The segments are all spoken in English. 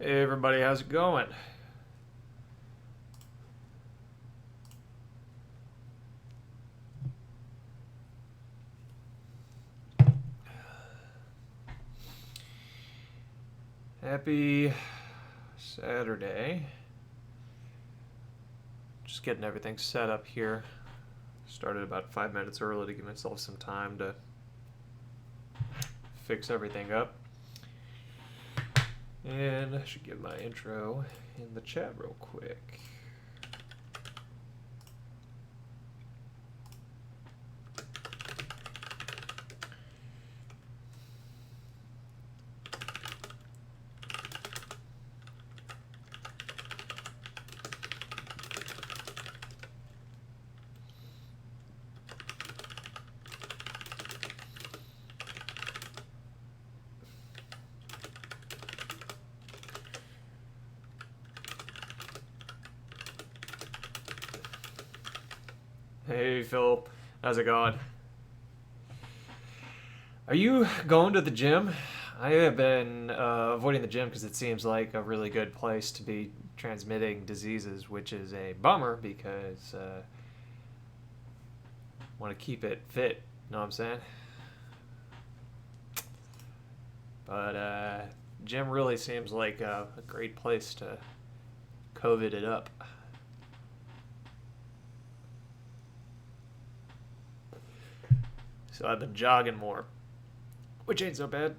Hey everybody, how's it going? Happy Saturday. Just getting everything set up here. Started about 5 minutes early to give myself some time to fix everything up. And I should give my intro in the chat real quick. Hey Phil, how's it going? Are you going to the gym? I have been avoiding the gym because it seems like a really good place to be transmitting diseases, which is a bummer because I want to keep it fit. You know what I'm saying? But gym really seems like a great place to COVID it up. So I've been jogging more, which ain't so bad.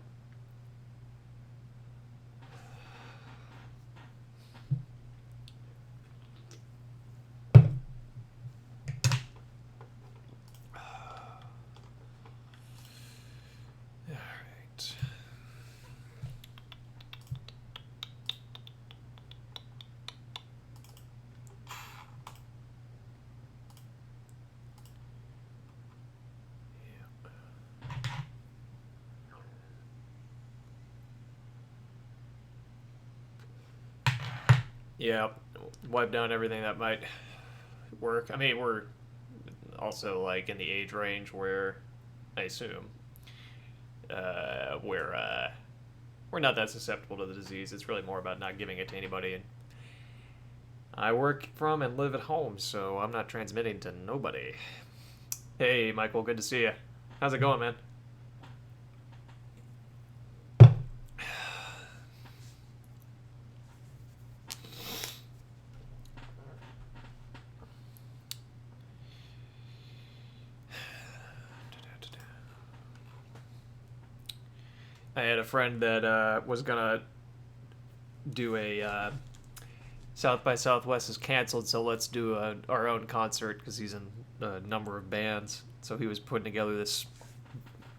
All right. Yeah, wipe down everything that might work. I mean, we're also like in the age range where I assume we're not that susceptible to the disease. It's really more about not giving it to anybody. And I work from and live at home, so I'm not transmitting to nobody. Hey, Michael, good to see you. How's it going, man? I had a friend that was gonna do a South by Southwest is canceled, so let's do our own concert because he's in a number of bands. So he was putting together this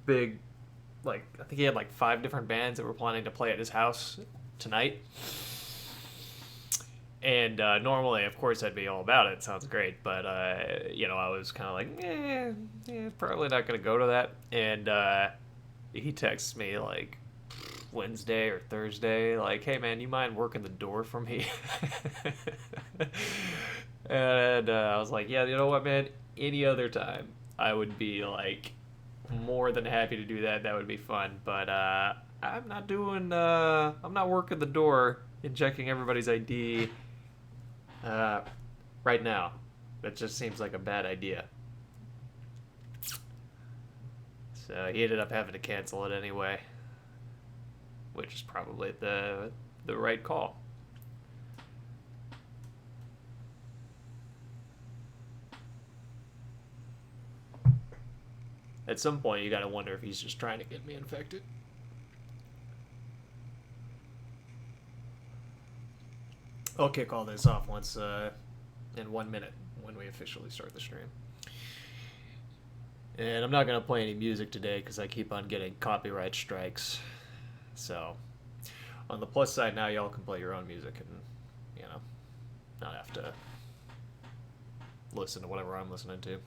big, like I think he had like 5 different bands that were planning to play at his house tonight. And normally, of course, I'd be all about it. Sounds great, but I was kind of like, probably not gonna go to that. And he texts me like Wednesday or Thursday, like, hey man, you mind working the door for me? And I was like, yeah, you know what, man? Any other time, I would be like more than happy to do that. That would be fun. But I'm not doing. I'm not working the door and checking everybody's ID uh, right now. That just seems like a bad idea. So he ended up having to cancel it anyway, which is probably the right call. At some point, you gotta wonder if he's just trying to get me infected. I'll kick all this off once in 1 minute when we officially start the stream. And I'm not gonna play any music today because I keep on getting copyright strikes. So, on the plus side, now y'all can play your own music and not have to listen to whatever I'm listening to.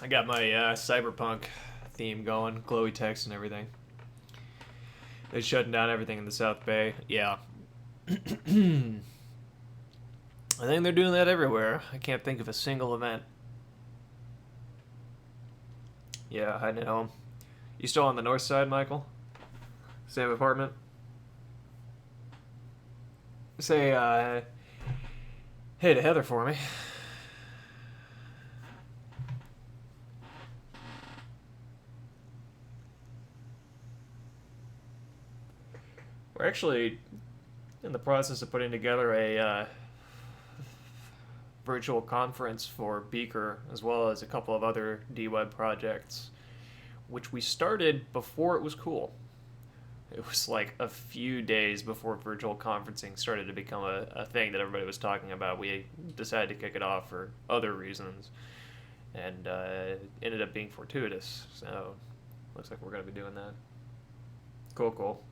I got my cyberpunk theme going, glowy text and everything. They're shutting down everything in the South Bay. Yeah. I think they're doing that everywhere. I can't think of a single event. Yeah, hiding at home. You still on the north side, Michael? Same apartment? Say, hey to Heather for me. We're actually in the process of putting together a virtual conference for Beaker, as well as a couple of other DWeb projects, which we started before it was cool. It was like a few days before virtual conferencing started to become a thing that everybody was talking about. We decided to kick it off for other reasons, and ended up being fortuitous. So looks like we're going to be doing that. Cool.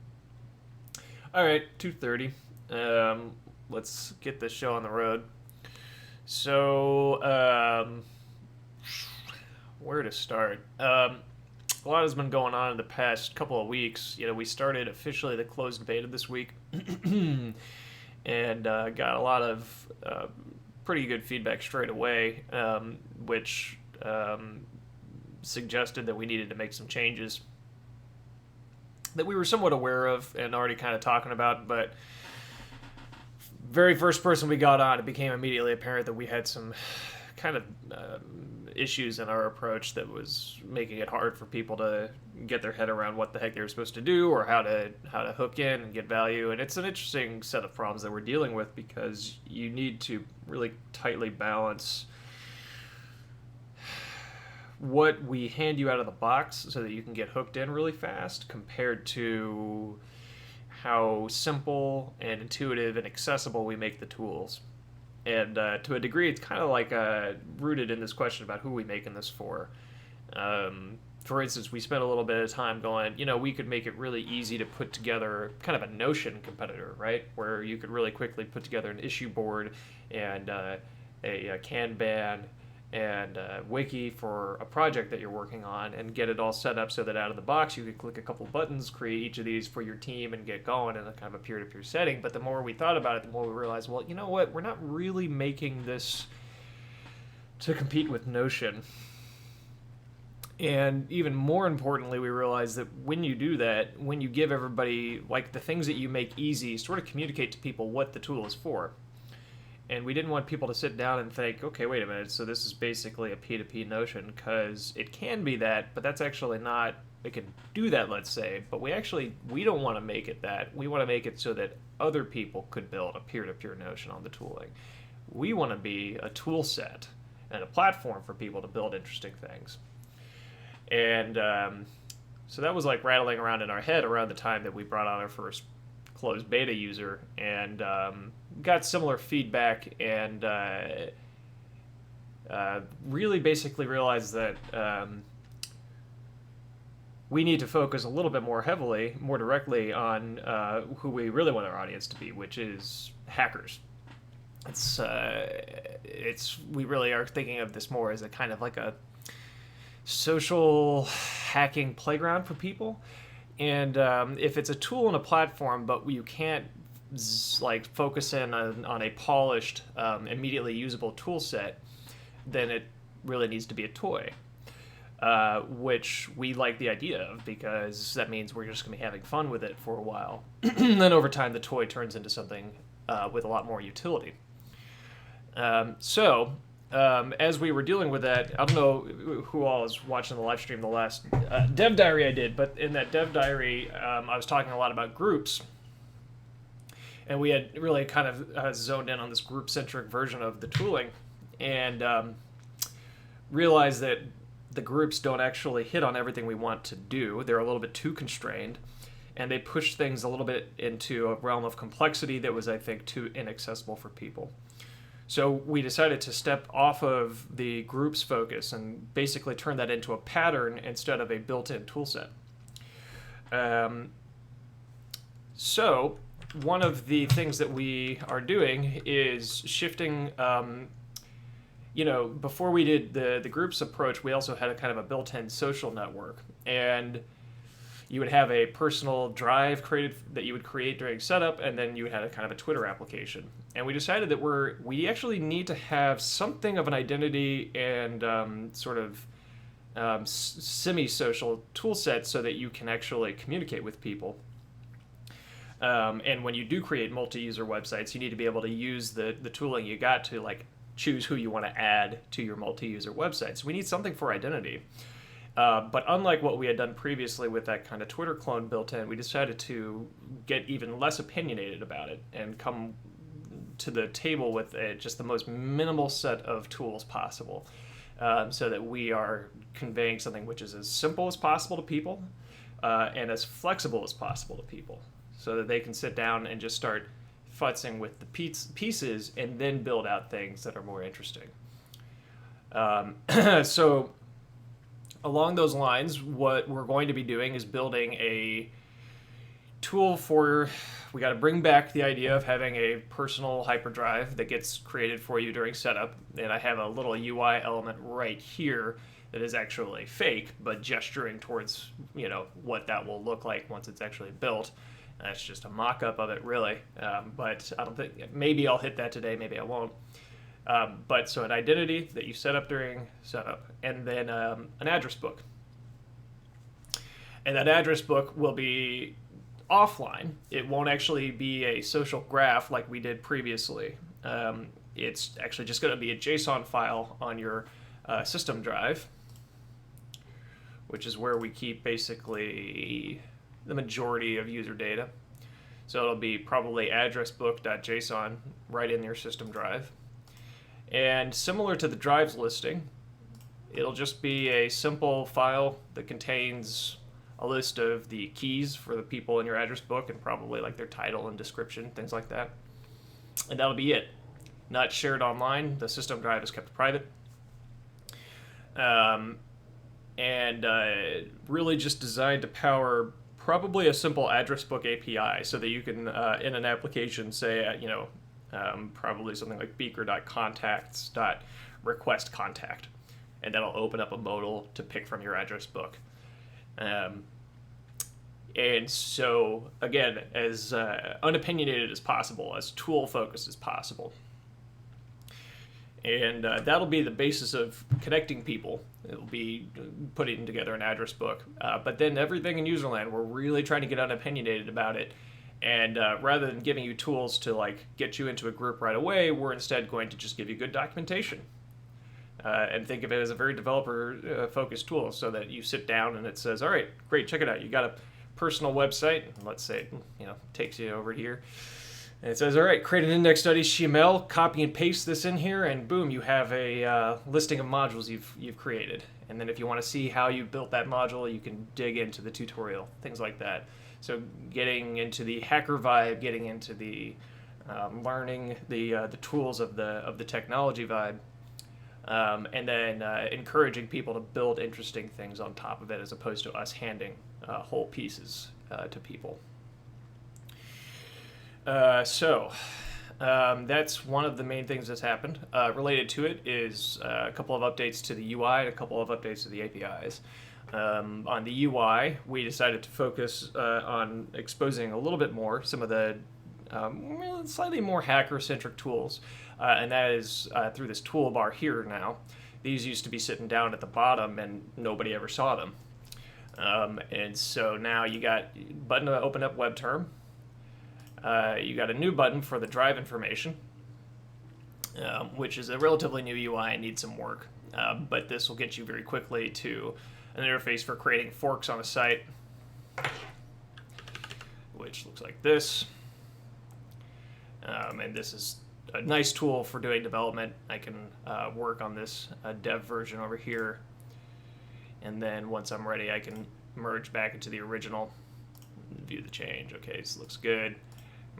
All right, 2:30. Let's get this show on the road. So, where to start? A lot has been going on in the past couple of weeks. We started officially the closed beta this week, and got a lot of pretty good feedback straight away, which suggested that we needed to make some changes that we were somewhat aware of and already kind of talking about, but very first person we got on, it became immediately apparent that we had some kind of issues in our approach that was making it hard for people to get their head around what the heck they were supposed to do or how to hook in and get value. And it's an interesting set of problems that we're dealing with, because you need to really tightly balance what we hand you out of the box so that you can get hooked in really fast, compared to how simple and intuitive and accessible we make the tools. And to a degree, it's kind of like rooted in this question about who we making this for. For instance, we spent a little bit of time going, we could make it really easy to put together kind of a Notion competitor, right? Where you could really quickly put together an issue board and a Kanban and wiki for a project that you're working on, and get it all set up so that out of the box you could click a couple buttons, create each of these for your team, and get going in a kind of a peer-to-peer setting. But the more we thought about it, the more we realized, well, you know what? We're not really making this to compete with Notion. And even more importantly, we realized that when you do that, when you give everybody, like, the things that you make easy, sort of communicate to people what the tool is for. And we didn't want people to sit down and think, okay, wait a minute, so this is basically a P2P Notion, because it can be that, but that's actually not, it can do that, let's say, but we don't want to make it that. We want to make it so that other people could build a peer-to-peer Notion on the tooling. We want to be a tool set and a platform for people to build interesting things. And so that was like rattling around in our head around the time that we brought on our first closed beta user, and got similar feedback, and really basically realized that we need to focus a little bit more directly on who we really want our audience to be, which is hackers. We really are thinking of this more as a kind of like a social hacking playground for people. And if it's a tool and a platform, but you can't focus in on a polished, immediately usable tool set, then it really needs to be a toy, which we like the idea of, because that means we're just going to be having fun with it for a while. Then over time, the toy turns into something with a lot more utility. As we were dealing with that, I don't know who all was watching the live stream, the last dev diary I did, but in that dev diary, I was talking a lot about groups. And we had really kind of zoned in on this group-centric version of the tooling, and realized that the groups don't actually hit on everything we want to do. They're a little bit too constrained, and they push things a little bit into a realm of complexity that was, I think, too inaccessible for people. So we decided to step off of the group's focus and basically turn that into a pattern instead of a built-in toolset. So one of the things that we are doing is shifting, before we did the group's approach, we also had a kind of a built-in social network. And you would have a personal drive that you would create during setup, and then you would have a kind of a Twitter application. And we decided that we actually need to have something of an identity and sort of semi-social tool set so that you can actually communicate with people. And when you do create multi-user websites, you need to be able to use the tooling you got to like choose who you want to add to your multi-user website. So we need something for identity. But unlike what we had done previously with that kind of Twitter clone built in, we decided to get even less opinionated about it and come to the table with just the most minimal set of tools possible, so that we are conveying something which is as simple as possible to people and as flexible as possible to people, so that they can sit down and just start futzing with the pieces and then build out things that are more interesting. So along those lines, what we're going to be doing is building a tool for, we got to bring back the idea of having a personal hyperdrive that gets created for you during setup. And I have a little UI element right here that is actually fake, but gesturing towards, what that will look like once it's actually built. That's just a mock-up of it, really. But I don't think, maybe I'll hit that today, maybe I won't. But so an identity that you set up during setup, and then an address book. And that address book will be offline. It won't actually be a social graph like we did previously. It's actually just going to be a JSON file on your system drive, which is where we keep basically the majority of user data. So it'll be probably addressbook.json right in your system drive. And similar to the drives listing, it'll just be a simple file that contains a list of the keys for the people in your address book and probably like their title and description, things like that. And that'll be it. Not shared online. The system drive is kept private. And really just designed to power probably a simple address book API so that you can, in an application, say, probably something like beaker.contacts.requestContact, and that'll open up a modal to pick from your address book. And so, again, as unopinionated as possible, as tool-focused as possible. And that'll be the basis of connecting people. It'll be putting together an address book. But then everything in userland, we're really trying to get unopinionated about it. And rather than giving you tools to like get you into a group right away, we're instead going to just give you good documentation. And think of it as a very developer-focused tool, so that you sit down and it says, all right, great, check it out. You got a personal website. Let's say it takes you over here. And it says, all right, create an index.html, copy and paste this in here, and boom, you have a listing of modules you've created. And then if you want to see how you built that module, you can dig into the tutorial, things like that. So getting into the hacker vibe, getting into the learning the tools of the technology vibe, and then encouraging people to build interesting things on top of it, as opposed to us handing whole pieces to people. So that's one of the main things that's happened. Related to it is a couple of updates to the UI and a couple of updates to the APIs. On the UI, we decided to focus on exposing a little bit more some of the slightly more hacker-centric tools, and that is through this toolbar here now. These used to be sitting down at the bottom and nobody ever saw them. And so now you got a button to open up WebTerm. You got a new button for the drive information, which is a relatively new UI and needs some work. But this will get you very quickly to an interface for creating forks on a site, which looks like this. And this is a nice tool for doing development. I can work on this dev version over here. And then once I'm ready, I can merge back into the original, view the change. Okay, this looks good.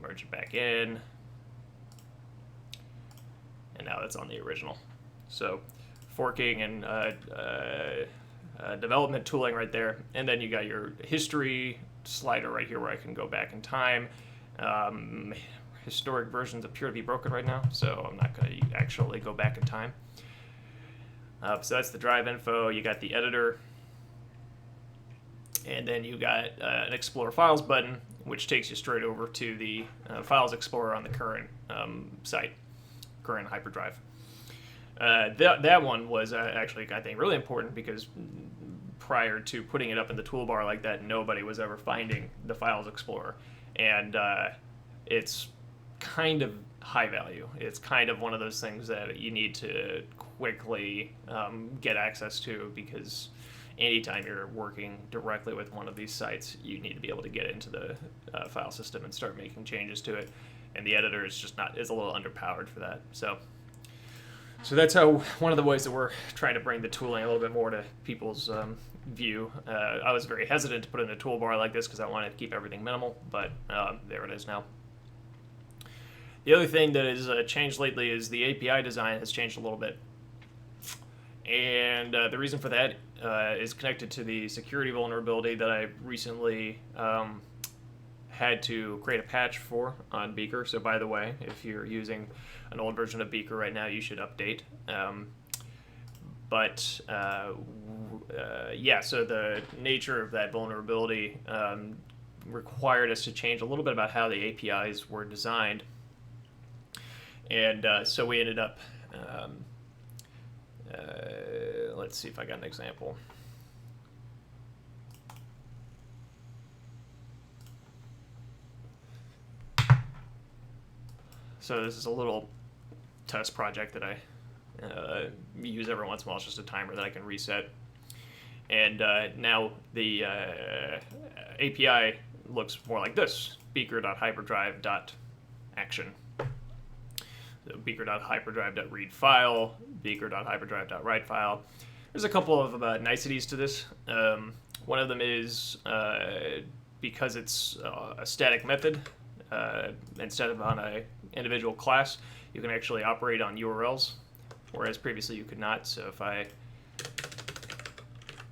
Merge it back in. And now that's on the original. So forking and development tooling right there. And then you got your history slider right here where I can go back in time. Historic versions appear to be broken right now, so I'm not going to actually go back in time. So that's the drive info. You got the editor. And then you got an Explore Files button, which takes you straight over to the Files Explorer on the current site, current hyperdrive. That one was actually, I think, really important because prior to putting it up in the toolbar like that, nobody was ever finding the Files Explorer. And it's kind of high value. It's kind of one of those things that you need to quickly get access to, because anytime you're working directly with one of these sites, you need to be able to get into the file system and start making changes to it. And the editor is just not, is a little underpowered for that. So that's how, one of the ways that we're trying to bring the tooling a little bit more to people's view. I was very hesitant to put in a toolbar like this because I wanted to keep everything minimal, but there it is now. The other thing that has changed lately is the API design has changed a little bit. And the reason for that is connected to the security vulnerability that I recently had to create a patch for on Beaker. So by the way, if you're using an old version of Beaker right now, you should update. Yeah, so the nature of that vulnerability required us to change a little bit about how the APIs were designed. And so we ended up, let's see if I got an example. So this is a little test project that I use every once in a while. It's just a timer that I can reset. And now the API looks more like this: beaker.hyperdrive.action. So beaker.hyperdrive.read file, beaker.hyperdrive.write file. There's a couple of niceties to this. One of them is because it's a static method, instead of on an individual class, you can actually operate on URLs, whereas previously you could not. So if I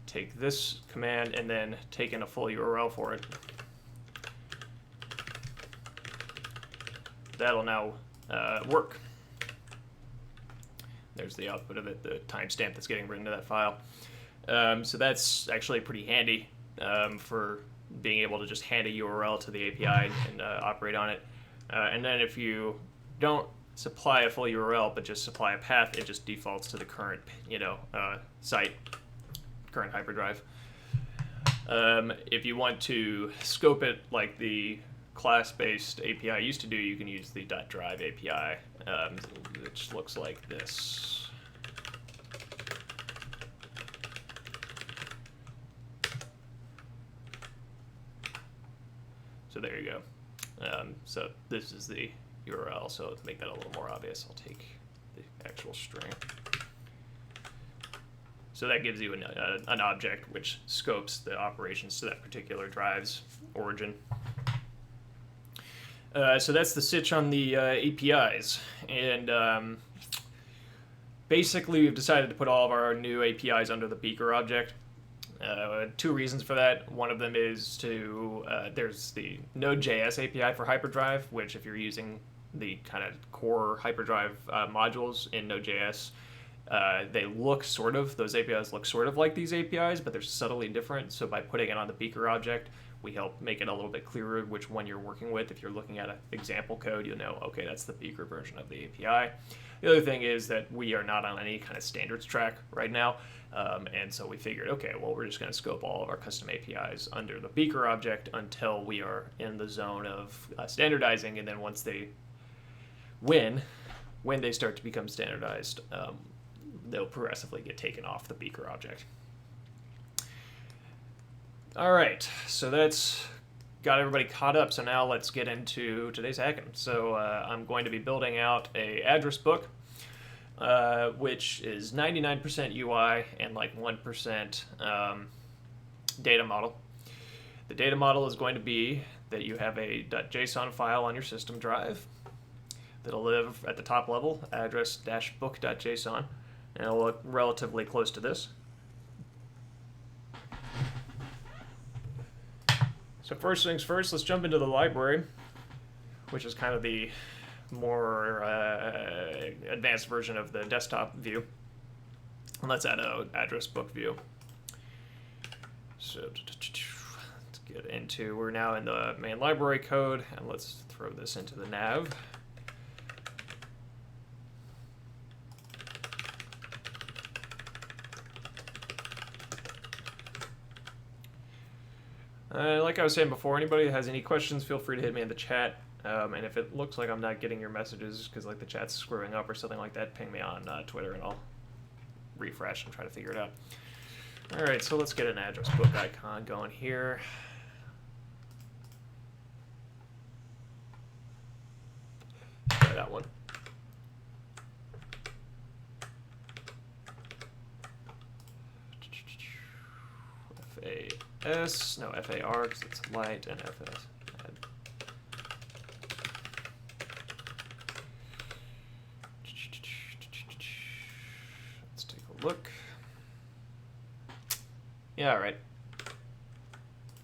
take this command and then take in a full URL for it, that'll now work. There's the output of it, the timestamp that's getting written to that file. So that's actually pretty handy for being able to just hand a URL to the API and operate on it. And then if you don't supply a full URL but just supply a path, it just defaults to the current, site, current hyperdrive. If you want to scope it like the class-based API used to do, you can use the .drive API, which looks like this. So there you go. So this is the URL. So to make that a little more obvious, I'll take the actual string. So that gives you an object which scopes the operations to that particular drive's origin. So that's the sitch on the APIs. And basically, we've decided to put all of our new APIs under the Beaker object. Two reasons for that. One of them is there's the Node.js API for Hyperdrive, which if you're using the kind of core Hyperdrive modules in Node.js, those APIs look sort of like these APIs, but they're subtly different. So by putting it on the Beaker object, we help make it a little bit clearer which one you're working with. If you're looking at an example code, you'll know, okay, that's the Beaker version of the API. The other thing is that we are not on any kind of standards track right now. And so we figured, okay, well, we're just going to scope all of our custom APIs under the Beaker object until we are in the zone of standardizing. And then once when they start to become standardized, they'll progressively get taken off the Beaker object. All right, so that's got everybody caught up. So now let's get into today's hacking. So I'm going to be building out a address book, which is 99% UI and like 1% data model. The data model is going to be that you have a .json file on your system drive that'll live at the top level, address-book.json, and it'll look relatively close to this. So first things first, let's jump into the library, which is kind of the more advanced version of the desktop view. And let's add an address book view. So let's get into, we're now in the main library code, and let's throw this into the nav. Like I was saying before, anybody that has any questions, feel free to hit me in the chat. And if it looks like I'm not getting your messages because like the chat's screwing up or something like that, ping me on Twitter and I'll refresh and try to figure it out. All right, so let's get an address book icon going here. Try that one. FAS, no, FAR because it's light, and FS. Let's take a look. Yeah, all right.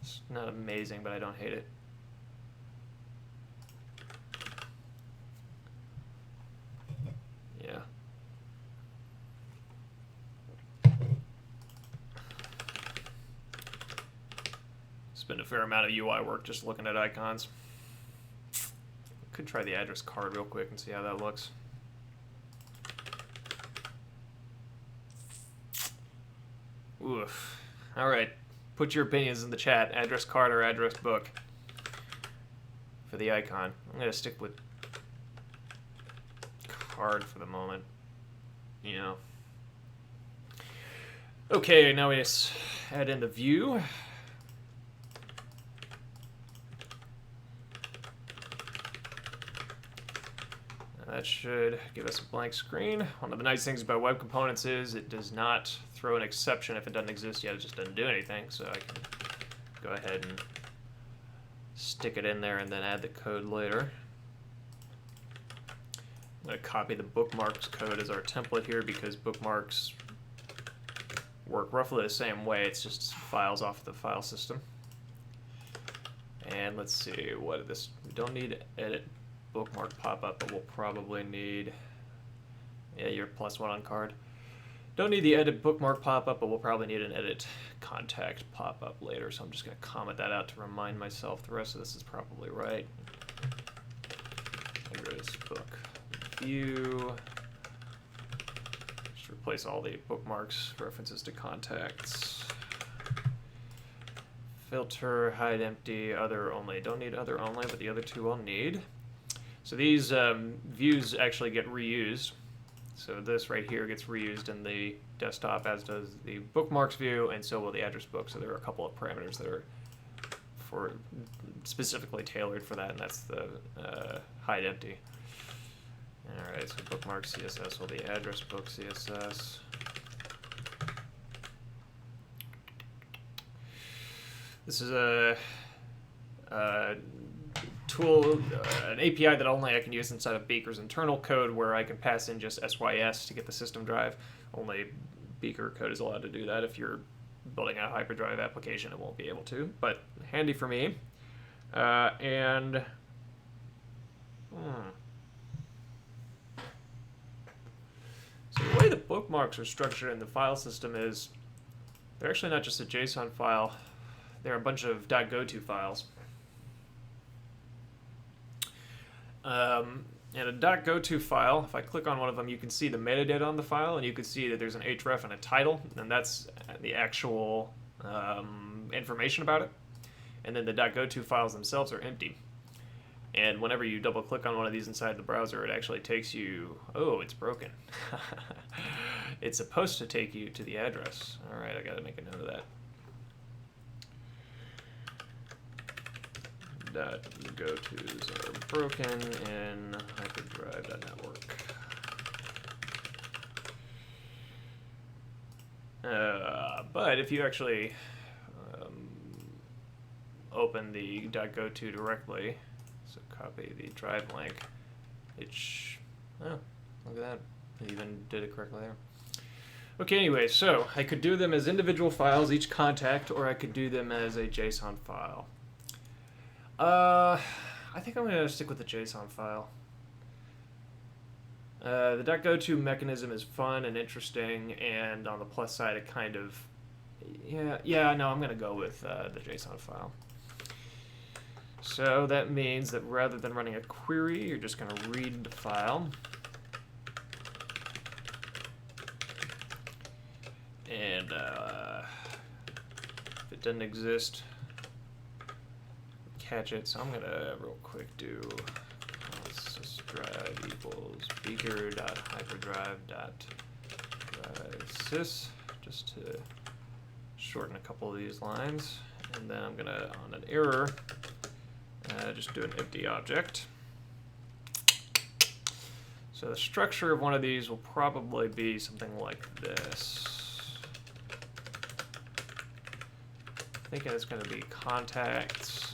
It's not amazing, but I don't hate it. Yeah. Spend a fair amount of UI work just looking at icons. Could try the address card real quick and see how that looks. Oof. All right. Put your opinions in the chat. Address card or address book for the icon. I'm going to stick with card for the moment. You know. Okay, now we just add in the view. That should give us a blank screen. One of the nice things about web components is it does not throw an exception if it doesn't exist yet. It just doesn't do anything. So I can go ahead and stick it in there and then add the code later. I'm going to copy the bookmarks code as our template here because bookmarks work roughly the same way. It's just files off the file system. And let's see, what is this? We don't need edit bookmark pop-up, but we'll probably need, yeah, your +1 on card. Don't need the edit bookmark pop-up, but we'll probably need an edit contact pop-up later, so I'm just going to comment that out to remind myself the rest of this is probably right. Address book view. Just replace all the bookmarks, references to contacts. Filter, hide empty, other only. Don't need other only, but the other two I'll need. So these views actually get reused. So this right here gets reused in the desktop, as does the bookmarks view, and so will the address book. So there are a couple of parameters that are for specifically tailored for that, and that's the hide empty. All right, so bookmark CSS will be address book CSS. This is a tool, an API that only I can use inside of Beaker's internal code, where I can pass in just SYS to get the system drive. Only Beaker code is allowed to do that. If you're building a hyperdrive application, it won't be able to, but handy for me. So the way the bookmarks are structured in the file system is they're actually not just a JSON file. They're a bunch of .goto files. And a .goto file, if I click on one of them, you can see the metadata on the file, and you can see that there's an href and a title, and that's the actual information about it. And then the .goto files themselves are empty. And whenever you double click on one of these inside the browser, it actually takes you, oh, it's broken. It's supposed to take you to the address. All right, I gotta make a note of that. .gotos are broken in hyperdrive.network. But if you actually open the .goto directly, so copy the drive link, oh, look at that. I even did it correctly there. Okay, anyway, so I could do them as individual files, each contact, or I could do them as a JSON file. I think I'm going to stick with the JSON file. The .goto mechanism is fun and interesting, and on the plus side, it kind of, no, I'm going to go with the JSON file. So that means that rather than running a query, you're just going to read the file. And if it doesn't exist, catch it, so I'm gonna real quick do sysdrive equals beaker.hyperdrive.drivesys, just to shorten a couple of these lines, and then I'm gonna, on an error, just do an empty object. So the structure of one of these will probably be something like this. Thinking it's going to be contacts,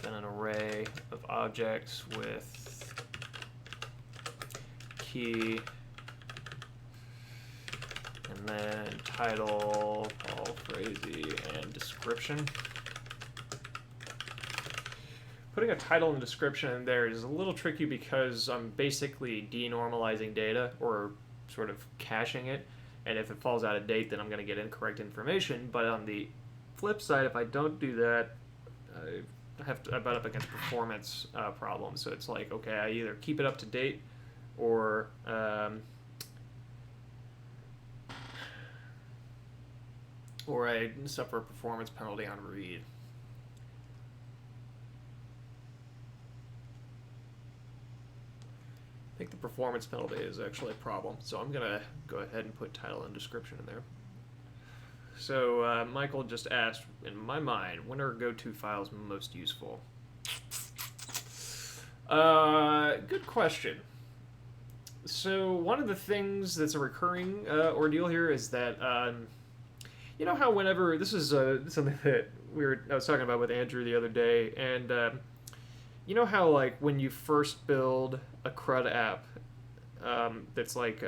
then an array of objects with key, and then title, Paul Frazee, and description. Putting a title and description in there is a little tricky because I'm basically denormalizing data, or sort of caching it, and if it falls out of date, then I'm going to get incorrect information. But on the flip side, if I don't do that, I butt up against performance problems. So it's like, okay, I either keep it up to date, or I suffer a performance penalty on read. I think the performance penalty is actually a problem, so I'm gonna go ahead and put title and description in there. So Michael just asked, in my mind, when are go-to files most useful? Good question. So one of the things that's a recurring ordeal here is that, you know how whenever, this is something that I was talking about with Andrew the other day, and you know how like when you first build a CRUD app that's like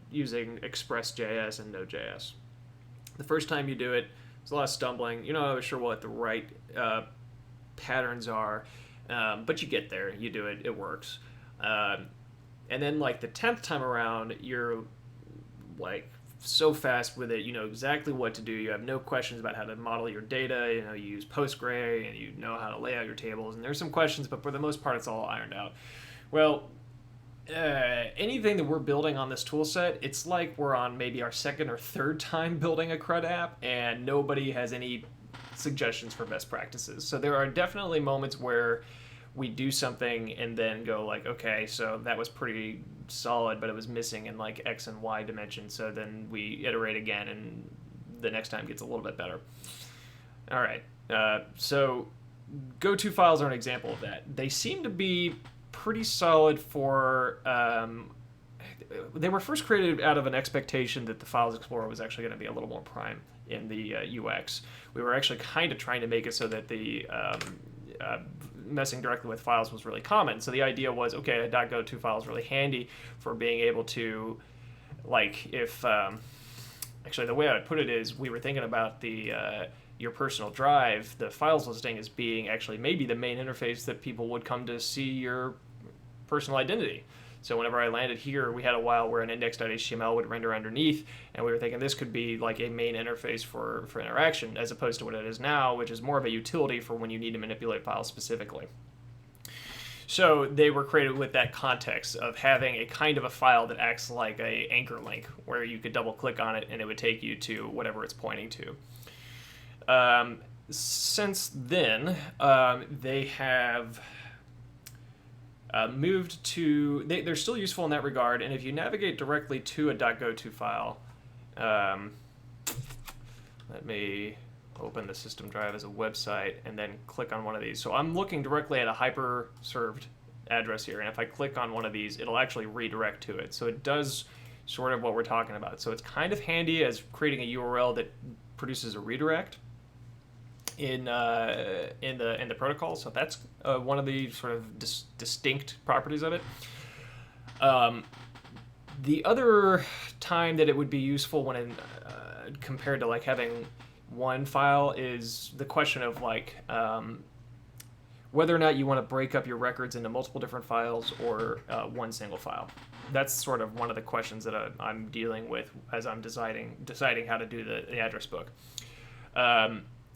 using Express.js and Node.js, the first time you do it, there's a lot of stumbling. You're not always sure what the right patterns are, but you get there. You do it. It works. And then, like, the 10th time around, you're, like, so fast with it. You know exactly what to do. You have no questions about how to model your data. You know, you use Postgre, and you know how to lay out your tables. And there's some questions, but for the most part, it's all ironed out. Well, anything that we're building on this tool set, it's like we're on maybe our second or third time building a CRUD app, and nobody has any suggestions for best practices. So there are definitely moments where we do something and then go like, okay, so that was pretty solid, but it was missing in like X and Y dimensions. So then we iterate again, and the next time gets a little bit better. All right. So go-to files are an example of that. They seem to be pretty solid for, they were first created out of an expectation that the Files Explorer was actually going to be a little more prime in the UX. We were actually kind of trying to make it so that the messing directly with files was really common. So the idea was, okay, a .go-to file is really handy for being able to, like, if, actually the way I would put it is, we were thinking about the your personal drive, the files listing, as being actually maybe the main interface that people would come to see your personal identity. So whenever I landed here, we had a while where an index.html would render underneath, and we were thinking this could be like a main interface for interaction, as opposed to what it is now, which is more of a utility for when you need to manipulate files specifically. So they were created with that context of having a kind of a file that acts like a anchor link, where you could double click on it and it would take you to whatever it's pointing to. Since then, they have moved to, they're still useful in that regard, and if you navigate directly to a .go-to file, let me open the system drive as a website and then click on one of these. So I'm looking directly at a hyper-served address here, and if I click on one of these, it'll actually redirect to it. So it does sort of what we're talking about. So it's kind of handy as creating a URL that produces a redirect in the protocol. So that's one of the sort of distinct properties of it. The other time that it would be useful when compared to like having one file is the question of like whether or not you want to break up your records into multiple different files or one single file. That's sort of one of the questions that I'm dealing with as I'm deciding how to do the address book.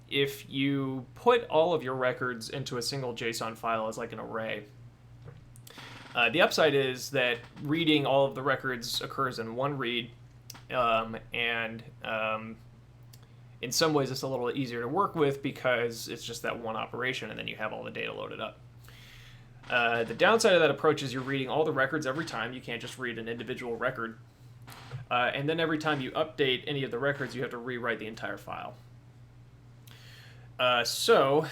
If you put all of your records into a single JSON file as like an array, the upside is that reading all of the records occurs in one read, and in some ways, it's a little easier to work with because it's just that one operation, and then you have all the data loaded up. The downside of that approach is you're reading all the records every time. You can't just read an individual record. And then every time you update any of the records, you have to rewrite the entire file. So,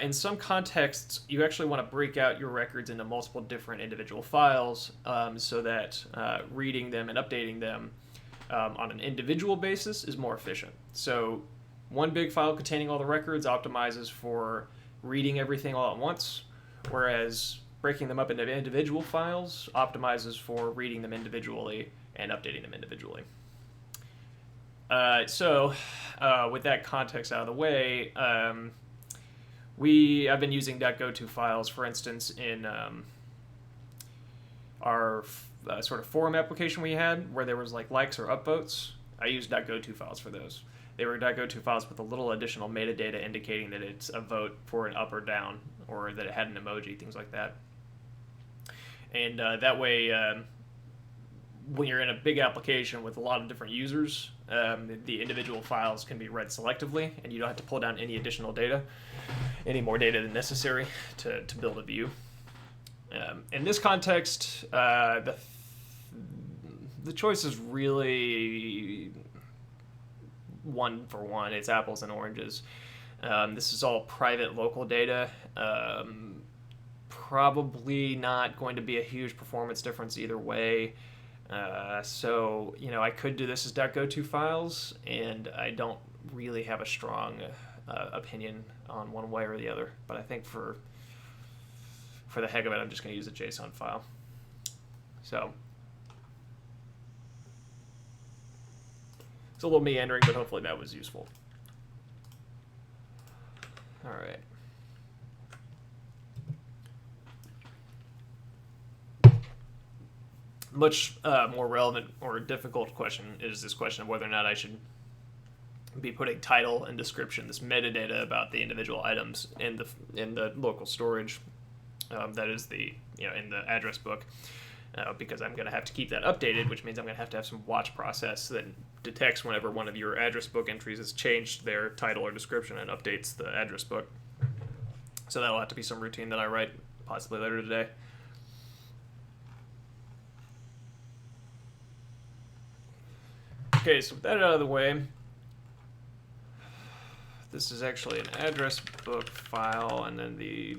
in some contexts, you actually want to break out your records into multiple different individual files so that reading them and updating them on an individual basis is more efficient. So, one big file containing all the records optimizes for reading everything all at once, whereas breaking them up into individual files optimizes for reading them individually and updating them individually. With that context out of the way, I've been using .goto files, for instance, in our sort of forum application we had, where there was like likes or upvotes. I used .goto files for those. They were .goto files with a little additional metadata indicating that it's a vote for an up or down, or that it had an emoji, things like that. And that way, when you're in a big application with a lot of different users, the individual files can be read selectively, and you don't have to pull down any additional data, any more data than necessary to build a view. In this context, the choice is really one for one. It's apples and oranges. This is all private local data. Probably not going to be a huge performance difference either way. So, I could do this as .goto files, and I don't really have a strong opinion on one way or the other. But I think for the heck of it, I'm just going to use a JSON file. So, it's a little meandering, but hopefully that was useful. All right. Much more relevant or difficult question is this question of whether or not I should be putting title and description, this metadata about the individual items in the local storage, that is in the address book, because I'm going to have to keep that updated, which means I'm going to have some watch process that detects whenever one of your address book entries has changed their title or description and updates the address book. So that'll have to be some routine that I write possibly later today. Okay, so with that out of the way, this is actually an address book file, and then the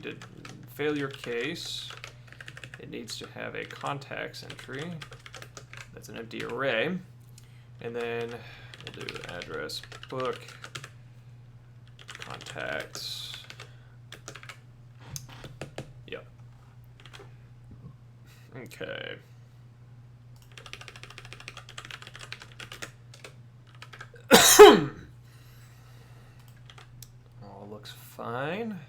failure case, it needs to have a contacts entry. That's an empty array. And then we'll do address book contacts. Yep. Okay. All looks fine.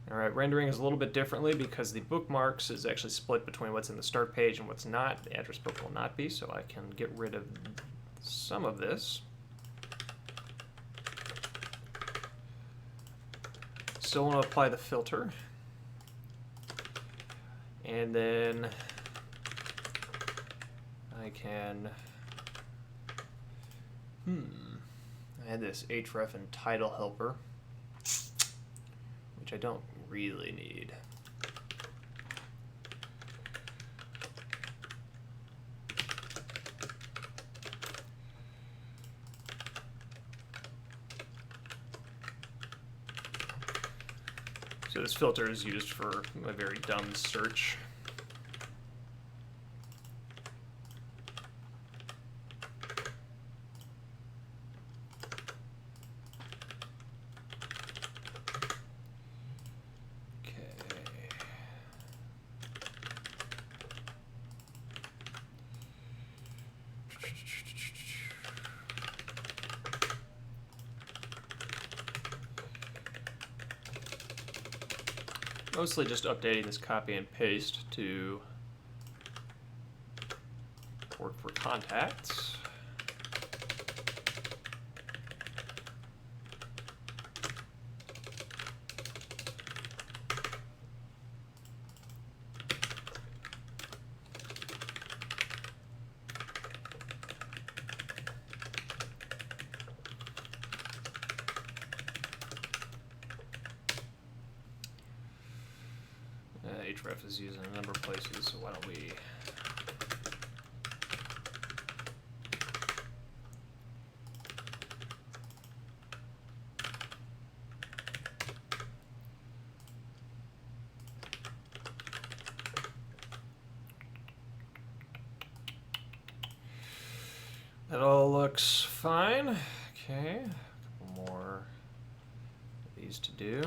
All right, rendering is a little bit differently because the bookmarks is actually split between what's in the start page and what's not. The address book will not be, so I can get rid of some of this. Still want to apply the filter. And then I can I had this href and title helper, which I don't really need. So this filter is used for a very dumb search. Mostly just updating this copy and paste to work for contacts. href is used in a number of places, so why don't we... That all looks fine. Okay, a couple more of these to do.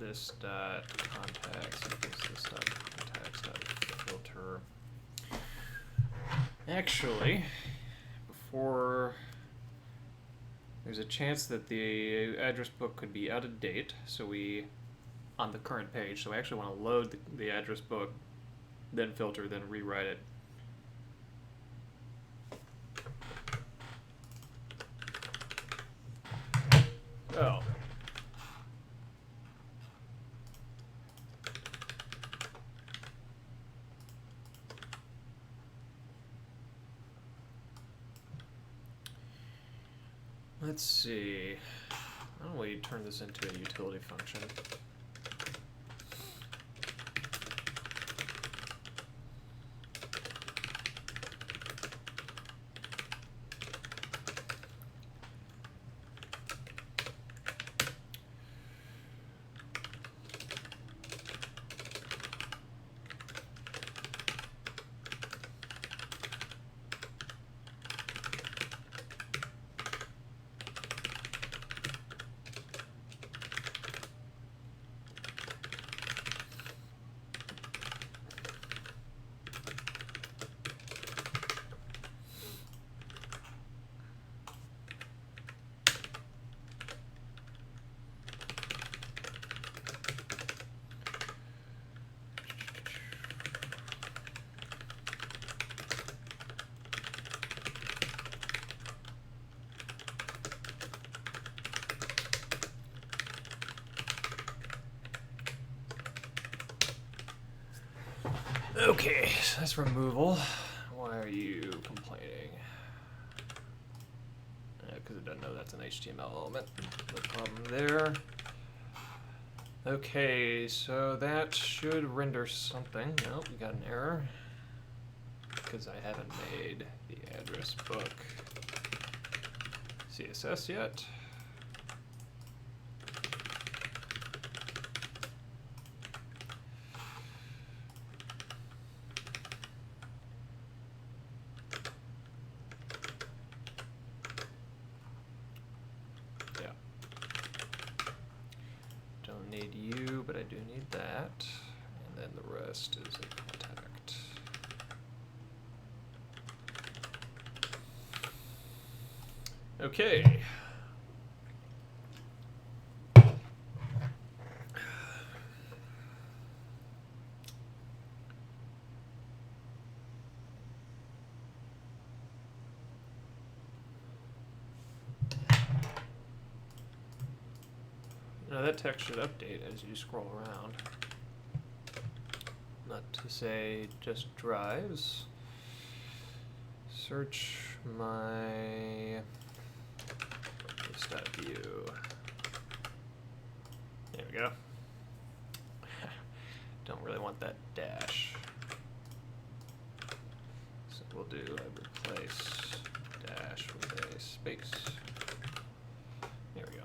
This dot contacts equals this dot contacts dot filter. Actually, before there's a chance that the address book could be out of date, so we on the current page. So we actually want to load the address book, then filter, then rewrite it. Oh. Let's see. Why don't we turn this into a utility function? Okay, so that's removal. Why are you complaining? Because it doesn't know that's an HTML element. No problem there. Okay, so that should render something. Nope, we got an error. Because I haven't made the address book CSS yet. Need you, but I do need that, and then the rest is a contact. Okay. Now that text should update as you scroll around. Not to say just drives. Search my view. There we go. Don't really want that dash. So we'll do a replace dash with a space. There we go.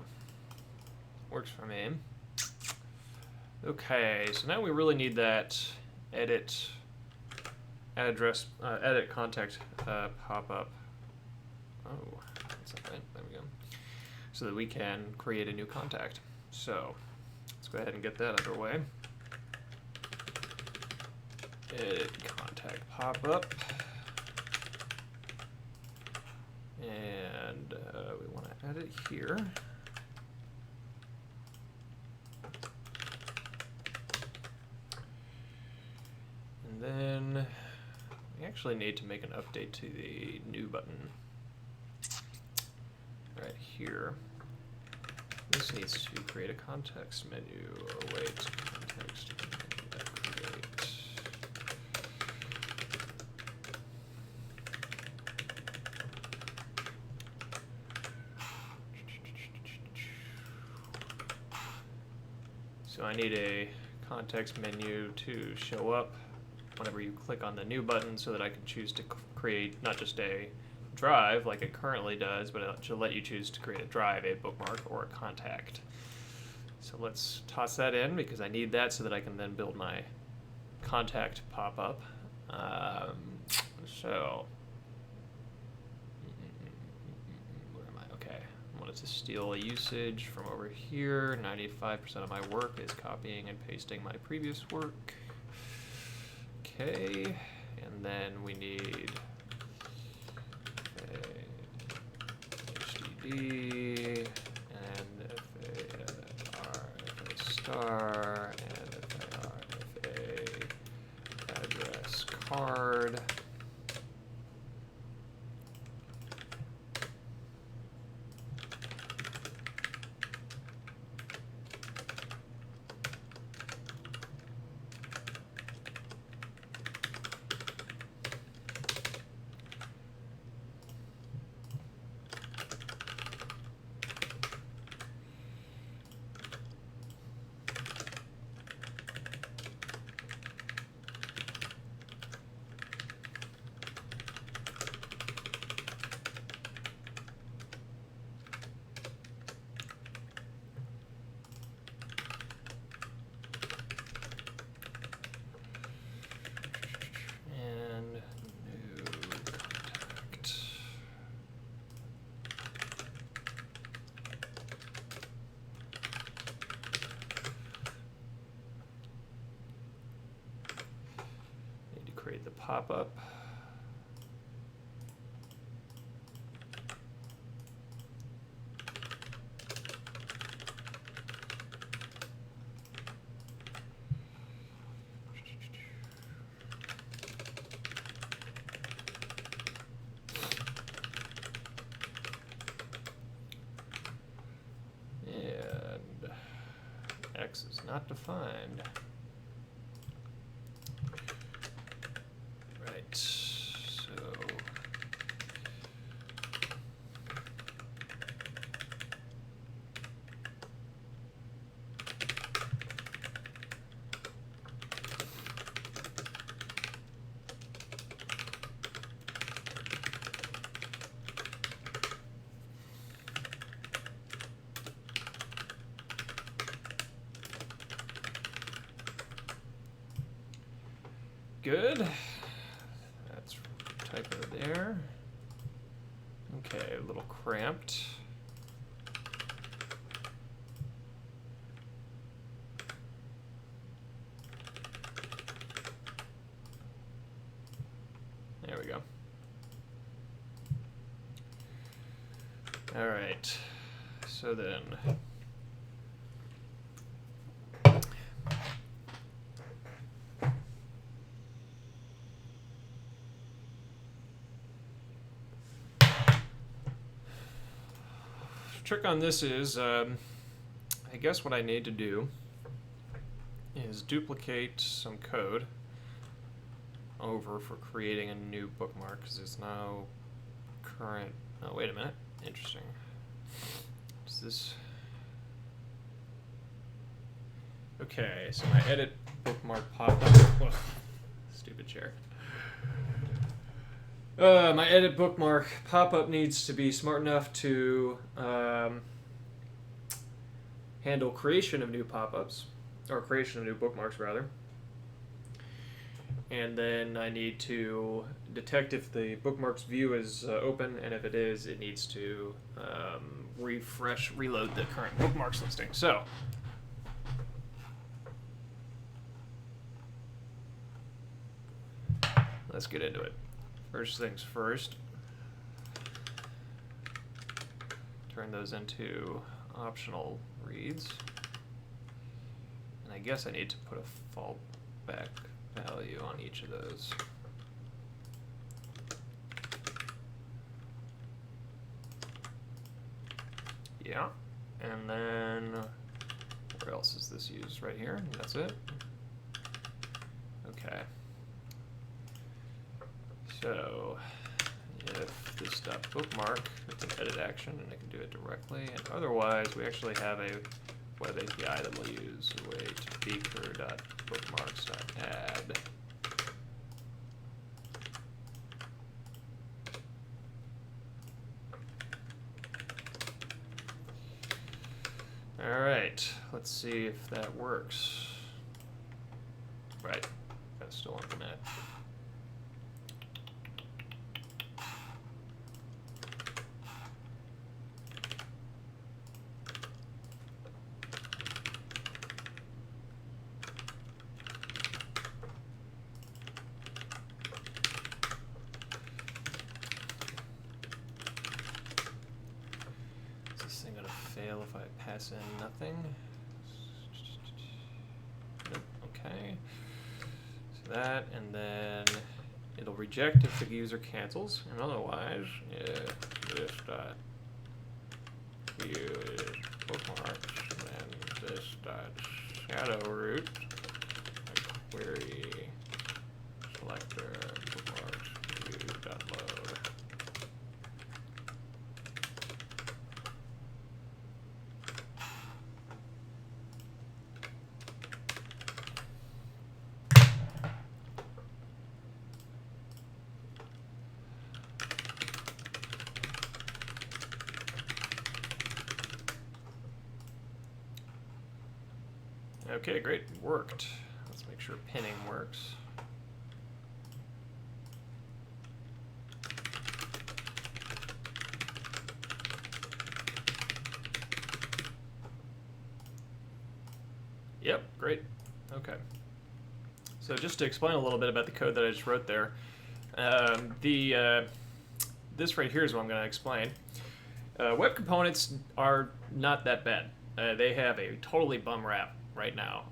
Works for me. Okay, so now we really need that edit address, edit contact pop up. Oh, that's not right. There we go. So that we can create a new contact. So let's go ahead and get that underway. Edit contact pop up. And we want to add it here. And then we actually need to make an update to the new button. here. This needs to create a context menu. Oh wait, context menu, create. So I need a context menu to show up whenever you click on the new button so that I can choose to create not just a drive like it currently does, but it should let you choose to create a drive, a bookmark, or a contact. So let's toss that in because I need that so that I can then build my contact pop-up. So where am I? Okay, I wanted to steal a usage from over here. 95% of my work is copying and pasting my previous work. Okay, and then we need HDD and FA star and FA address card. Create the pop-up. And X is not defined. Good. That's typo there. Okay, a little cramped. There we go. All right. So then. Trick on this is, I guess what I need to do is duplicate some code over for creating a new bookmark because there's no current. Oh, wait a minute. Interesting. Is this? Okay, so my edit bookmark pop-up. Whoa, stupid chair. My edit bookmark pop-up needs to be smart enough to handle creation of new pop-ups, or creation of new bookmarks rather. And then I need to detect if the bookmarks view is open, and if it is, it needs to reload the current bookmarks listing. So let's get into it. First things first, turn those into optional reads. And I guess I need to put a fallback value on each of those. Yeah. And then, where else is this used? Right here. That's it. Okay. So, if this dot bookmark, it's an edit action, and I can do it directly. And otherwise, we actually have a web API that we'll use. Wait, beaker.bookmarks.add. All right, let's see if that works. Right, that's still implement. Fail if I pass in nothing. Nope. Okay. So that, and then it'll reject if the user cancels, and otherwise, if this dot view is bookmarks, then this dot shadow root query selector bookmarks view dot load. Okay, great, worked. Let's make sure pinning works. Yep, great. Okay. So just to explain a little bit about the code that I just wrote there, this right here is what I'm going to explain. Web components are not that bad. They have a totally bum rap right now.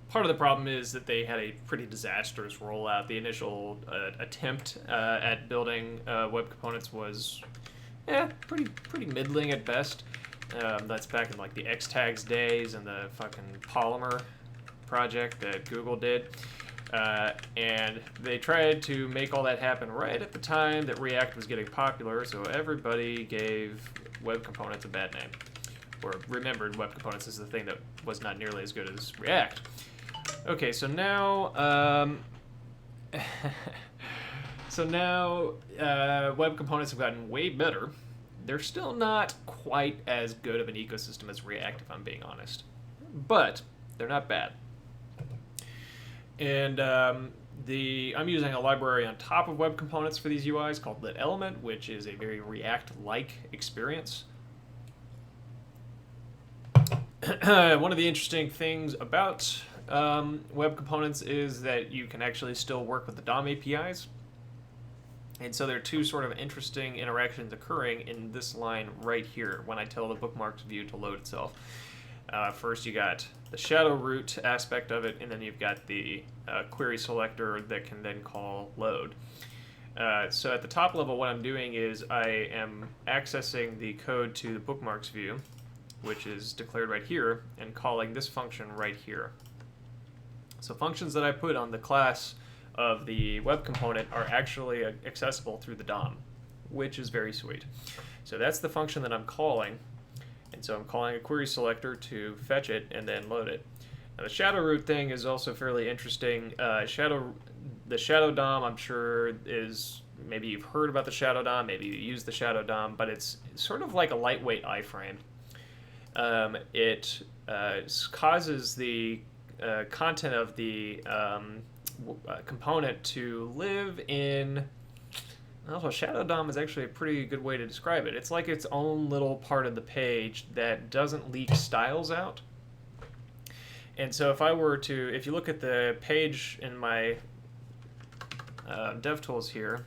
Part of the problem is that they had a pretty disastrous rollout. The initial attempt at building web components was pretty middling at best. That's back in like the Xtags days and the fucking Polymer project that Google did. And they tried to make all that happen right at the time that React was getting popular, so everybody gave web components a bad name. Or remembered web components as the thing that was not nearly as good as React. Okay, so now, web components have gotten way better. They're still not quite as good of an ecosystem as React, if I'm being honest, but they're not bad. And I'm using a library on top of web components for these UIs called LitElement, which is a very React-like experience. One of the interesting things about web components is that you can actually still work with the DOM APIs. And so there are two sort of interesting interactions occurring in this line right here when I tell the bookmarks view to load itself. First you got the shadow root aspect of it, and then you've got the query selector that can then call load. So at the top level, what I'm doing is I am accessing the code to the bookmarks view, which is declared right here, and calling this function right here. So functions that I put on the class of the web component are actually accessible through the DOM, which is very sweet. So that's the function that I'm calling, and so I'm calling a query selector to fetch it and then load it. Now the shadow root thing is also fairly interesting. The shadow DOM, I'm sure, is, maybe you've heard about the shadow DOM, maybe you use the shadow DOM, but it's sort of like a lightweight iframe. It causes the content of the component to live in, also shadow DOM is actually a pretty good way to describe it. It's like its own little part of the page that doesn't leak styles out. And so if you look at the page in my DevTools here,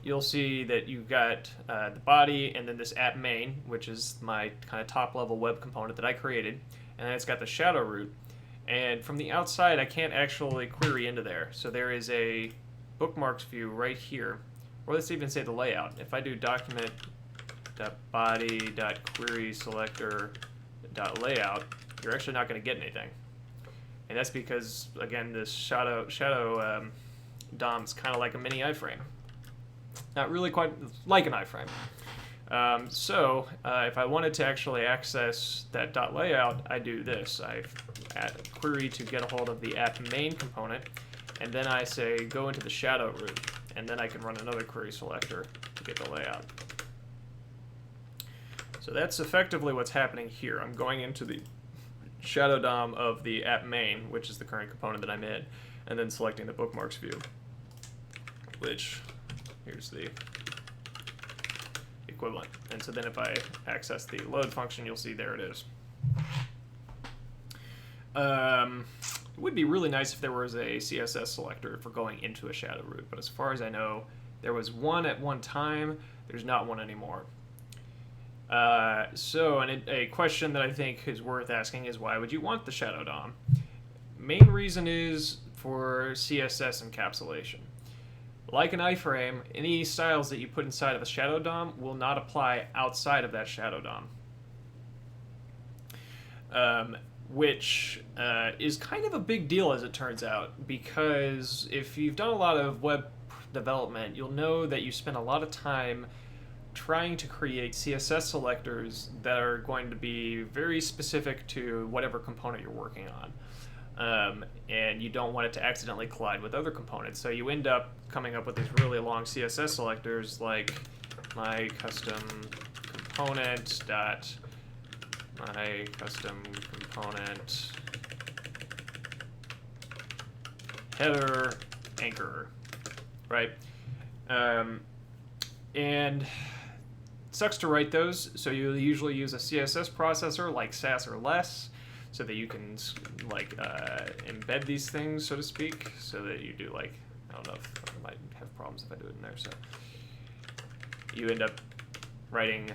you'll see that you've got the body and then this app main, which is my kind of top level web component that I created, and then it's got the shadow root. And from the outside, I can't actually query into there. So there is a bookmarks view right here, or let's even say the layout. If I do document .body.query.selector.layout, you're actually not going to get anything. And that's because, again, this shadow DOM is kind of like a mini iframe. Not really quite like an iframe. So if I wanted to actually access that .layout, I do this. I add a query to get a hold of the app main component, and then I say go into the shadow root, and then I can run another query selector to get the layout. So that's effectively what's happening here. I'm going into the shadow DOM of the app main, which is the current component that I'm in, and then selecting the bookmarks view, which here's the equivalent. And so then if I access the load function, you'll see there it is. It would be really nice if there was a CSS selector for going into a shadow root, but as far as I know, there was one at one time. There's not one anymore. So a question that I think is worth asking is, why would you want the shadow DOM? Main reason is for CSS encapsulation. Like an iframe, any styles that you put inside of a shadow DOM will not apply outside of that shadow DOM. Which is kind of a big deal, as it turns out, because if you've done a lot of web development, you'll know that you spend a lot of time trying to create CSS selectors that are going to be very specific to whatever component you're working on. And you don't want it to accidentally collide with other components. So you end up coming up with these really long CSS selectors like my custom component dot my custom component header anchor, right? And it sucks to write those, so you usually use a CSS processor like Sass or less, so that you can like embed these things, so to speak, so that you do like, I don't know if I might have problems if I do it in there, so you end up writing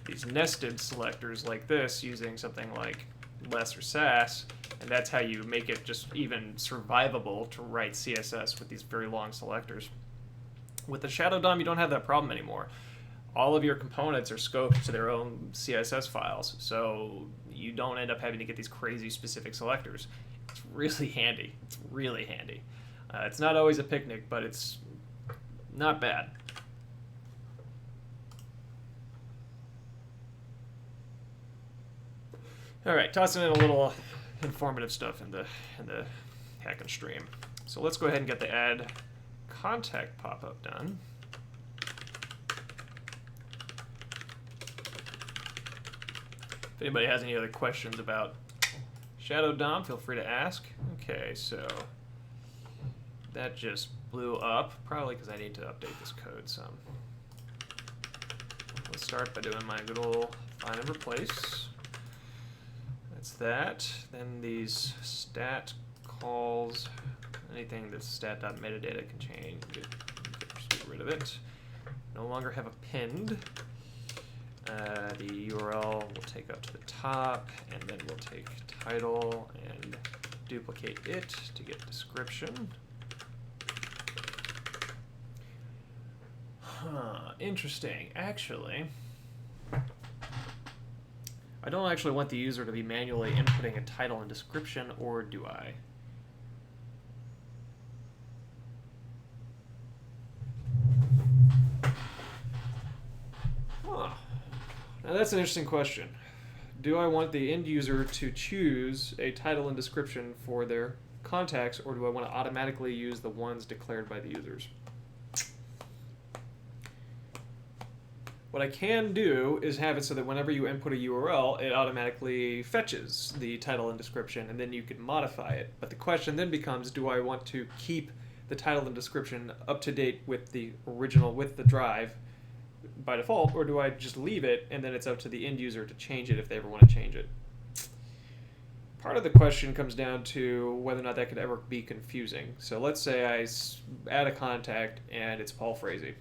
these nested selectors like this using something like less or Sass, and that's how you make it just even survivable to write CSS with these very long selectors. With the shadow DOM, you don't have that problem anymore. All of your components are scoped to their own CSS files, so you don't end up having to get these crazy specific selectors. It's really handy. It's really handy. It's not always a picnic, but it's not bad. All right, tossing in a little informative stuff in the hack and stream. So let's go ahead and get the add contact pop-up done. If anybody has any other questions about Shadow DOM, feel free to ask. Okay, so that just blew up, probably because I need to update this code some. Let's start by doing my good old find and replace. That's that. Then these stat calls, anything that stat.metadata can change, just get rid of it. No longer have a pinned. The URL we'll take up to the top, and then we'll take title and duplicate it to get description. Interesting. Actually, I don't actually want the user to be manually inputting a title and description, or do I? Now that's an interesting question. Do I want the end user to choose a title and description for their contacts, or do I want to automatically use the ones declared by the users? What I can do is have it so that whenever you input a URL, it automatically fetches the title and description, and then you can modify it. But the question then becomes, do I want to keep the title and description up to date with the original, with the drive, by default, or do I just leave it and then it's up to the end user to change it if they ever want to change it? Part of the question comes down to whether or not that could ever be confusing. So let's say I add a contact and it's Paul Frazee.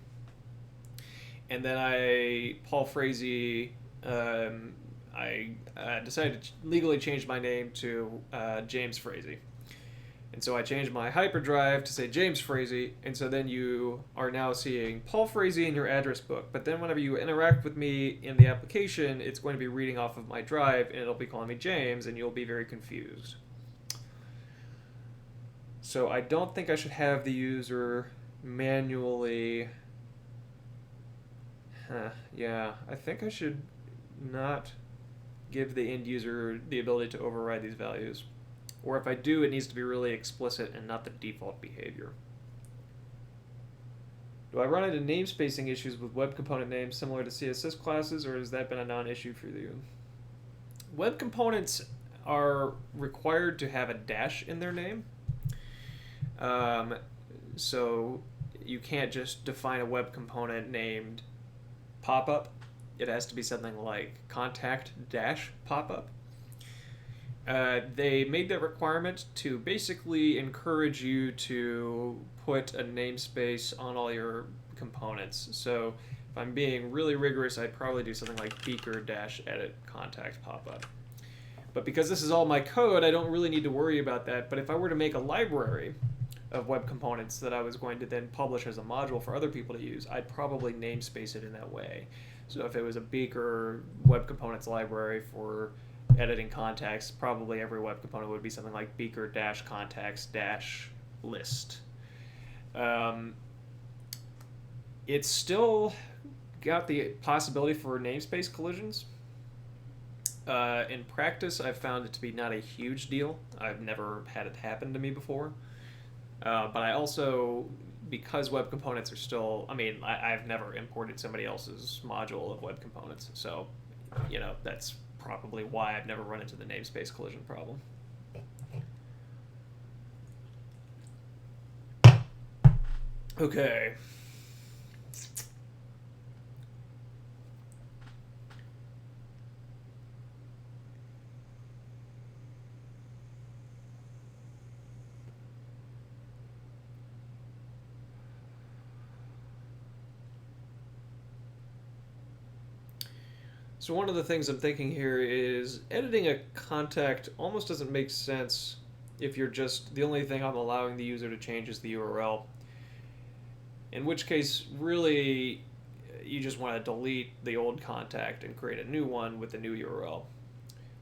And then Paul Frazee, I decided to legally change my name to James Frazee. And so I changed my hyperdrive to say James Frazee, and so then you are now seeing Paul Frazee in your address book. But then whenever you interact with me in the application, it's going to be reading off of my drive, and it'll be calling me James, and you'll be very confused. So I don't think I should have the user manually... yeah, I think I should not give the end user the ability to override these values. Or if I do, it needs to be really explicit and not the default behavior. Do I run into namespacing issues with web component names similar to CSS classes, or has that been a non-issue for you? Web components are required to have a dash in their name. So you can't just define a web component named pop-up. It has to be something like contact-pop-up. They made that requirement to basically encourage you to put a namespace on all your components. So if I'm being really rigorous, I'd probably do something like Beaker-edit contact pop-up. But because this is all my code, I don't really need to worry about that. But if I were to make a library of web components that I was going to then publish as a module for other people to use, I'd probably namespace it in that way. So if it was a Beaker web components library for editing contacts, probably every web component would be something like Beaker-contacts-list. It's still got the possibility for namespace collisions. In practice, I've found it to be not a huge deal. I've never had it happen to me before. But I also, because web components are still, I've never imported somebody else's module of web components. So, that's probably why I've never run into the namespace collision problem. Okay. So one of the things I'm thinking here is editing a contact almost doesn't make sense if you're just, the only thing I'm allowing the user to change is the URL. In which case, really, you just want to delete the old contact and create a new one with the new URL.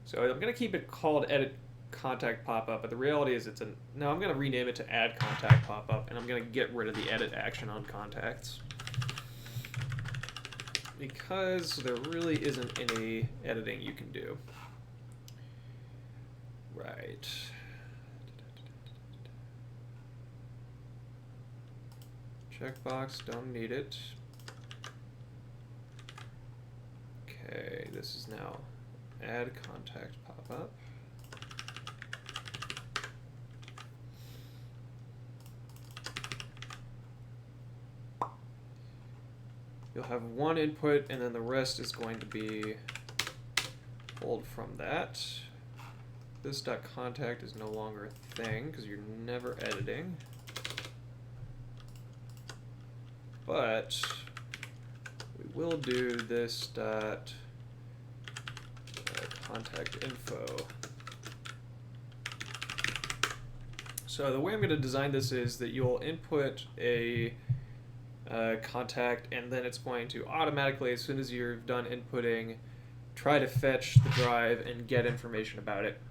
So I'm going to keep it called edit contact pop-up, but the reality is now I'm going to rename it to add contact pop-up, and I'm going to get rid of the edit action on contacts, because there really isn't any editing you can do. Right. Checkbox, don't need it. Okay, this is now add contact pop-up. You'll have one input, and then the rest is going to be pulled from that. This .contact is no longer a thing because you're never editing. But we will do this contact info. So the way I'm going to design this is that you'll input a contact, and then it's going to automatically, as soon as you're done inputting, try to fetch the drive and get information about it.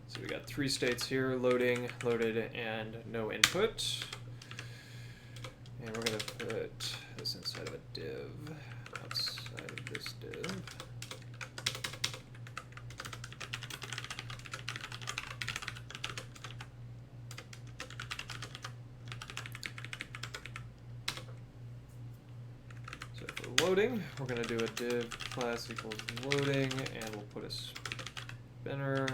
So we got 3 states here: loading, loaded, and no input. And we're going to put this inside of a div outside of this div. So for loading, we're going to do a div class equals loading, and we'll put a spinner.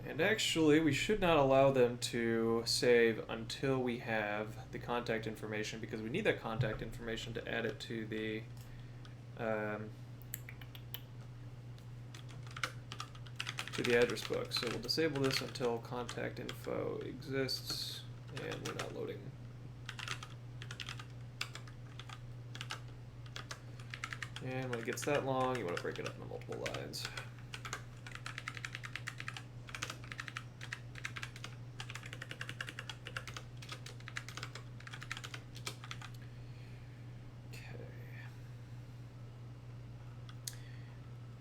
And actually, we should not allow them to save until we have the contact information, because we need that contact information to add it to the address book. So we'll disable this until contact info exists, and we're not loading. And when it gets that long, you want to break it up into multiple lines.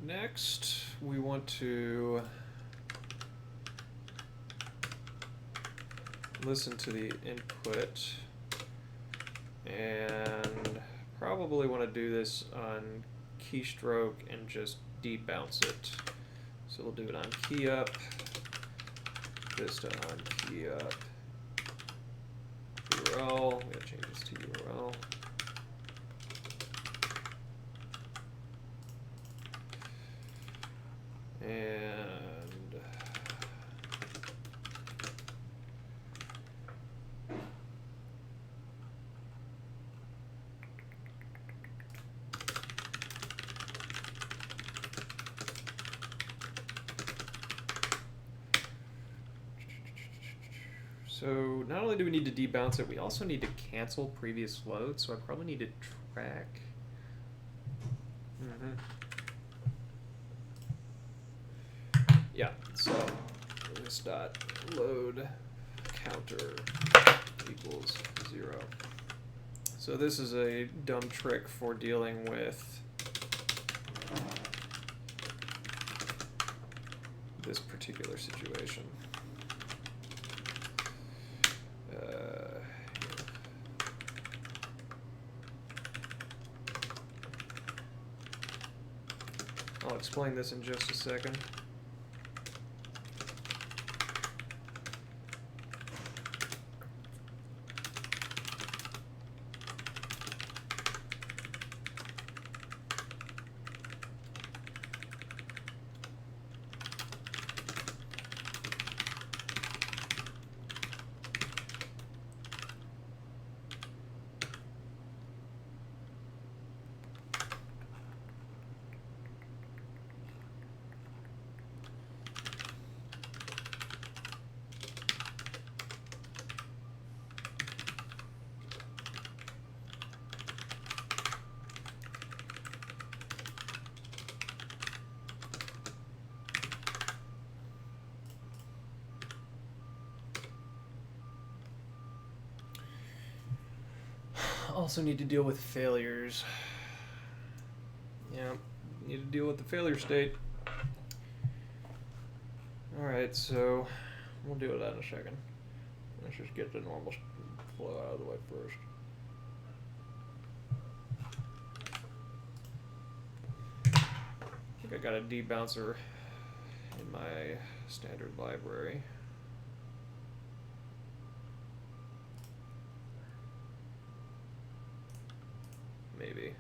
Next, we want to listen to the input, and probably want to do this on keystroke and just debounce it. So we'll do it on key up, this to on key up, URL, we gotta change this to URL. And so not only do we need to debounce it, we also need to cancel previous load, so I probably need to track. Yeah, so this dot load counter equals 0. So this is a dumb trick for dealing with this particular situation. I'll explain this in just a second. Also need to deal with failures. Yeah, need to deal with the failure state. Alright, so we'll deal with that in a second. Let's just get the normal flow out of the way first. think I got a debouncer in my standard library. Maybe.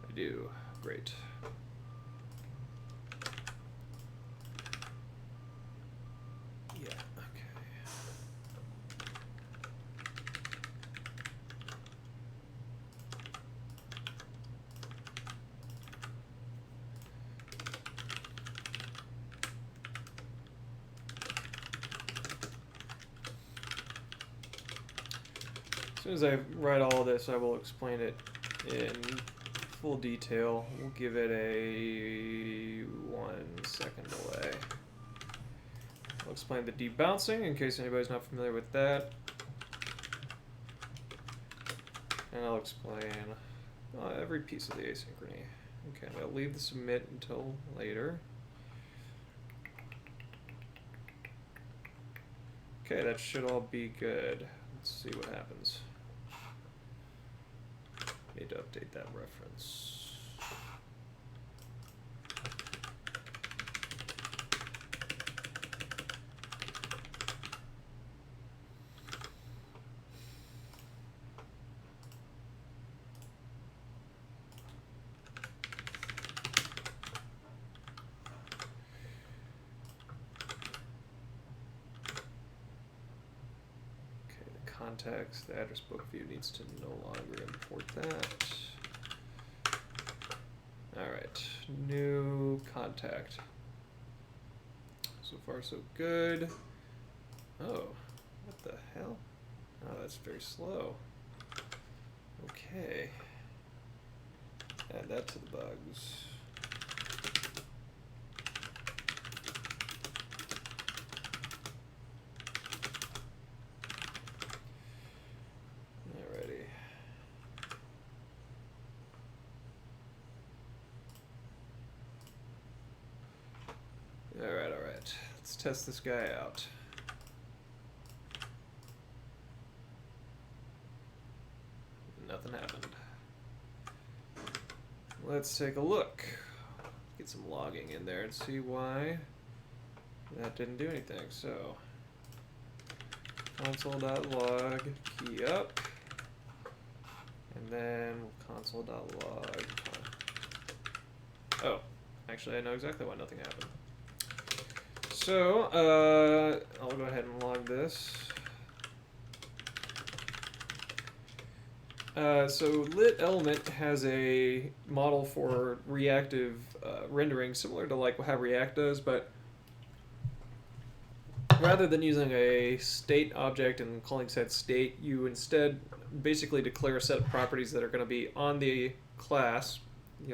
I do. Great. Yeah, okay. As soon as I write all this, I will explain it in full detail. We'll give it a 1 second delay. I'll explain the debouncing in case anybody's not familiar with that. And I'll explain every piece of the asynchrony. Okay, I'm going to leave the submit until later. Okay, that should all be good. Let's see what happens. Need to update that reference. Contacts, the address book view needs to no longer import that. Alright, new contact. So far so good. Oh, what the hell? Oh, that's very slow. Okay. Add that to the bugs. Alright. Let's test this guy out. Nothing happened. Let's take a look. Get some logging in there and see why that didn't do anything. So, console.log, key up, and then console.log. Oh, actually I know exactly why nothing happened. So, I'll go ahead and log this. So lit element has a model for reactive rendering similar to like how React does, but rather than using a state object and calling set state, you instead basically declare a set of properties that are going to be on the class,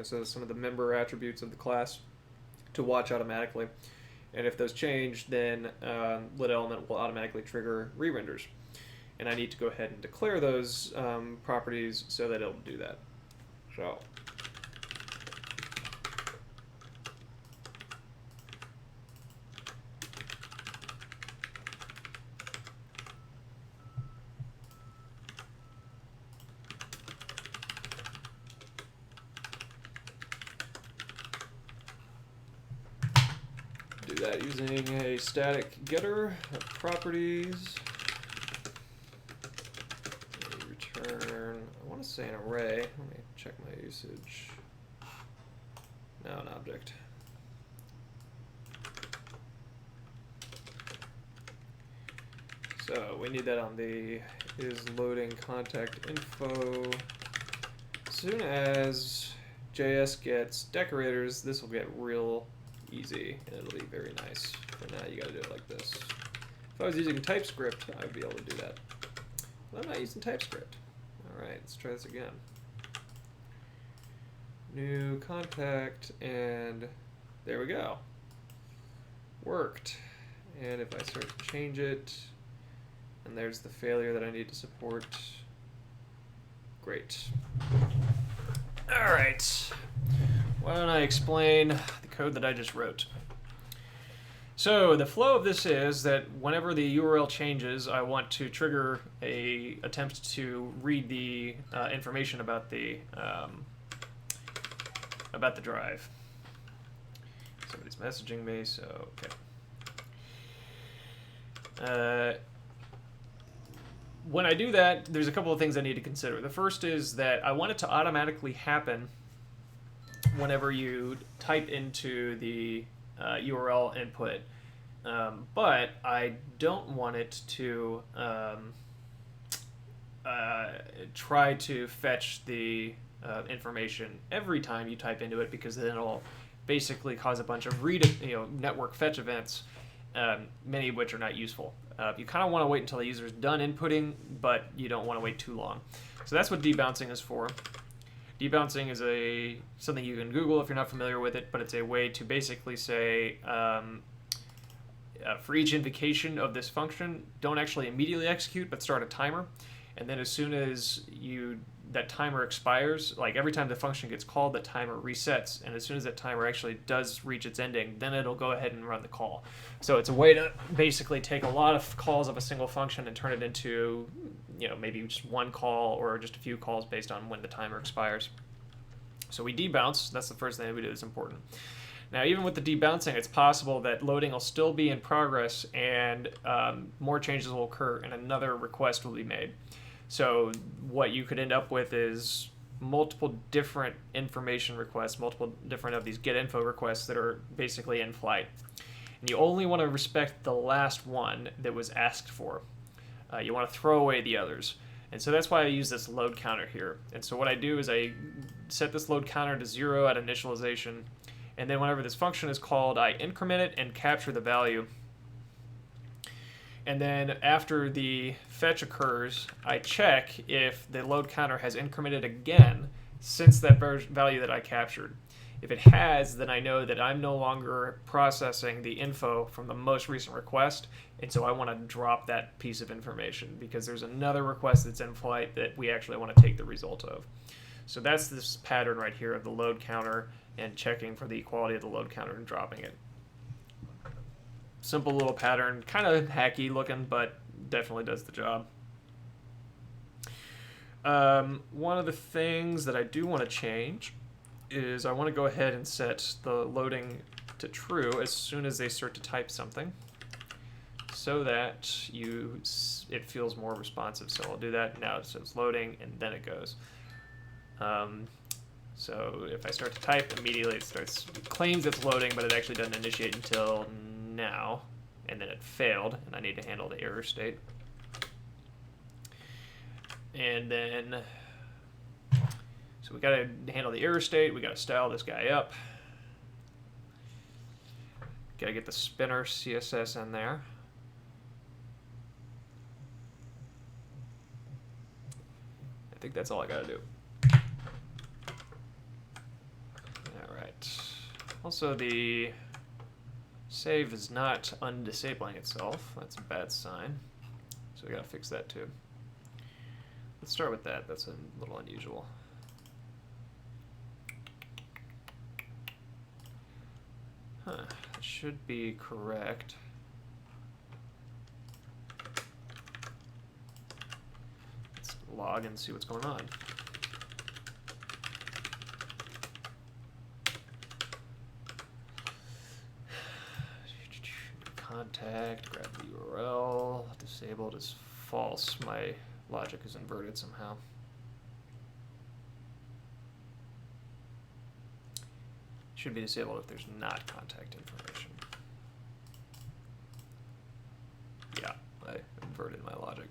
so some of the member attributes of the class to watch automatically. And if those change, then lit element will automatically trigger re-renders. And I need to go ahead and declare those properties so that it'll do that. So, do that using a static getter of properties. Return, I want to say an array. Let me check my usage. No, an object. So we need that on the is loading contact info. As soon as JS gets decorators, this will get real easy and it'll be very nice. For now, you gotta do it like this. If I was using TypeScript, I'd be able to do that. But I'm not using TypeScript. Alright, let's try this again. New contact, and there we go. Worked. And if I start to change it, and there's the failure that I need to support. Great. Alright. Why don't I explain the code that I just wrote? So the flow of this is that whenever the URL changes, I want to trigger a attempt to read the information about the drive. Somebody's messaging me, so okay. When I do that, there's a couple of things I need to consider. The first is that I want it to automatically happen whenever you type into the URL input, but I don't want it to try to fetch the information every time you type into it, because then it'll basically cause a bunch of network fetch events, many of which are not useful. You kind of want to wait until the user's done inputting, but you don't want to wait too long. So that's what debouncing is for. Debouncing is something you can Google if you're not familiar with it, but it's a way to basically say, for each invocation of this function, don't actually immediately execute, but start a timer. And then as soon as that timer expires, like every time the function gets called, that timer resets. And as soon as that timer actually does reach its ending, then it'll go ahead and run the call. So it's a way to basically take a lot of calls of a single function and turn it into, maybe just one call or just a few calls based on when the timer expires. So we debounce. That's the first thing that we do that's important. Now, even with the debouncing, it's possible that loading will still be in progress and more changes will occur and another request will be made. So what you could end up with is multiple different information requests, multiple different of these get info requests that are basically in flight. And you only want to respect the last one that was asked for. You want to throw away the others. And so that's why I use this load counter here. And so what I do is I set this load counter to 0 at initialization. And then whenever this function is called, I increment it and capture the value. And then after the fetch occurs, I check if the load counter has incremented again since that value that I captured. If it has, then I know that I'm no longer processing the info from the most recent request, and so I want to drop that piece of information because there's another request that's in flight that we actually want to take the result of. So that's this pattern right here of the load counter and checking for the equality of the load counter and dropping it. Simple little pattern, kind of hacky looking, but definitely does the job. One of the things that I do want to change is I want to go ahead and set the loading to true as soon as they start to type something, so that it feels more responsive. So I'll do that now. So it's loading and then it goes. So if I start to type, immediately it claims it's loading, but it actually doesn't initiate until now, and then it failed, and I need to handle the error state. And then, so we got to handle the error state. We got to style this guy up. Got to get the spinner CSS in there. I think that's all I got to do. All right. Also, the save is not undisabling itself. That's a bad sign. So we got to fix that too. Let's start with that. That's a little unusual. That should be correct. Let's log and see what's going on. Contact, grab the URL, disabled is false. My logic is inverted somehow. Should be disabled if there's not contact information. Yeah, I inverted my logic.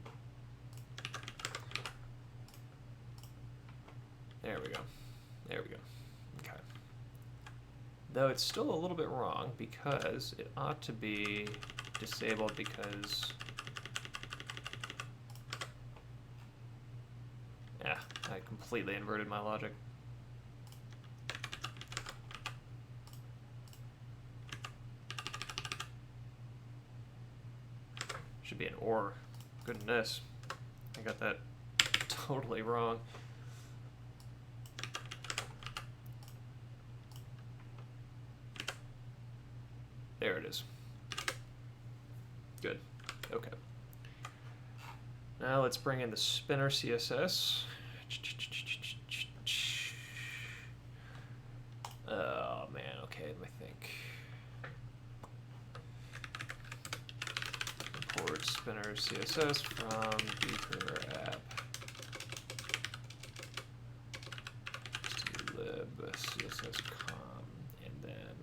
There we go. There we go. Okay. Though it's still a little bit wrong because it ought to be disabled because, yeah, I completely inverted my logic. Should be an or. Goodness, I got that totally wrong. There it is. Good. Okay. Now let's bring in the spinner CSS. Oh man, okay, let me think. Import spinner CSS from Beaker app to lib CSS com, and then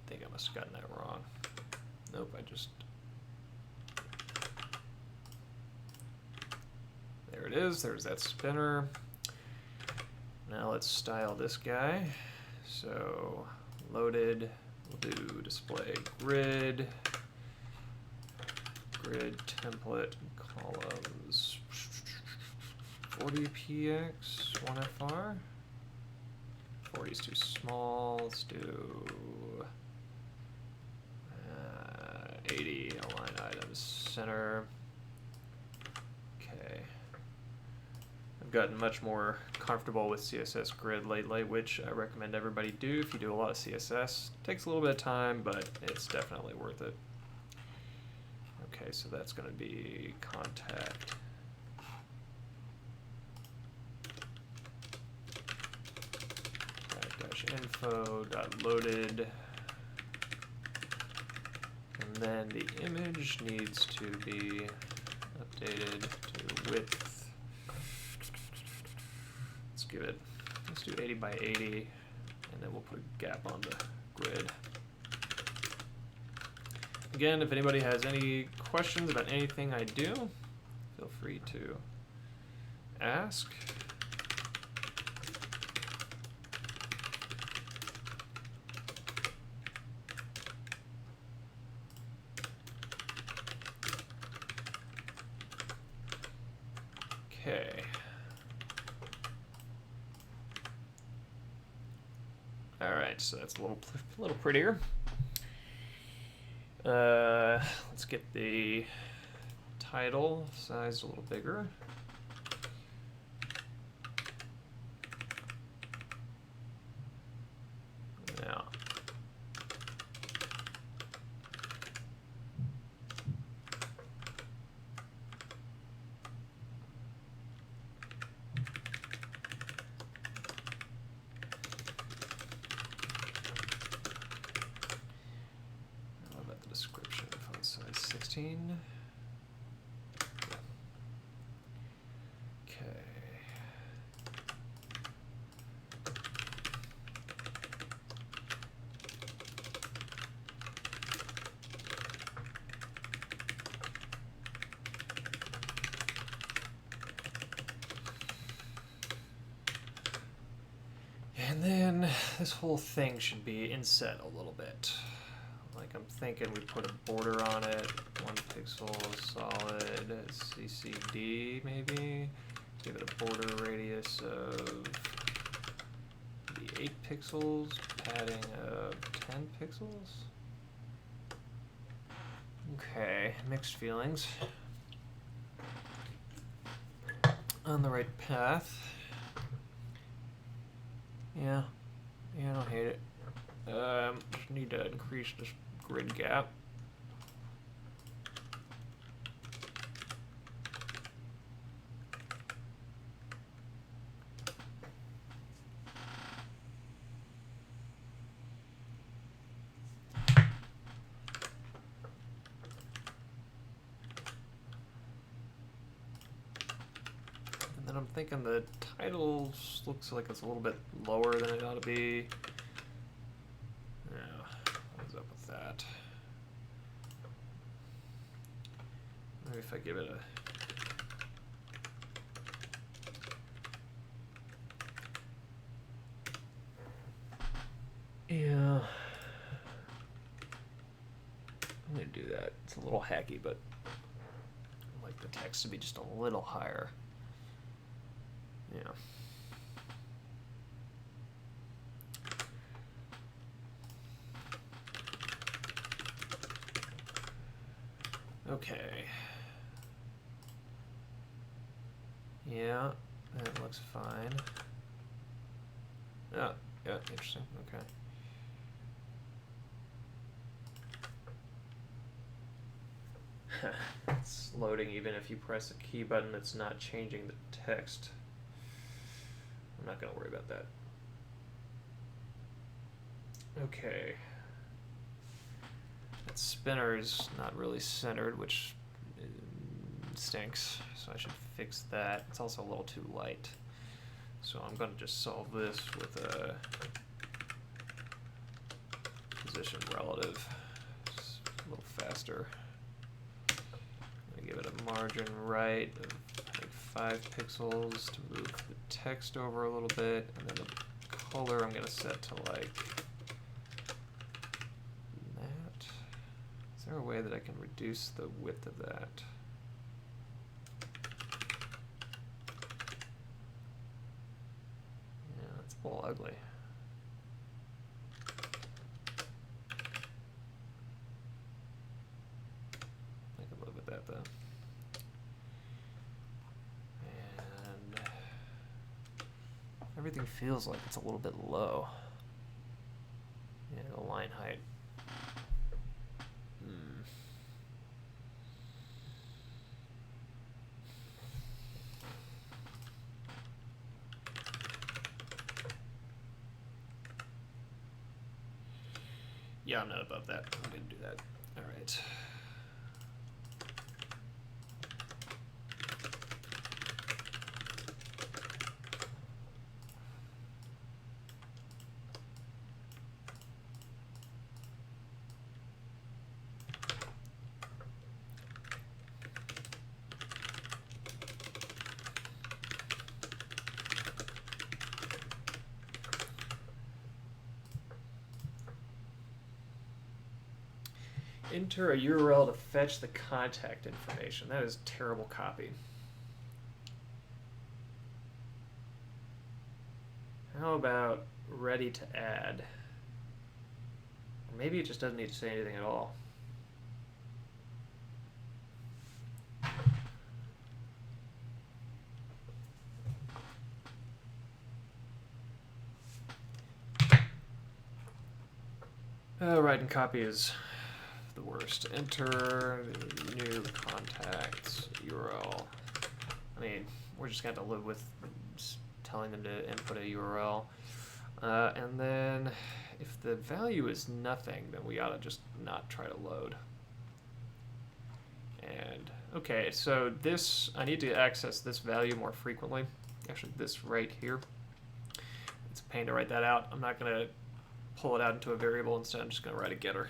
I think I must have gotten that wrong. Nope, I just... There it is, there's that spinner. Now let's style this guy. So, loaded, we'll do display grid, grid template columns, 40px, 1fr. 40 is too small, let's do 80 align items center. Okay. I've gotten much more comfortable with CSS grid lately, which I recommend everybody do if you do a lot of CSS. It takes a little bit of time, but it's definitely worth it. Okay, so that's going to be contact. Info.loaded. And then the image needs to be updated to width. Let's do 80 by 80, and then we'll put a gap on the grid. Again, if anybody has any questions about anything I do, feel free to ask. Okay. All right, so that's a little prettier. Let's get the title sized a little bigger. Now, how about the description? Font size 16. Okay. And then this whole thing should be inset a little bit. Like I'm thinking we put a border on it, 1 pixel solid, CCD maybe. Give it a border radius of maybe 8 pixels, padding of 10 pixels. Okay, mixed feelings. On the right path. Yeah, I don't hate it. Just need to increase this grid gap. And then I'm thinking the title looks like it's a little bit lower than it ought to be. Yeah, what's up with that? Maybe if I give it a... Yeah. I'm gonna do that. It's a little hacky, but I'd like the text to be just a little higher. Yeah. Okay. Yeah, that looks fine. Oh, yeah, interesting. Okay. It's loading even if you press a key button, it's not changing the text. I'm not going to worry about that. Okay. That spinner is not really centered, which stinks, so I should fix that. It's also a little too light. So I'm going to just solve this with a position relative. It's a little faster. I'm going to give it a margin right of like 5 pixels to move the text over a little bit, and then the color I'm going to set to like that. Is there a way that I can reduce the width of that? Yeah, it's a little ugly. I can live with that though. And everything feels like it's a little bit low. Yeah, the line height. Yeah, I'm not above that. I'm going to do that. All right. Enter a URL to fetch the contact information. That is terrible copy. How about ready to add? Or maybe it just doesn't need to say anything at all. Write and copy is the worst. Enter new contacts URL. I mean, we're just going to have to live with telling them to input a URL. And then if the value is nothing, then we ought to just not try to load. And okay, so this, I need to access this value more frequently. Actually, this right here. It's a pain to write that out. I'm not going to pull it out into a variable. Instead, I'm just going to write a getter.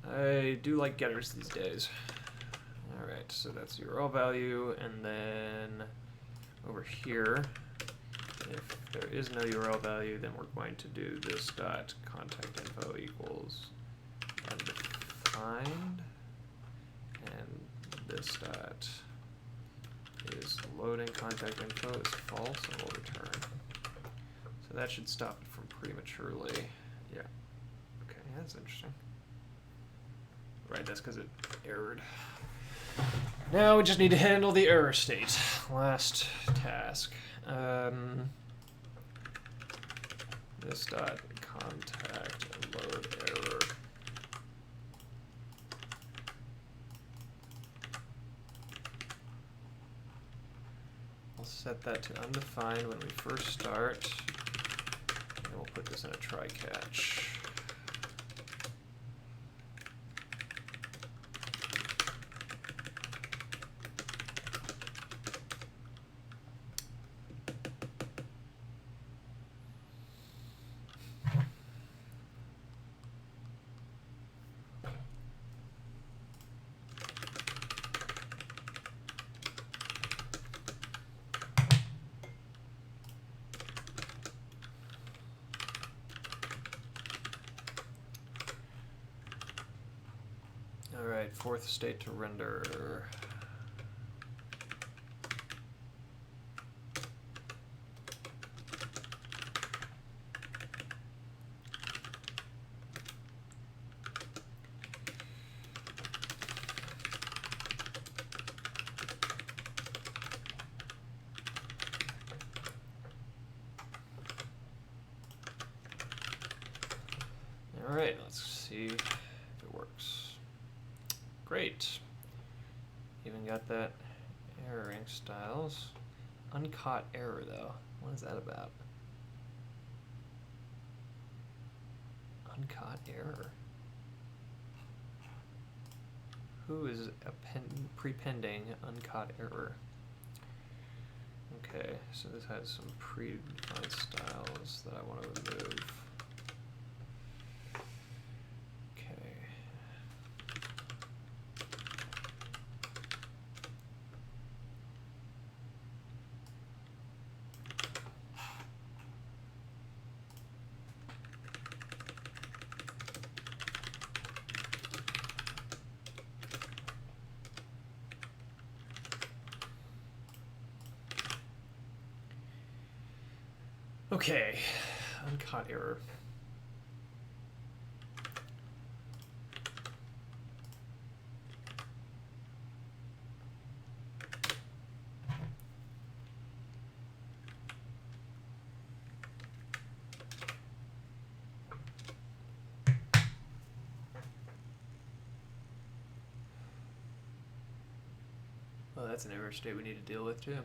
Value. I do like getters these days. All right, so that's URL value, and then over here, if there is no URL value, then we're going to do this dot contact info equals undefined, and this dot is loading contact info is false, and we'll return. So that should stop it from prematurely. Yeah. Okay, that's interesting. Right, that's because it errored. Now we just need to handle the error state. Last task. This dot contact load error. I'll set that to undefined when we first start. And we'll put this in a try catch. Alright, fourth state to render. Alright, let's see if it works. Great. Even got that erroring styles. Uncaught error though. What is that about? Uncaught error. Who is prepending uncaught error? Okay, so this has some predefined styles that I want to remove. Okay. Okay, uncaught error. Well, that's an error state we need to deal with too.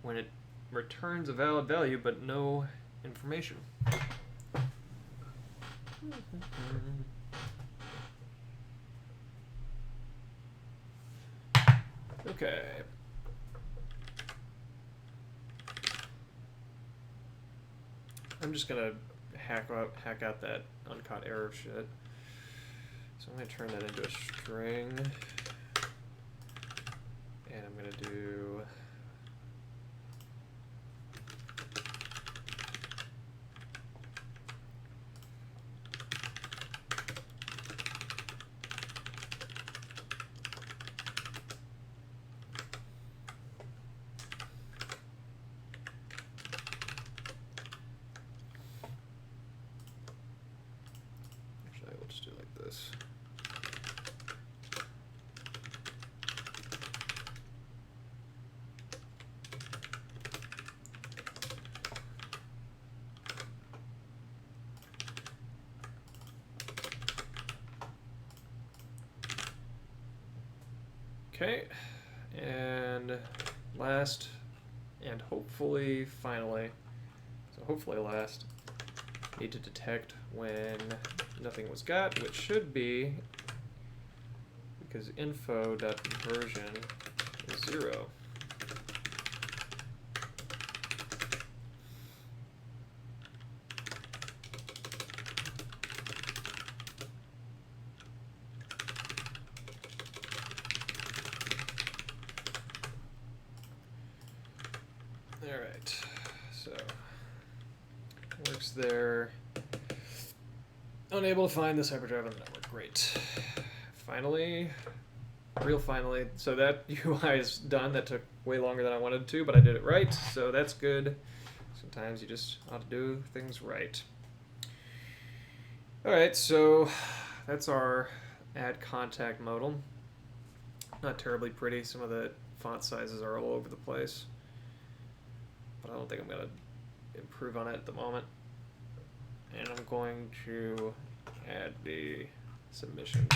When it returns a valid value but no information. Okay. I'm just gonna hack out that uncaught error shit. So I'm gonna turn that into a string, and I'm gonna do okay, and last, and hopefully finally, so hopefully last, need to detect when nothing was got, which should be, because info.conversion is 0. Alright, so works there. Unable to find this hyperdrive on the network. Great. Finally, real finally. So that UI is done. That took way longer than I wanted to, but I did it right, so that's good. Sometimes you just ought to do things right. Alright, so that's our add contact modal. Not terribly pretty. Some of the font sizes are all over the place, but I don't think I'm going to improve on it at the moment. And I'm going to add the submission.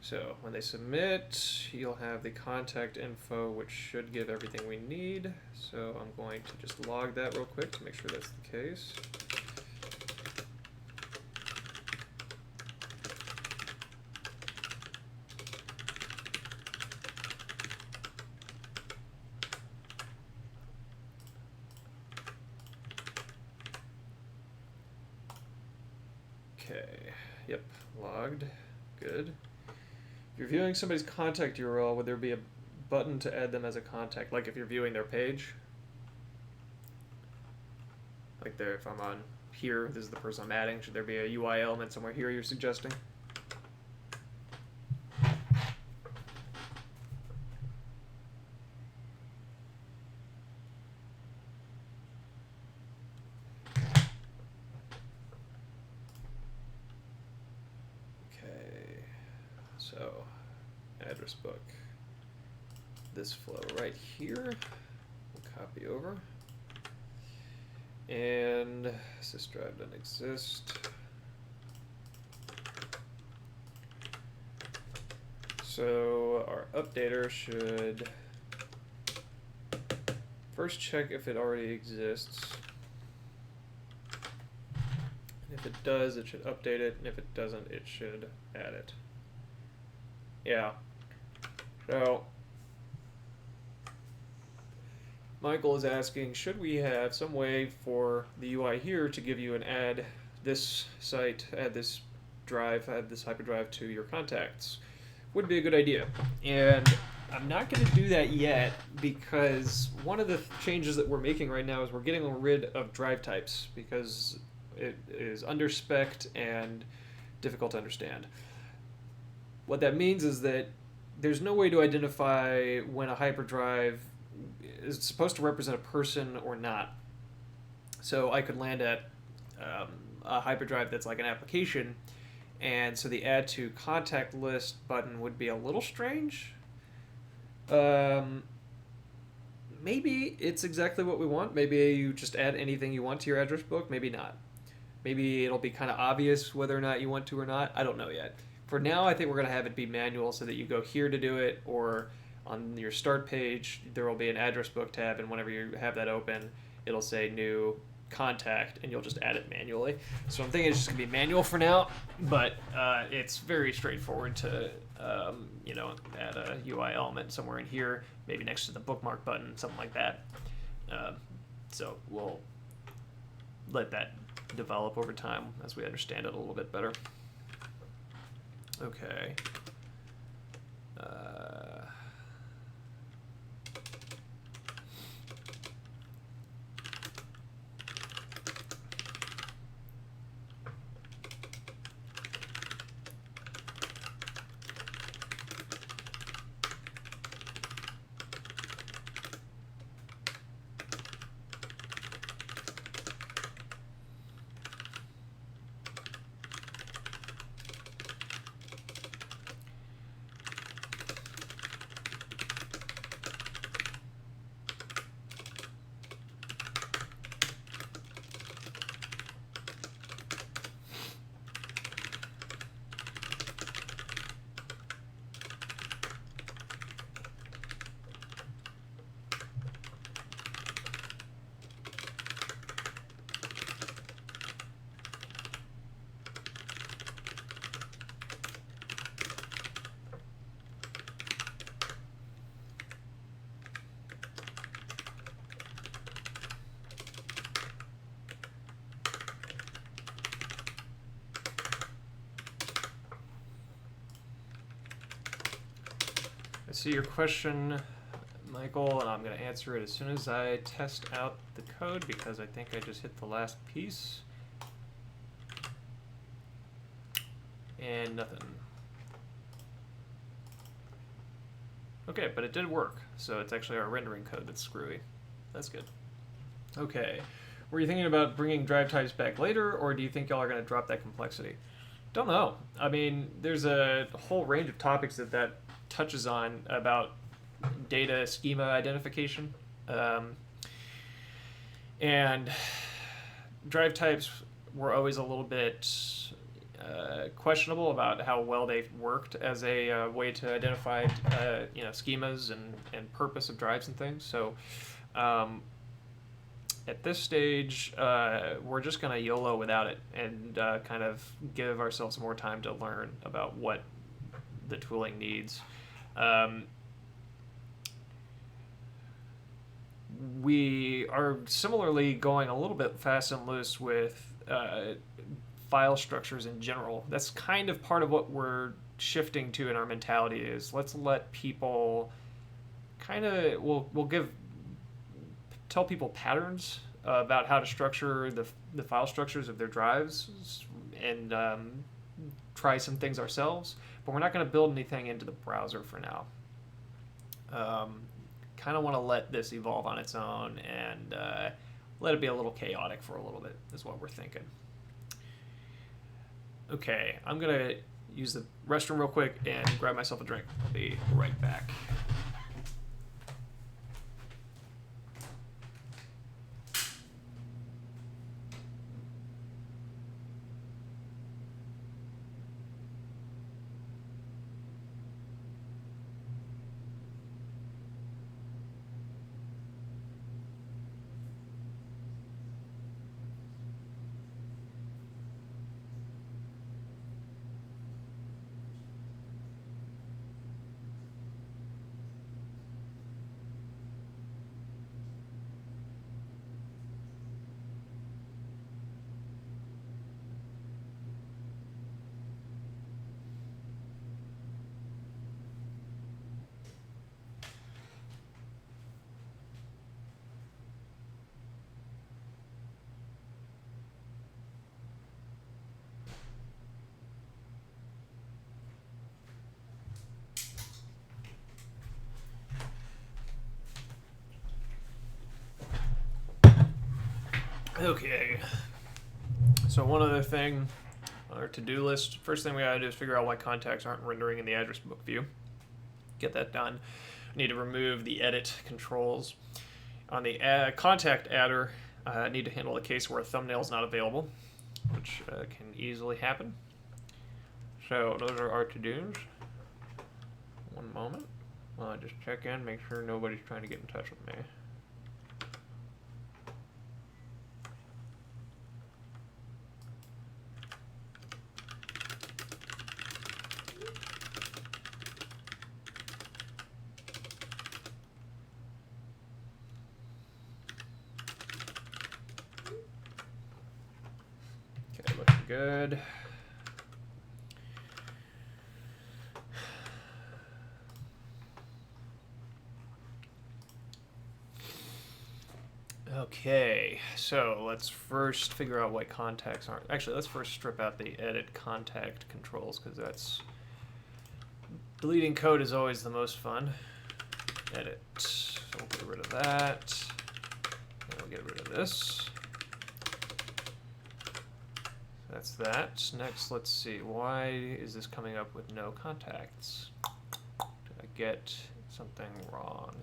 So when they submit, you'll have the contact info, which should give everything we need. So I'm going to just log that real quick to make sure that's the case. Okay, yep, logged, good. If you're viewing somebody's contact URL, would there be a button to add them as a contact? Like if you're viewing their page? Like there, if I'm on here, this is the person I'm adding, should there be a UI element somewhere here you're suggesting? So, address book, this flow right here, we'll copy over. And this drive doesn't exist. So our updater should first check if it already exists. And if it does, it should update it, and if it doesn't, it should add it. Yeah. So Michael is asking, should we have some way for the UI here to give you an add this site, add this drive, add this hyperdrive to your contacts? Would be a good idea. And I'm not going to do that yet because one of the changes that we're making right now is we're getting rid of drive types because it is under-spec'd and difficult to understand. What that means is that there's no way to identify when a hyperdrive is supposed to represent a person or not. So I could land at a hyperdrive that's like an application, and so the add to contact list button would be a little strange. Maybe it's exactly what we want. Maybe you just add anything you want to your address book. Maybe not. Maybe it'll be kind of obvious whether or not you want to or not. I don't know yet. For now, I think we're going to have it be manual so that you go here to do it, or on your start page, there will be an address book tab, and whenever you have that open, it'll say new contact, and you'll just add it manually. So I'm thinking it's just going to be manual for now, but it's very straightforward to, add a UI element somewhere in here, maybe next to the bookmark button, something like that. So we'll let that develop over time as we understand it a little bit better. Okay. I see your question, Michael, and I'm going to answer it as soon as I test out the code because I think I just hit the last piece. And nothing. Okay, but it did work, so it's actually our rendering code that's screwy. That's good. Okay, were you thinking about bringing drive types back later, or do you think y'all are going to drop that complexity? Don't know. I mean, there's a whole range of topics that touches on about data schema identification. And drive types were always a little bit questionable about how well they've worked as a way to identify schemas and purpose of drives and things. So at this stage, we're just going to YOLO without it and kind of give ourselves more time to learn about what the tooling needs. We are similarly going a little bit fast and loose with file structures in general. That's kind of part of what we're shifting to in our mentality is let's let people kind of, we'll tell people patterns about how to structure the file structures of their drives and try some things ourselves, but we're not going to build anything into the browser for now. Kind of want to let this evolve on its own and let it be a little chaotic for a little bit is what we're thinking. Okay, I'm going to use the restroom real quick and grab myself a drink. I'll be right back. Okay. So one other thing on our to-do list. First thing we gotta do is figure out why contacts aren't rendering in the address book view. Get that done. I need to remove the edit controls. On the contact adder, I need to handle a case where a thumbnail is not available, which can easily happen. So those are our to-dos. One moment. Well, I just check in, make sure nobody's trying to get in touch with me. Okay, looking good. Okay, so let's first figure out why contacts aren't. Actually, let's first strip out the edit contact controls, because that's. Deleting code is always the most fun. Edit. So we'll get rid of that. And we'll get rid of this. That's that. Next, let's see. Why is this coming up with no contacts? Did I get something wrong?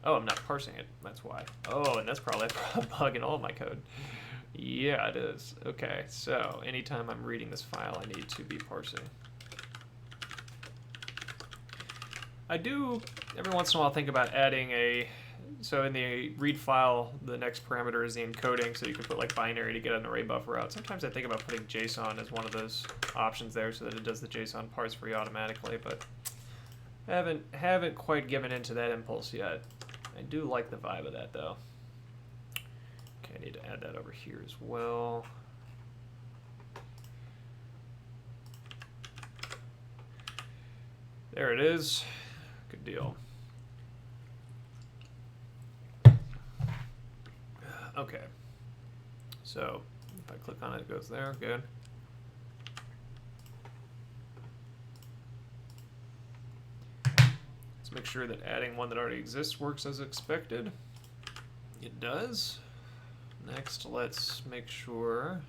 Oh, I'm not parsing it. That's why. Oh, and that's probably a bug in all of my code. Yeah, it is. Okay, so anytime I'm reading this file, I need to be parsing. I do, every once in a while, think about adding a... So in the read file, the next parameter is the encoding, so you can put like binary to get an array buffer out. Sometimes I think about putting JSON as one of those options there so that it does the JSON parse for you automatically, but haven't quite given into that impulse yet. I do like the vibe of that, though. Okay, I need to add that over here as well. There it is. Good deal. Okay. So, if I click on it, it goes there. Good. Make sure that adding one that already exists works as expected. It does. Next, let's make sure.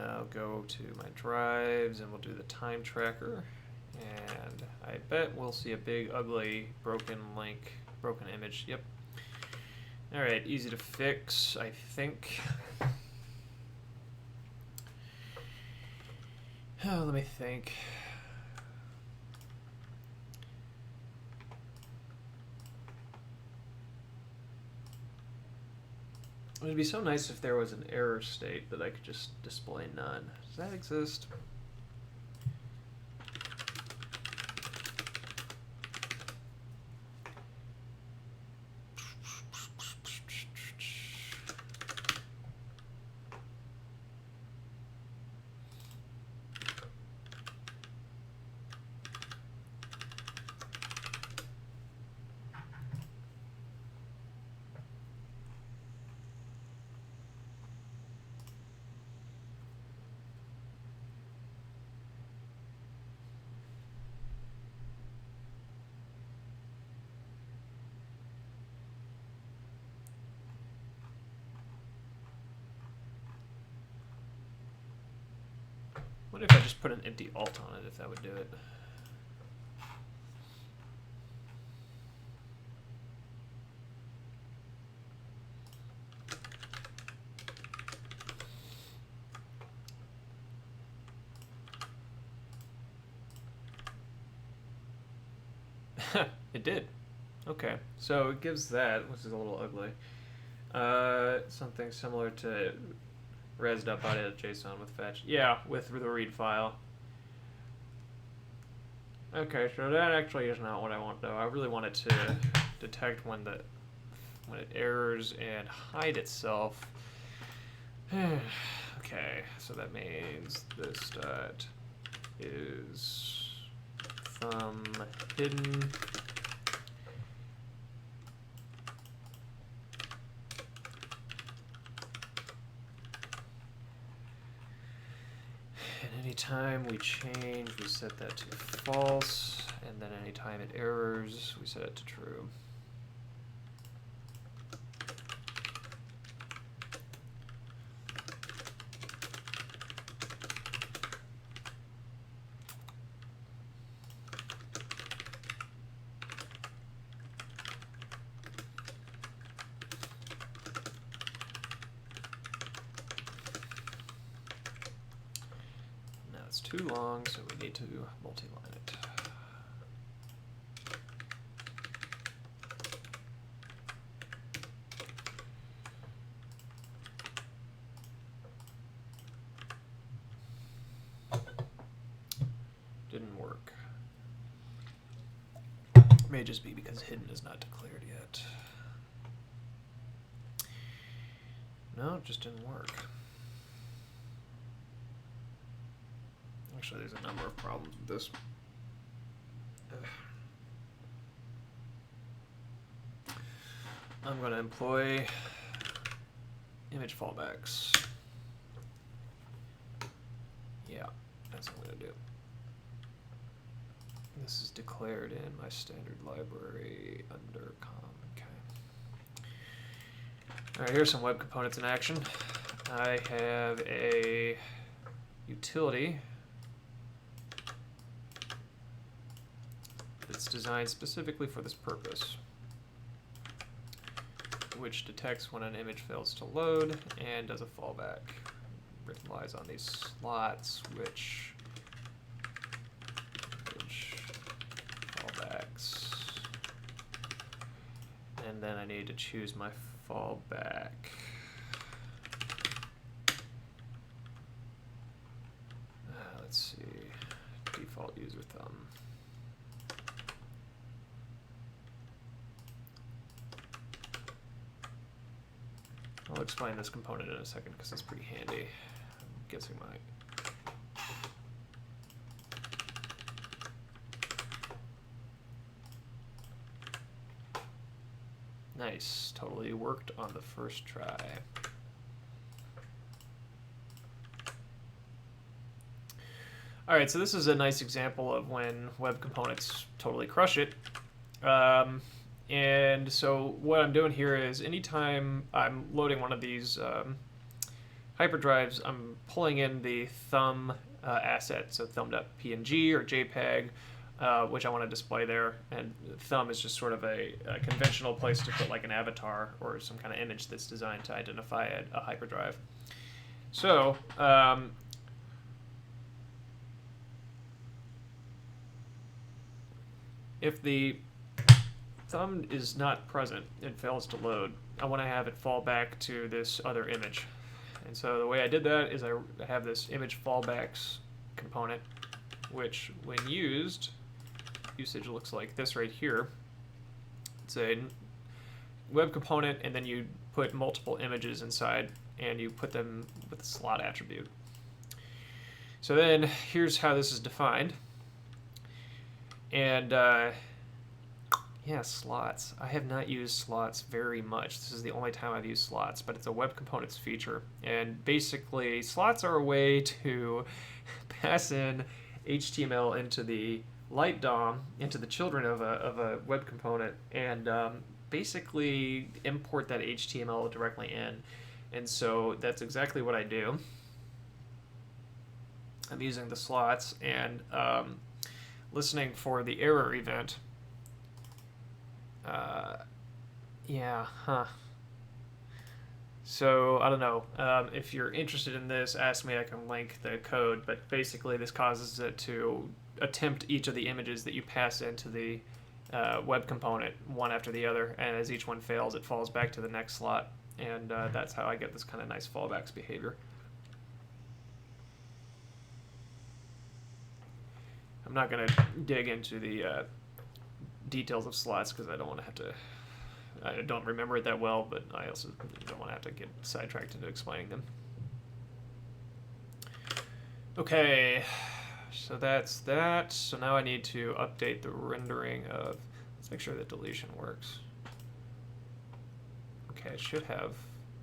I'll go to my drives and we'll do the time tracker. And I bet we'll see a big, ugly, broken link, broken image. Yep. All right, easy to fix, I think. Oh, let me think. It would be so nice if there was an error state that I could just display none. Does that exist? What if I just put an empty alt on it, if that would do it? It did. Okay, so it gives that, which is a little ugly, something similar to resed up out of JSON with fetch. Yeah, with the read file. Okay, so that actually is not what I want, though. I really want it to detect when it errors and hide itself. Okay, so that means this dot is thumb hidden. anytime we change, we set that to false, and then anytime it errors, we set it to true. Too long, so we need to multi-line it. Didn't work. May just be because hidden is not declared yet. No, it just didn't work. Actually, there's a number of problems with this. I'm going to employ image fallbacks. Yeah, that's what I'm going to do. This is declared in my standard library under com. Okay. All right, here's some web components in action. I have a utility that's designed specifically for this purpose, which detects when an image fails to load and does a fallback. It relies on these slots, which image fallbacks. And then I need to choose my fallback. Let's see, default user thumb. I'll explain this component in a second because it's pretty handy. I'm guessing nice, totally worked on the first try. All right, so this is a nice example of when web components totally crush it. And so what I'm doing here is anytime I'm loading one of these hyperdrives, I'm pulling in the thumb asset, so thumb.png or JPEG, which I want to display there. And thumb is just sort of a conventional place to put like an avatar or some kind of image that's designed to identify a hyperdrive. So if the thumb is not present and fails to load, I want to have it fall back to this other image. And so the way I did that is I have this image fallbacks component, which when used, usage looks like this right here. It's a web component, and then you put multiple images inside, and you put them with the slot attribute. So then here's how this is defined. And yeah, slots. I have not used slots very much. This is the only time I've used slots, but it's a web components feature. And basically, slots are a way to pass in HTML into the light DOM, into the children of a web component, and basically import that HTML directly in. And so that's exactly what I do. I'm using the slots and listening for the error event. So, I don't know. If you're interested in this, ask me, I can link the code, but basically this causes it to attempt each of the images that you pass into the web component, one after the other, and as each one fails, it falls back to the next slot, and that's how I get this kind of nice fallbacks behavior. I'm not going to dig into the details of slots because I don't want to have to, I don't remember it that well, but I also don't want to have to get sidetracked into explaining them. Okay, so that's that. So now I need to update the rendering of, let's make sure that deletion works. Okay, it should have,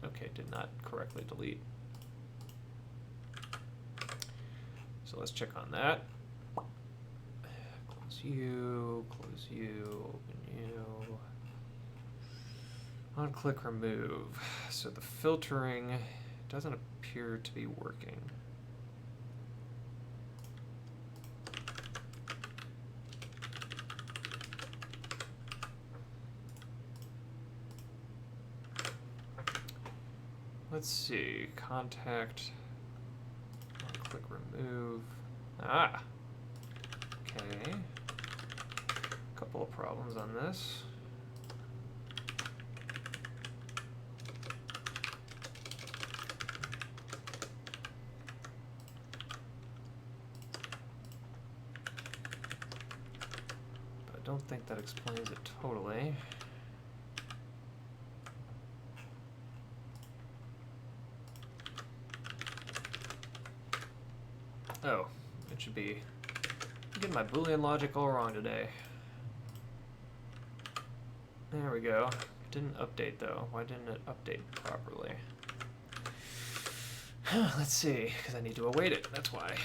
okay, did not correctly delete. So let's check on that. Close you, open you. On click remove. So the filtering doesn't appear to be working. Let's see, contact, click remove. Ah, okay. Couple of problems on this. But I don't think that explains it totally. Oh, it should be. I'm getting my Boolean logic all wrong today. There we go. It didn't update though. Why didn't it update properly? Let's see, because I need to await it. That's why.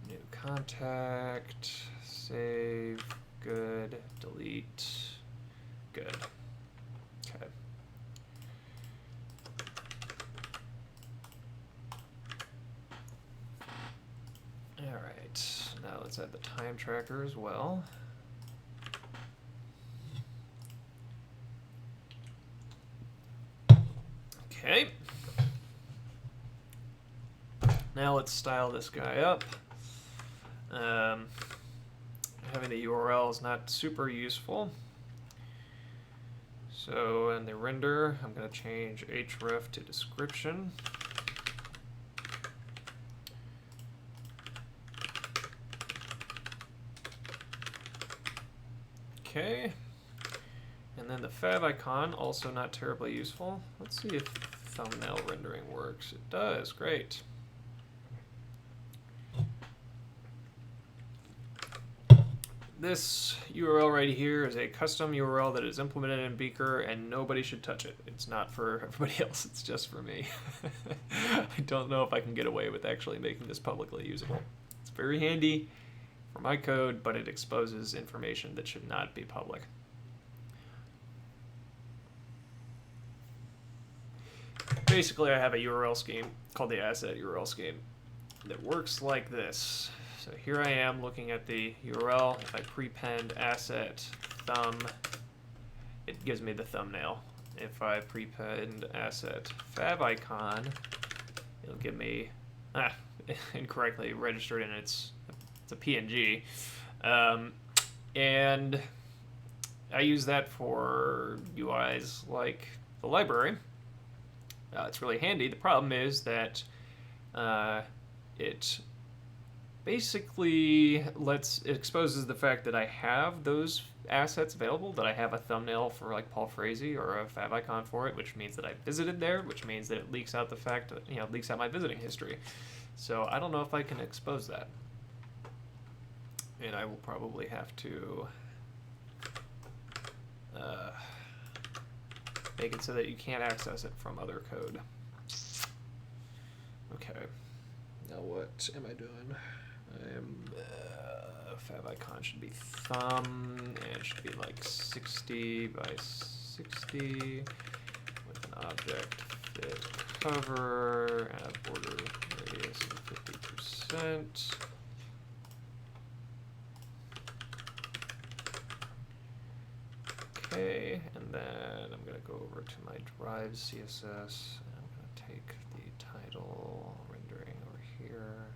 New contact. Save. Good. Delete. Good. Okay. Alright, now let's add the time tracker as well. Okay. Now let's style this guy up. Having the URL is not super useful. So in the render, I'm going to change href to description. Okay, and then the fav icon, also not terribly useful. Let's see if thumbnail rendering works. It does, great. This URL right here is a custom URL that is implemented in Beaker, and nobody should touch it. It's not for everybody else, it's just for me. I don't know if I can get away with actually making this publicly usable. It's very handy for my code, but it exposes information that should not be public. Basically, I have a URL scheme called the asset URL scheme that works like this. So here I am looking at the URL. If I prepend asset thumb, it gives me the thumbnail. If I prepend asset fav icon, it'll give me incorrectly registered, and it's a PNG. And I use that for UIs like the library. It's really handy. The problem is that it basically it exposes the fact that I have those assets available, that I have a thumbnail for like Paul Frazee or a fav icon for it, which means that I visited there, which means that it leaks out the fact that, leaks out my visiting history. So I don't know if I can expose that. And I will probably have to make it so that you can't access it from other code. Okay. Now what am I doing? Fav icon should be thumb, and it should be like 60 by 60 with an object fit cover and a border radius of 50%. Okay, and then I'm going to go over to my drive CSS, and I'm going to take the title rendering over here.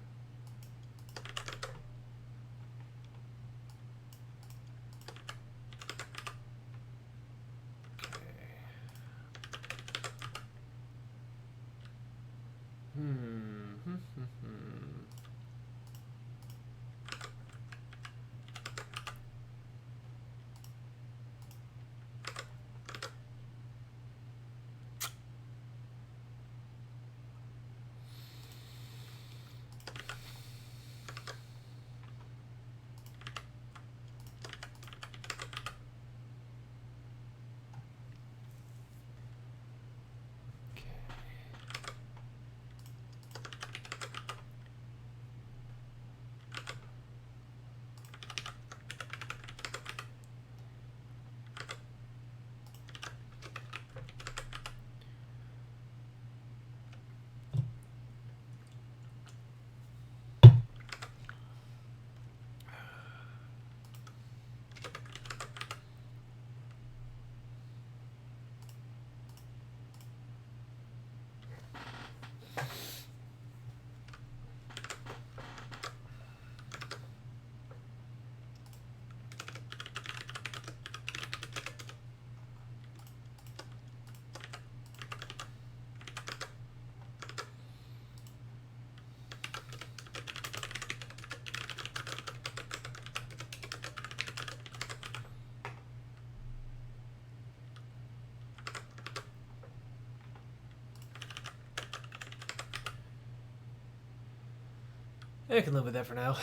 I can live with that for now.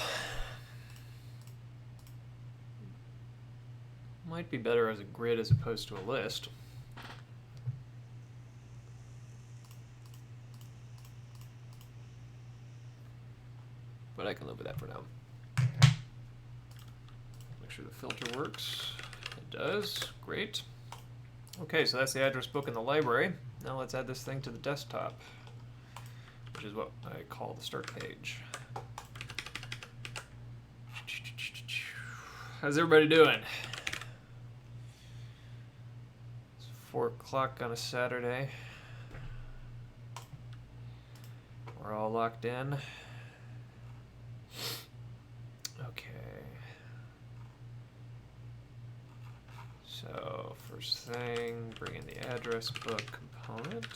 Might be better as a grid as opposed to a list. But I can live with that for now. Make sure the filter works. It does. Great. Okay, so that's the address book in the library. Now let's add this thing to the desktop, which is what I call the start page. How's everybody doing? It's 4 o'clock on a Saturday. We're all locked in. Okay. So first thing, bring in the address book component.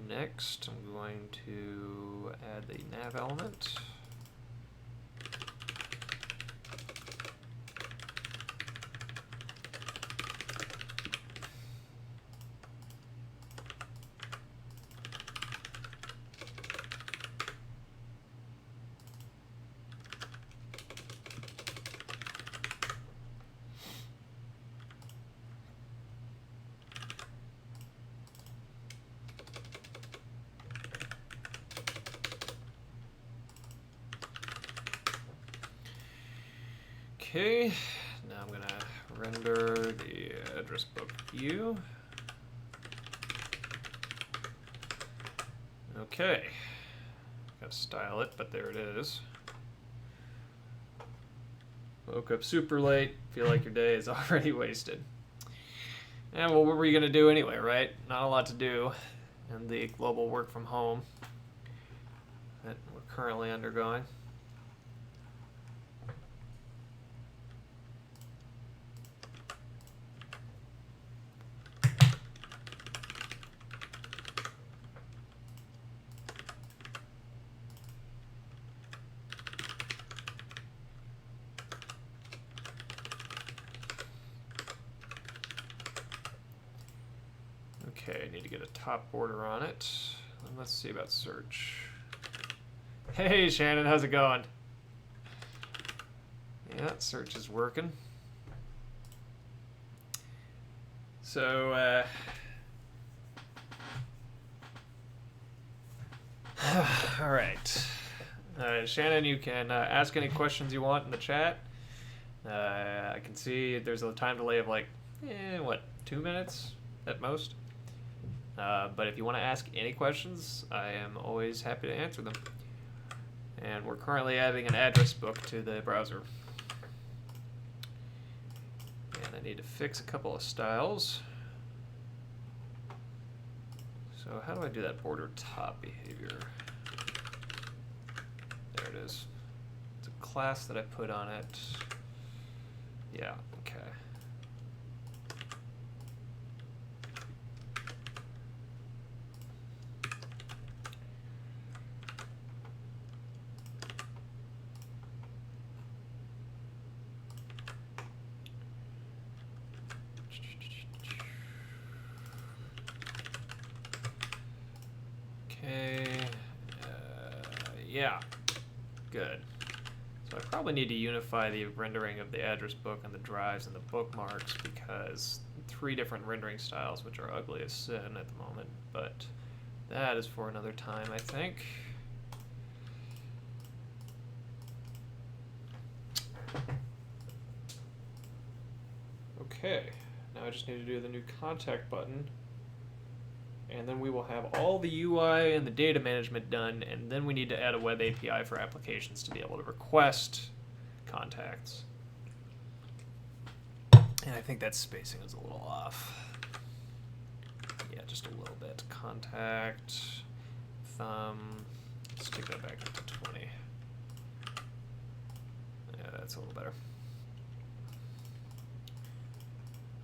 Next, I'm going to add the nav element. Okay, now I'm gonna render the address book view. Okay, gotta style it, but there it is. Woke up super late, feel like your day is already wasted. And well, what were you gonna do anyway, right? Not a lot to do in the global work from home that we're currently undergoing. Okay, I need to get a top border on it. And let's see about search. Hey Shannon, how's it going? Yeah, search is working. So, all right. Shannon, you can ask any questions you want in the chat. I can see there's a time delay of like, 2 minutes at most. But if you want to ask any questions, I am always happy to answer them. And we're currently adding an address book to the browser. And I need to fix a couple of styles. So how do I do that border top behavior? There it is. It's a class that I put on it. Yeah, okay. Yeah, good. So I probably need to unify the rendering of the address book and the drives and the bookmarks because 3 different rendering styles, which are ugly as sin at the moment, but that is for another time, I think. Okay, now I just need to do the new contact button. And then we will have all the UI and the data management done, and then we need to add a web API for applications to be able to request contacts. And I think that spacing is a little off. Yeah, just a little bit. Contact, thumb, let's take that back up to 20. Yeah, that's a little better.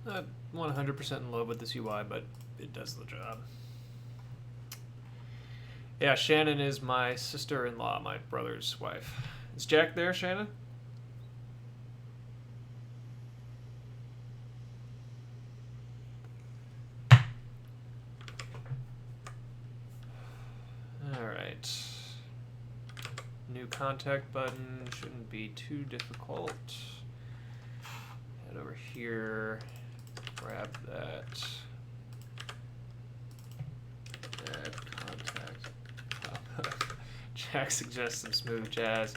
Not 100% in love with this UI, but it does the job. Yeah, Shannon is my sister-in-law, my brother's wife. Is Jack there, Shannon? All right. new contact button. Shouldn't be too difficult. Head over here, grab that. Add contact. Jack suggests some smooth jazz.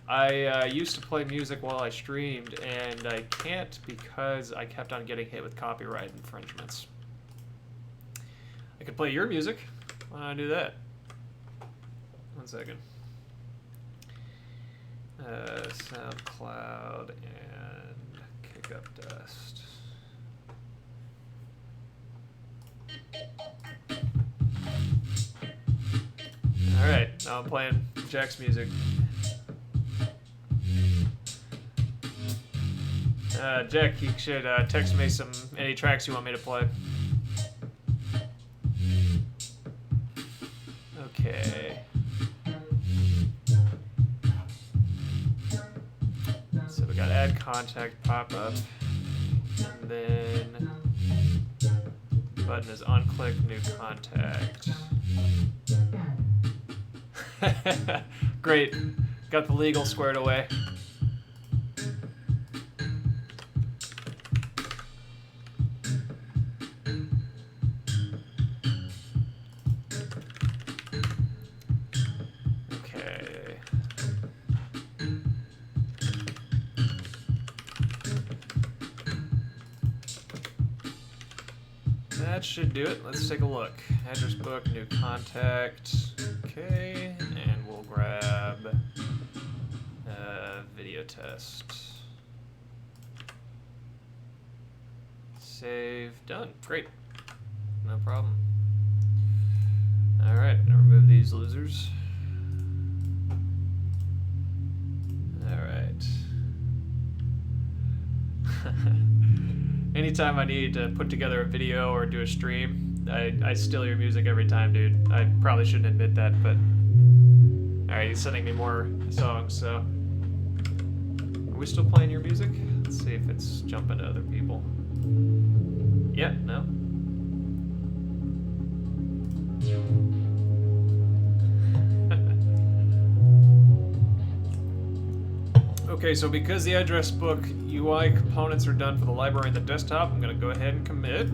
I used to play music while I streamed, and I can't because I kept on getting hit with copyright infringements. I could play your music. Why don't I do that? 1 second. SoundCloud and Kick Up Dust. Alright, now I'm playing Jack's music. Jack, you should text me any tracks you want me to play. Okay. So we got add contact pop up, and then button is on click new contact. Great, got the legal squared away. That should do it. Let's take a look. Address book, new contact. Okay, and we'll grab video test. Save, done. Great. No problem. Alright, gonna remove these losers. Alright. Anytime I need to put together a video or do a stream, I steal your music every time, dude. I probably shouldn't admit that, but... Alright, he's sending me more songs, so... Are we still playing your music? Let's see if it's jumping to other people. Yeah, no. Okay, so because the address book UI components are done for the library and the desktop, I'm going to go ahead and commit.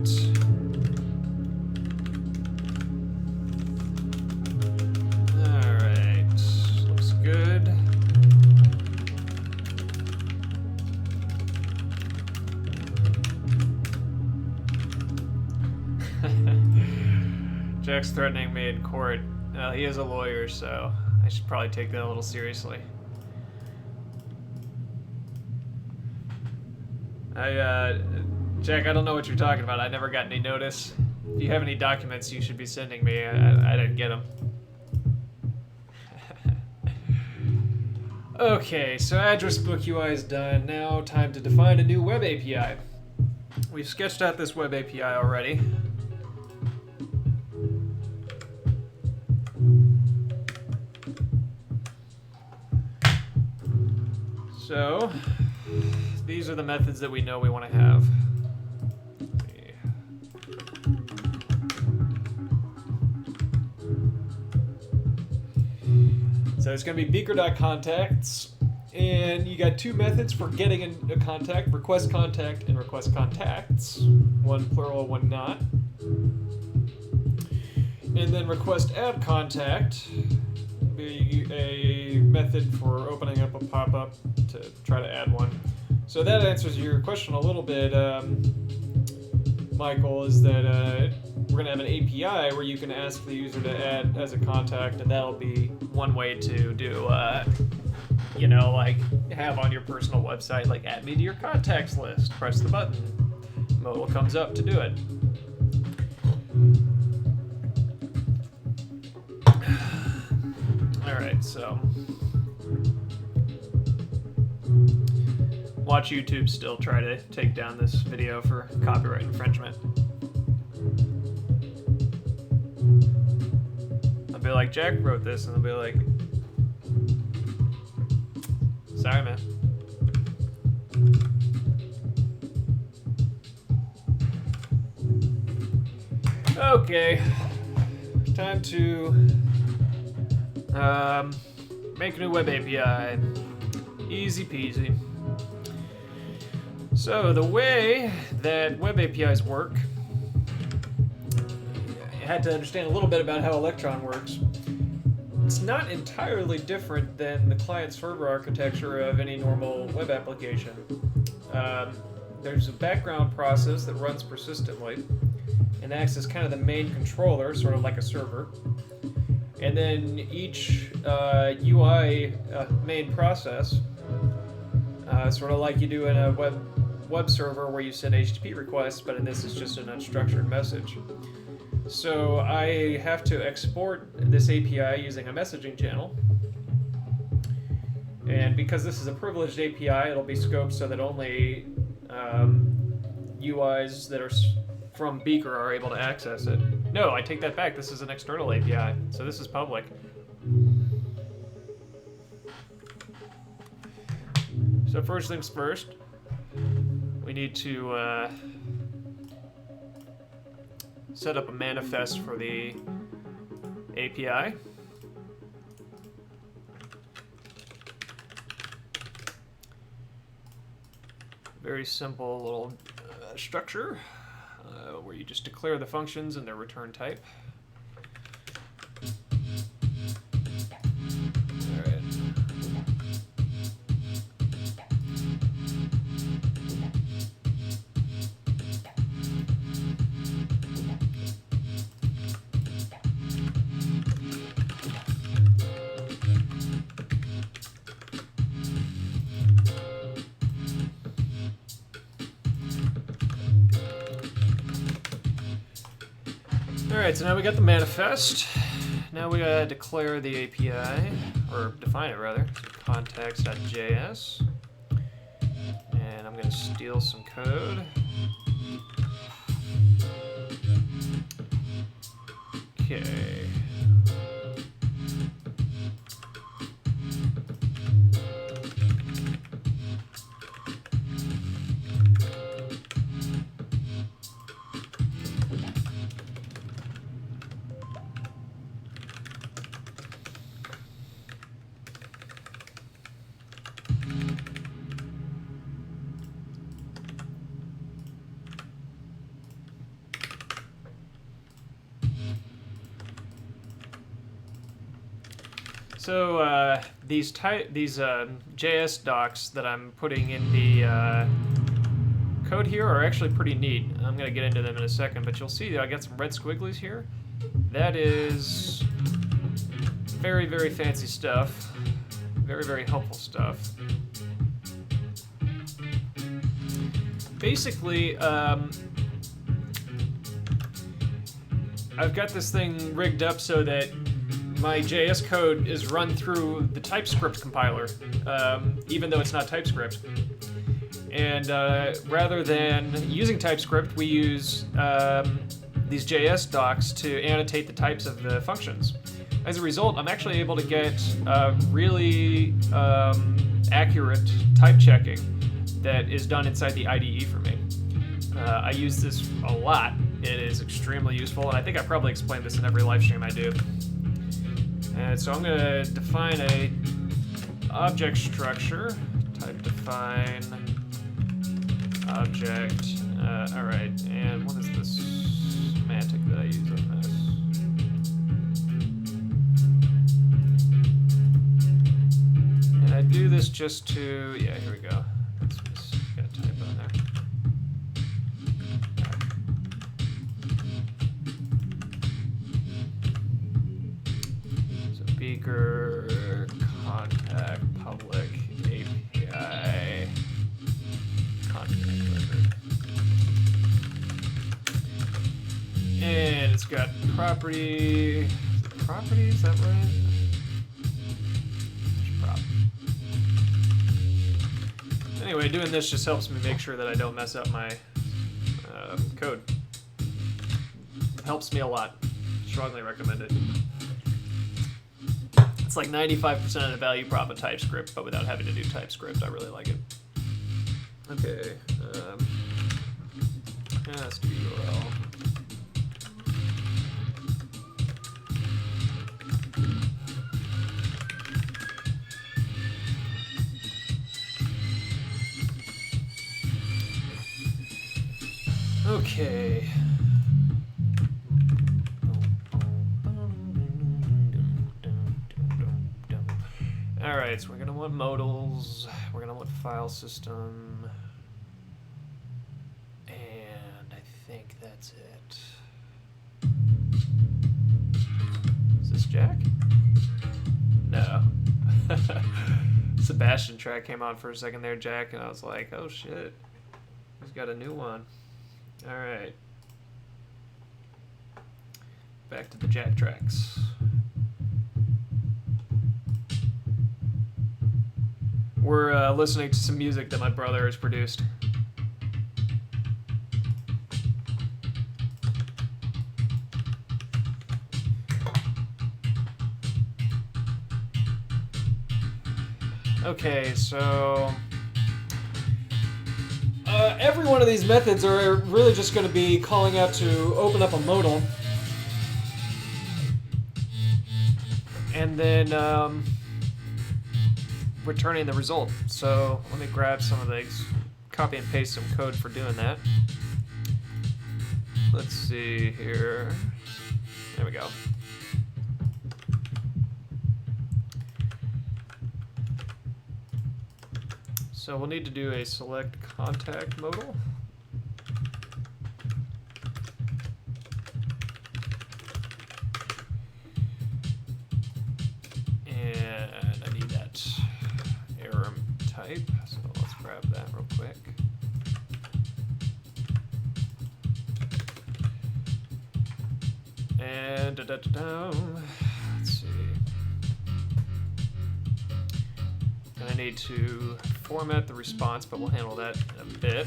Alright, looks good. Jack's threatening me in court. He is a lawyer, so I should probably take that a little seriously. Jack, I don't know what you're talking about. I never got any notice. If you have any documents you should be sending me, I didn't get them. Okay, so address book UI is done. Now time to define a new web API. We've sketched out this web API already. So, these are the methods that we know we want to have. So it's going to be beaker.contacts, and you got two methods for getting a contact: request contact and request contacts. One plural, one not. And then request add contact be a method for opening up a pop-up to try to add one. So that answers your question a little bit, Michael, is that we're going to have an API where you can ask the user to add as a contact, and that'll be one way to do, you know, like have on your personal website, like add me to your contacts list, press the button, mobile comes up to do it. Alright, so watch YouTube still try to take down this video for copyright infringement. I'll be like, Jack wrote this, and they'll be like, sorry, man. Okay, time to Make a new web API. Easy peasy. So the way that web APIs work, I had to understand a little bit about how Electron works. It's not entirely different than the client-server architecture of any normal web application. There's a background process that runs persistently and acts as kind of the main controller, sort of like a server. And then each UI main process, sort of like you do in a web server where you send HTTP requests, but in this it's just an unstructured message. So I have to export this API using a messaging channel. And because this is a privileged API, it'll be scoped so that only UIs that are from Beaker are able to access it. No, I take that back. This is an external API, so this is public. So first things first, we need to set up a manifest for the API. Very simple little structure where you just declare the functions and their return type. Alright, so now we got the manifest. Now we gotta declare the API, or define it rather, context.js. And I'm gonna steal some code. Okay. So these JS docs that I'm putting in the code here are actually pretty neat. I'm going to get into them in a second, but you'll see that I got some red squigglies here. That is very, very fancy stuff. Very, very helpful stuff. Basically, I've got this thing rigged up so that my JS code is run through the TypeScript compiler, even though it's not TypeScript. And rather than using TypeScript, we use these JS docs to annotate the types of the functions. As a result, I'm actually able to get really accurate type checking that is done inside the IDE for me. I use this a lot. It is extremely useful, and I think I probably explained this in every live stream I do. And so I'm going to define a object structure, type define object. All right, and what is this semantic that I use on this? And I do this just to, yeah, here we go. Just got a typo in there. Beaker contact public API contact record. And it's got property. Property, is that right? Prop. Anyway, doing this just helps me make sure that I don't mess up my code. It helps me a lot. Strongly recommend it. It's like 95% of the value prop of TypeScript, but without having to do TypeScript. I really like it. Okay. Let's do URL. Okay. Alright, so we're gonna want modals, we're gonna want file system, and I think that's it. Is this Jack? No. Sebastian track came on for a second there, Jack, and I was like, oh shit, he's got a new one. Alright. Back to the Jack tracks. We're listening to some music that my brother has produced. Okay, so every one of these methods are really just going to be calling out to open up a modal, and then returning the result. So let me grab some of these, copy and paste some code for doing that. Let's see here. There we go. So we'll need to do a select contact modal. And I need that error type, so let's grab that real quick. And let's see. And I need to format the response, but we'll handle that in a bit.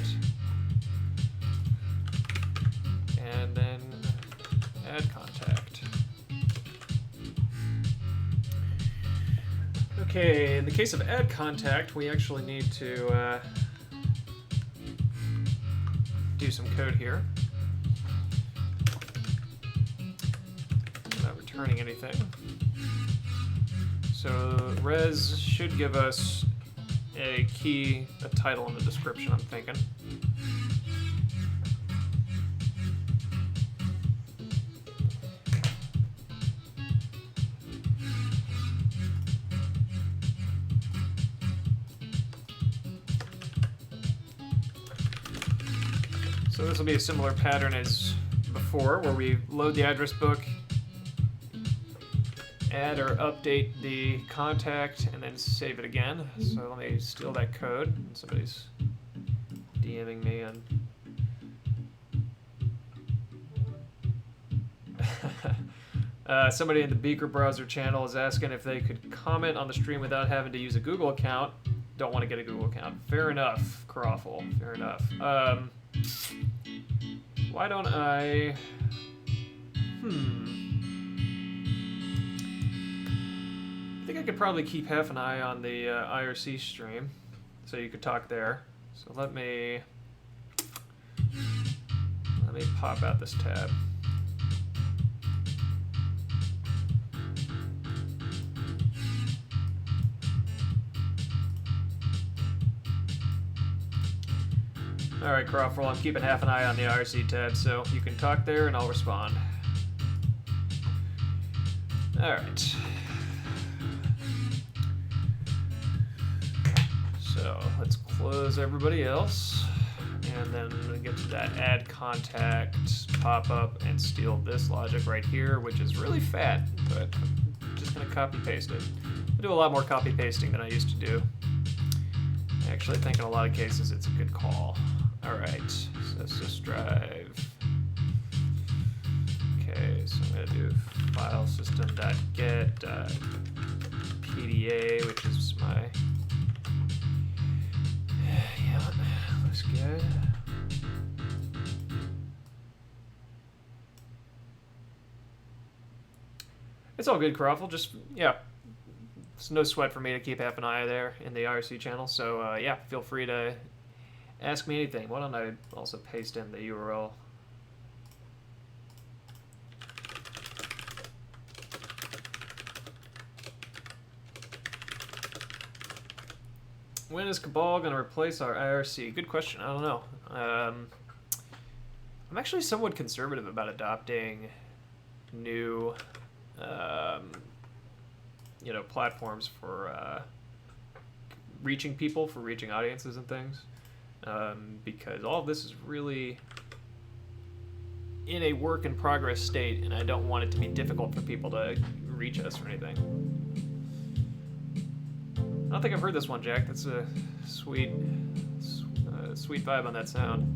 And then add contact. Okay, in the case of add contact, we actually need to do some code here. Not returning anything. So res should give us a key, a title, and a description, I'm thinking. So this will be a similar pattern as before, where we load the address book, add or update the contact, and then save it again. So let me steal that code. Somebody's DMing me on... somebody in the Beaker browser channel is asking if they could comment on the stream without having to use a Google account. Don't want to get a Google account. Fair enough, Crawful. Fair enough. Why don't I... I think I could probably keep half an eye on the IRC stream, so you could talk there. So let me pop out this tab. All right, Crawford, I'm keeping half an eye on the IRC tab, so you can talk there and I'll respond. All right. So let's close everybody else, and then we get to that add contact pop-up and steal this logic right here, which is really fat, but I'm just gonna copy paste it. I do a lot more copy pasting than I used to do. I actually think in a lot of cases it's a good call. All right, so sysdrive. Okay, so I'm gonna do file system.get PDA, which is my... Yeah, looks good. It's all good, Crawford. Just, yeah, it's no sweat for me to keep half an eye there in the IRC channel. So, yeah, feel free to ask me anything. Why don't I also paste in the URL? When is Cabal going to replace our IRC? Good question. I don't know. I'm actually somewhat conservative about adopting new, platforms for reaching people, for reaching audiences and things, because all of this is really in a work in progress state, and I don't want it to be difficult for people to reach us or anything. I don't think I've heard this one, Jack. That's a sweet vibe on that sound.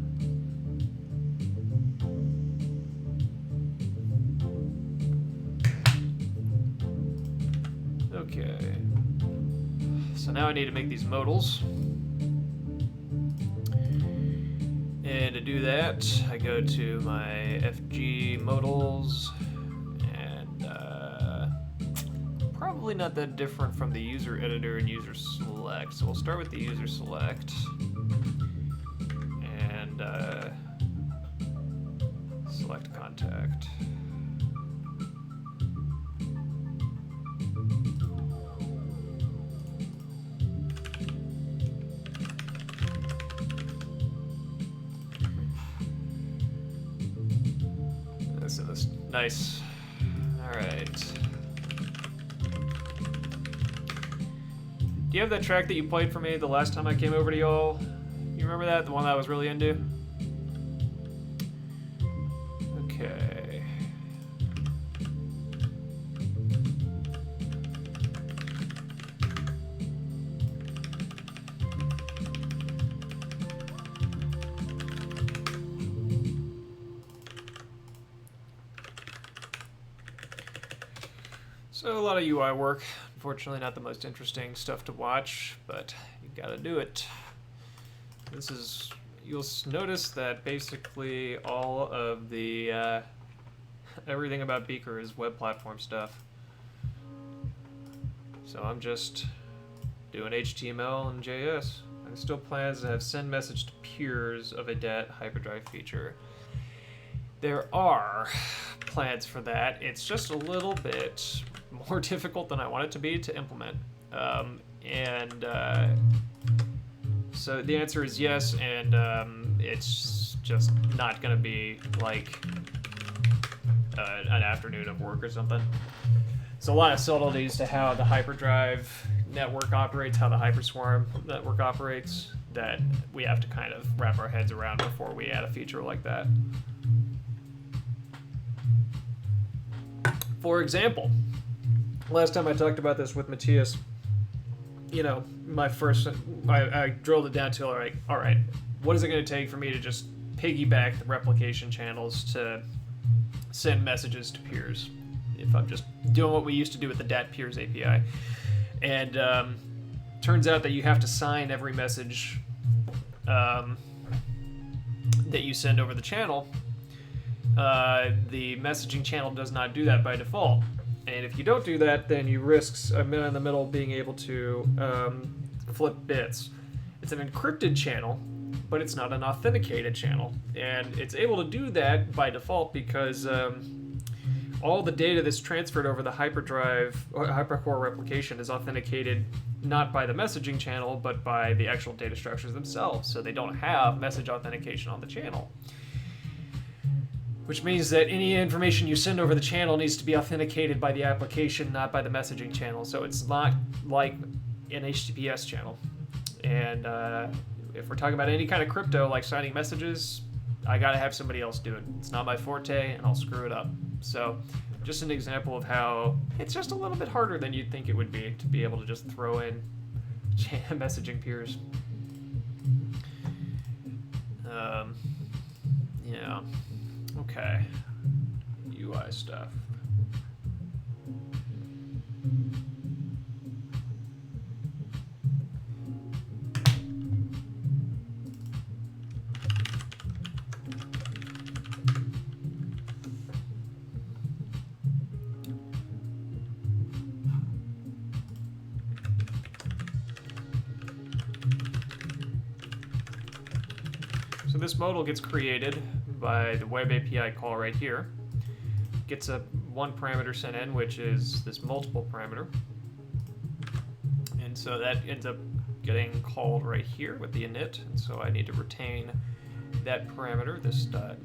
Okay. So now I need to make these modals. And to do that, I go to my FG modals, and probably not that different from the user editor and user select. So we'll start with the user select, and select contact. Nice. All right. Do you have that track that you played for me the last time I came over to y'all? You remember that? The one that I was really into? Okay. So a lot of UI work. Unfortunately, not the most interesting stuff to watch, but you gotta do it. This is, you'll notice that basically all of the, everything about Beaker is web platform stuff. So I'm just doing HTML and JS. I still plans to have send message to peers of a DAT hyperdrive feature. There are plans for that. It's just a little bit more difficult than I want it to be to implement. So the answer is yes, and it's just not going to be like an afternoon of work or something. So a lot of subtleties to how the hyperdrive network operates, how the hyperswarm network operates, that we have to kind of wrap our heads around before we add a feature like that. For example, last time I talked about this with Matthias, you know, I drilled it down to, all right, what is it going to take for me to just piggyback the replication channels to send messages to peers if I'm just doing what we used to do with the DAT peers API? And turns out that you have to sign every message that you send over the channel. The messaging channel does not do that by default. And if you don't do that, then you risk a minute in the middle being able to flip bits. It's an encrypted channel, but it's not an authenticated channel. And it's able to do that by default because all the data that's transferred over the hyperdrive or hypercore replication is authenticated not by the messaging channel, but by the actual data structures themselves. So they don't have message authentication on the channel. Which means that any information you send over the channel needs to be authenticated by the application, not by the messaging channel. So it's not like an HTTPS channel. And if we're talking about any kind of crypto, like signing messages, I gotta have somebody else do it. It's not my forte, and I'll screw it up. So just an example of how it's just a little bit harder than you'd think it would be to be able to just throw in messaging peers. Yeah. Okay. UI stuff. So this modal gets created by the web API call right here. Gets a one parameter sent in, which is this multiple parameter. And so that ends up getting called right here with the init. And so I need to retain that parameter, this dot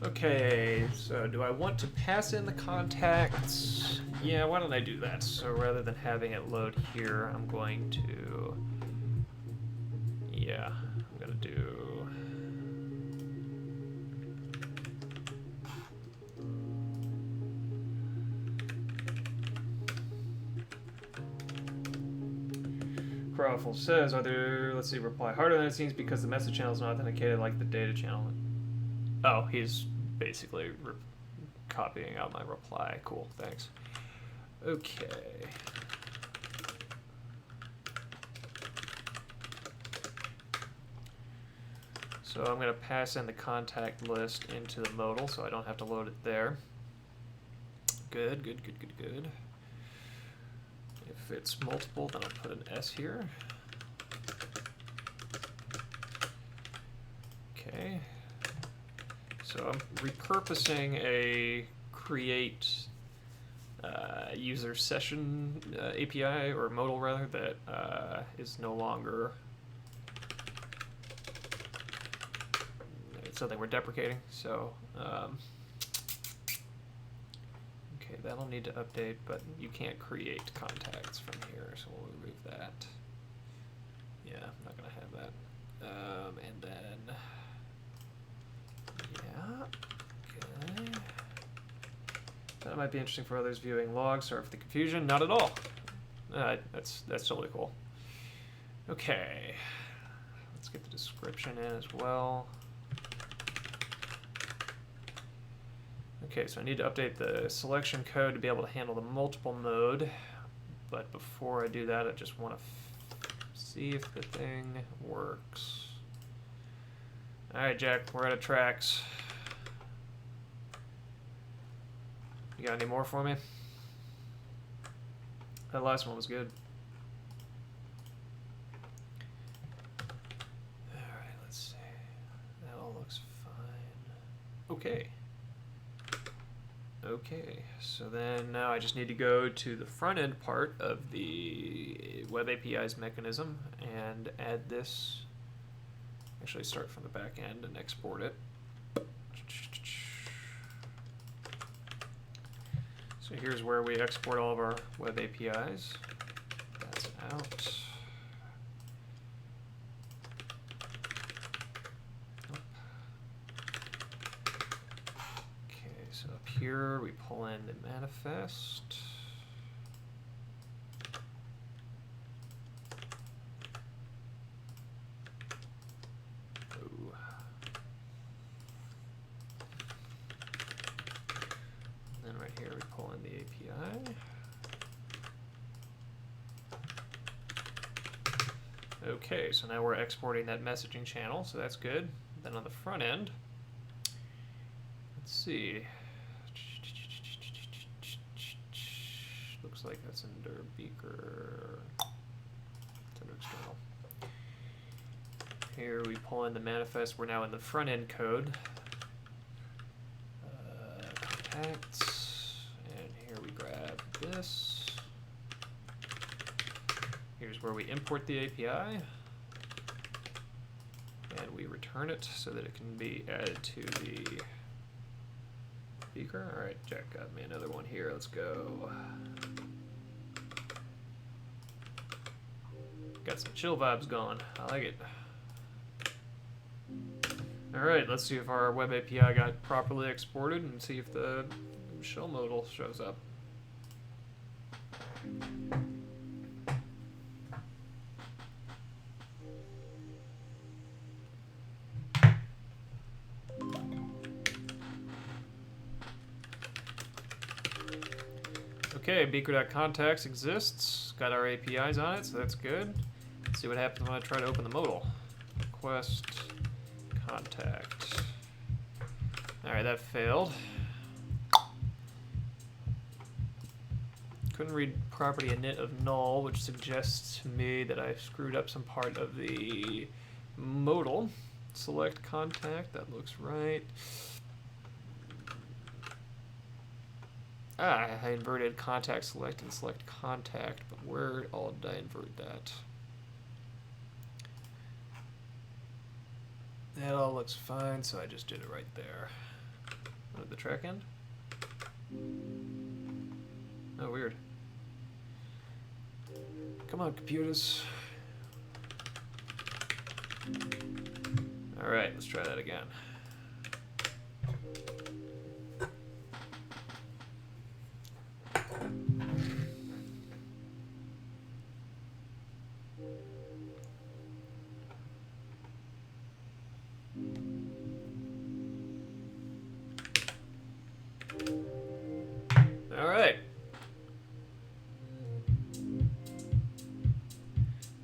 Okay, so do I want to pass in the contacts? Yeah, why don't I do that? So rather than having it load here, I'm going to... Yeah, I'm gonna do... Crawful says, are there, let's see, reply harder than it seems because the message channel is not authenticated like the data channel. Oh, he's basically copying out my reply. Cool, thanks. Okay. So I'm going to pass in the contact list into the modal so I don't have to load it there. Good, good, good, good, good. If it's multiple, then I'll put an S here. Okay. So I'm repurposing a create user session API, or modal rather, that is no longer something we're deprecating. So okay, that'll need to update, but you can't create contacts from here, so we'll remove that. Yeah, I'm not gonna have that. And then yeah, okay. That might be interesting for others viewing logs. Sorry for the confusion. Not at all. That's totally cool. Okay, let's get the description in as well. Okay, so I need to update the selection code to be able to handle the multiple mode. But before I do that, I just want to see if the thing works. All right, Jack, we're out of tracks. You got any more for me? That last one was good. All right, let's see. That all looks fine. Okay. Okay, so then now I just need to go to the front end part of the web API's mechanism and add this. Actually start from the back end and export it. So here's where we export all of our web APIs. That's out. So up here we pull in the manifest. Ooh. And then right here we pull in the API. Okay, so now we're exporting that messaging channel, so that's good. Then on the front end, let's see. Looks like that's under Beaker. It's under external. Here we pull in the manifest. We're now in the front end code. Contacts. And here we grab this. Here's where we import the API. And we return it so that it can be added to the Beaker. All right, Jack got me another one here. Let's go. Got some chill vibes going. I like it. All right, let's see if our web API got properly exported and see if the shell modal shows up. Okay, beaker.contacts exists. Got our APIs on it, so that's good. Let's see what happens when I try to open the modal. Request contact. Alright, that failed. Couldn't read property init of null, which suggests to me that I screwed up some part of the modal. Select contact, that looks right. Ah, I inverted contact select and select contact, but where all did I invert that? That all looks fine, so I just did it right there. Did the track end? Oh, weird. Come on, computers. Alright, let's try that again. Alright.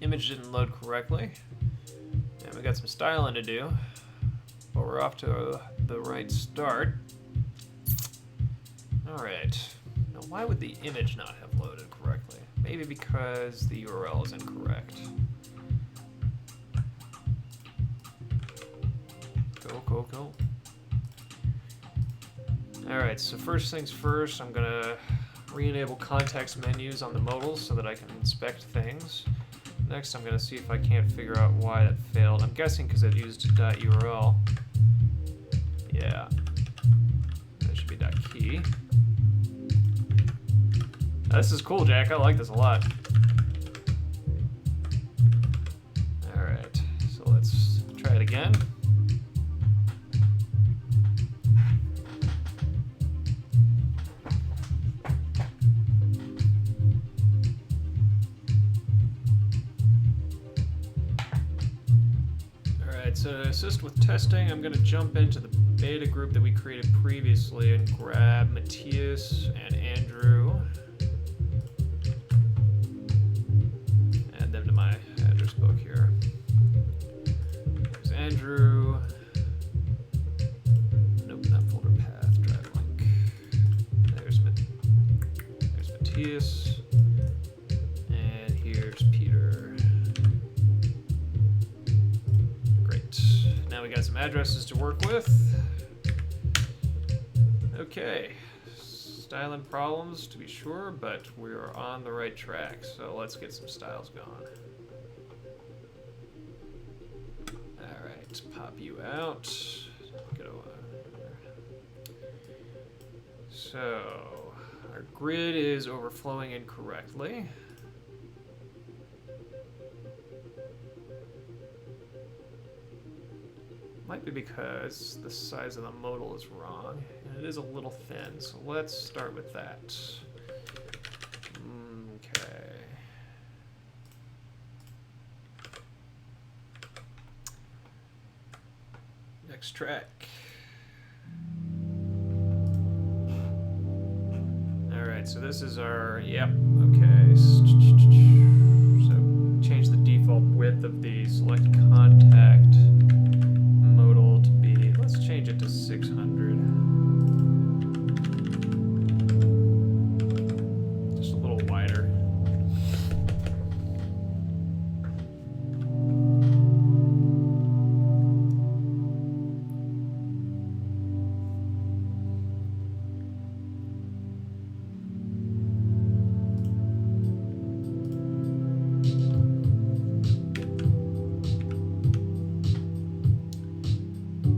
Image didn't load correctly. And we got some styling to do. But we're off to the right start. Alright. Now why would the image not have loaded correctly? Maybe because the URL is incorrect. Cool. Alright, so first things first, I'm gonna re-enable context menus on the modal so that I can inspect things. Next, I'm gonna see if I can't figure out why that failed. I'm guessing because it used .url. Yeah. That should be .key. This is cool, Jack. I like this a lot. Alright, so let's try it again. So to assist with testing, I'm going to jump into the beta group that we created previously and grab Matthias and Andrew. Add them to my address book here. There's Andrew. Nope, not folder path, drive link. There's Matthias. And here's Peter. Now we got some addresses to work with. Okay, styling problems to be sure, but we're on the right track. So let's get some styles going. All right, pop you out. Get over. So our grid is overflowing incorrectly. Might be because the size of the modal is wrong, and it is a little thin, so let's start with that. Okay. Next track. Alright, so this is our, yep, okay. So change the default width of the select contact modal to be, let's change it to 600. Just a little wider.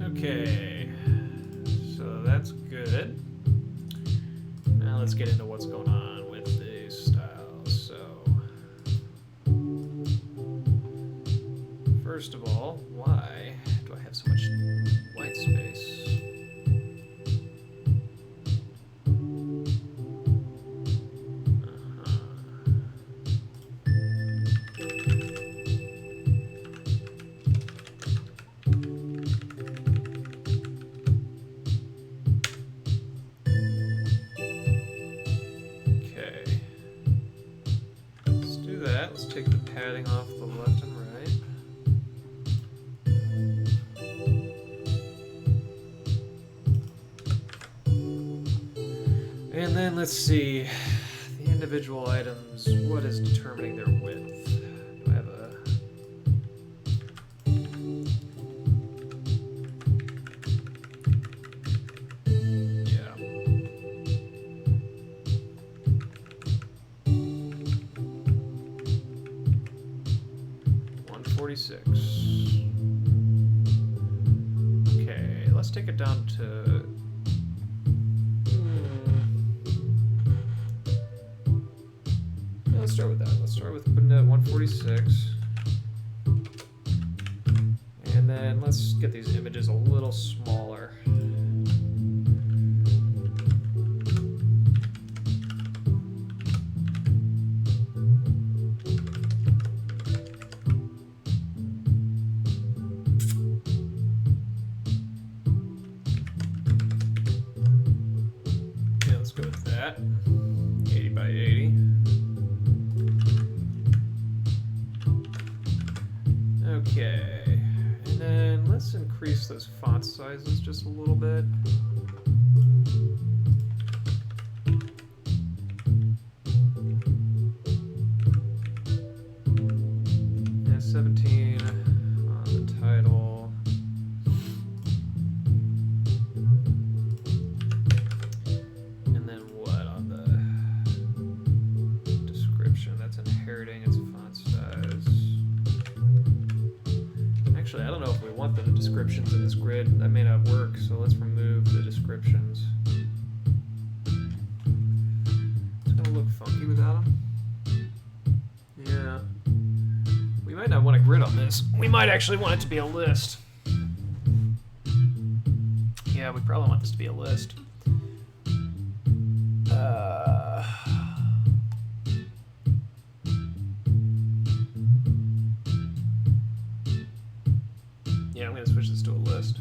Okay, so that's good. Now let's get into what's going on with these styles. So, first of all, why do I have so much white space? Let's take the padding off the left and right. And then let's see the individual items. What is determining their width? Do I have a... Yeah. 46. Okay, let's take it down to let's start with that. Let's start with putting it at 146. And then let's get these images a little smaller. Okay, let's go with that. 80 by 80. Okay, and then let's increase those font sizes just a little bit. Yeah, 17 on the title. And then what on the description? That's inheriting its font size. Actually, I don't know if we want the descriptions in this grid. That may not work, so let's remove the descriptions. It's gonna look funky without them. Yeah. We might not want a grid on this. We might actually want it to be a list. Yeah, we probably want this to be a list. Yeah, I'm going to switch this to a list.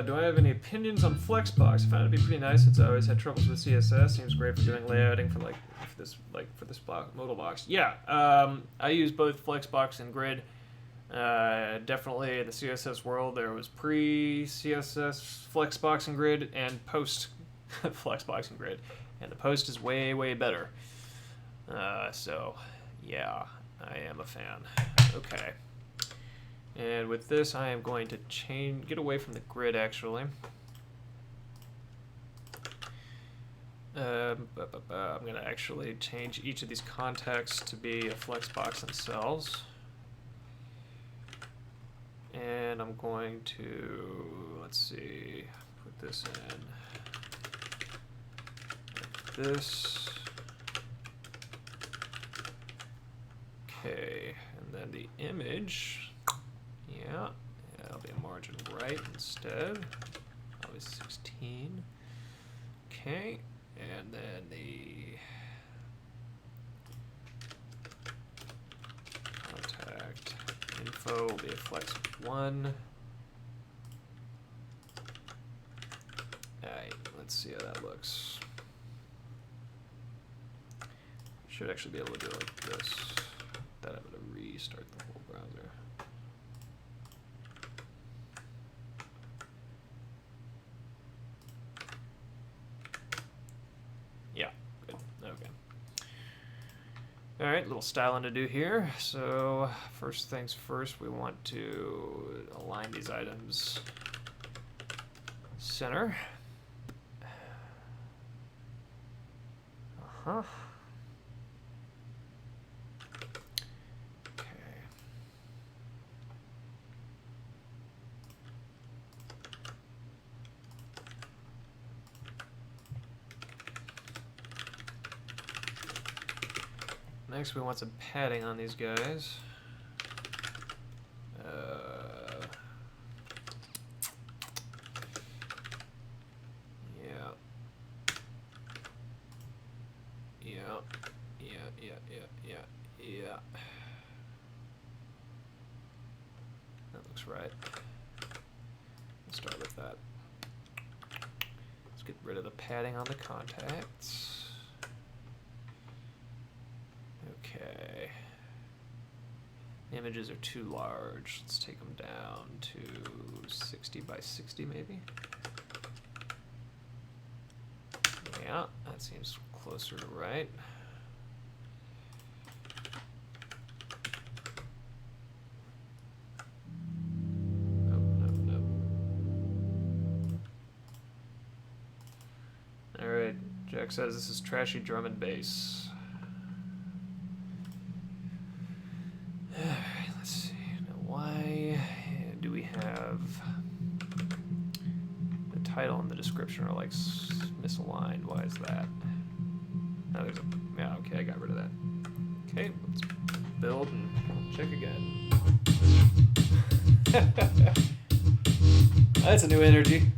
Do I have any opinions on Flexbox? I found it to be pretty nice since I always had troubles with CSS. Seems great for doing layouting for this modal box. Yeah, I use both Flexbox and Grid. Definitely in the CSS world, there was pre-CSS Flexbox and Grid and post Flexbox and Grid, and the post is way better. So yeah, I am a fan. Okay. And with this, I am going to get away from the grid, actually. I'm going to actually change each of these contexts to be a flexbox themselves. And I'm going to, let's see, put this in like this. Okay, and then the image. Yeah, that'll be a margin right instead. Probably 16. Okay, and then the contact info will be a flex 1. Alright, let's see how that looks. Should actually be able to do it like this. That I'm going to restart the whole browser. Yeah, good. Okay. All right, little styling to do here. So first things first, we want to align these items center. Uh-huh. Next, we want some padding on these guys. Yeah. That looks right. Let's start with that. Let's get rid of the padding on the contacts. Okay. The images are too large. Let's take them down to 60 by 60 maybe. Yeah, that seems closer to right. No. Alright, Jack says this is trashy drum and bass. Let's see. Now, why do we have the title and the description are like misaligned? Why is that? Oh, there's a... Yeah, okay, I got rid of that. Okay, let's build and check again. That's a new energy.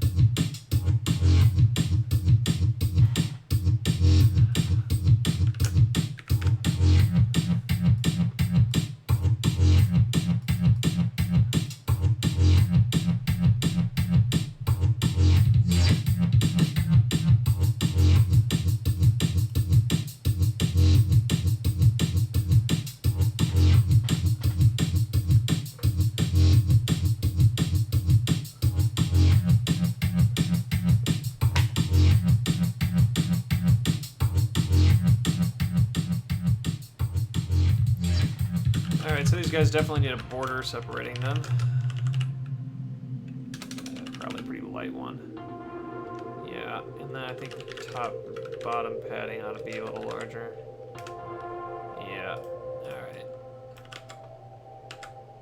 Alright, so these guys definitely need a border separating them. Probably a pretty light one. Yeah, and then I think the top bottom padding ought to be a little larger. Yeah, alright.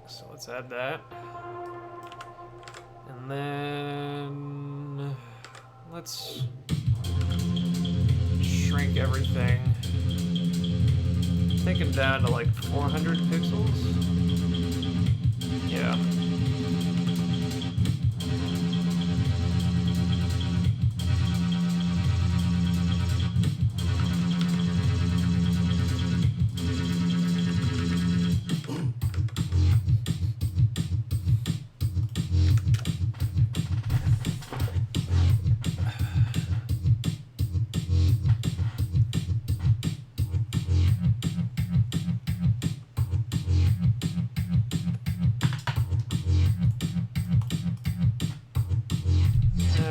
So let's add that. And then let's shrink everything. Take them down to like 400 pixels. Yeah.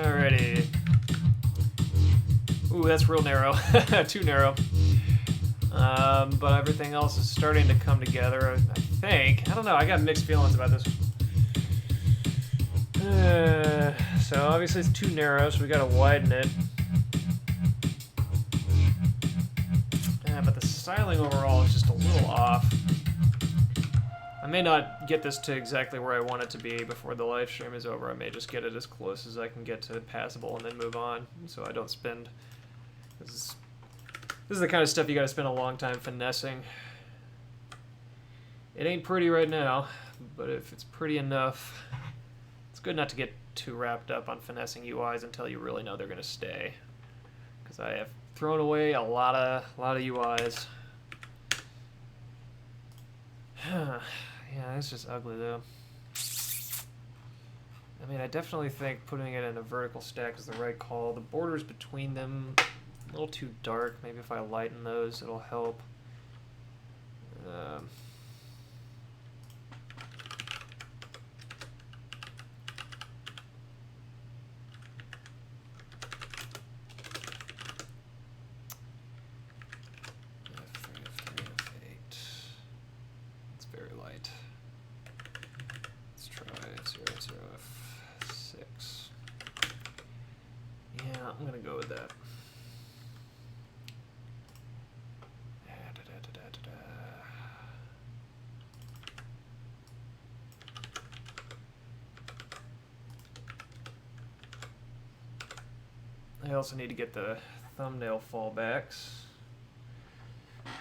Alrighty. Ooh, that's real narrow. Too narrow. But everything else is starting to come together, I think. I don't know, I got mixed feelings about this. So obviously it's too narrow, so we gotta widen it. But the styling overall is just a little off. I may not get this to exactly where I want it to be before the live stream is over. I may just get it as close as I can get to passable and then move on, so I don't spend... This is the kind of stuff you gotta spend a long time finessing. It ain't pretty right now, but if it's pretty enough, it's good not to get too wrapped up on finessing UIs until you really know they're gonna stay. Because I have thrown away a lot of UIs. Yeah, it's just ugly though. I mean, I definitely think putting it in a vertical stack is the right call. The borders between them, a little too dark. Maybe if I lighten those, it'll help. I'm gonna go with that. I also need to get the thumbnail fallbacks.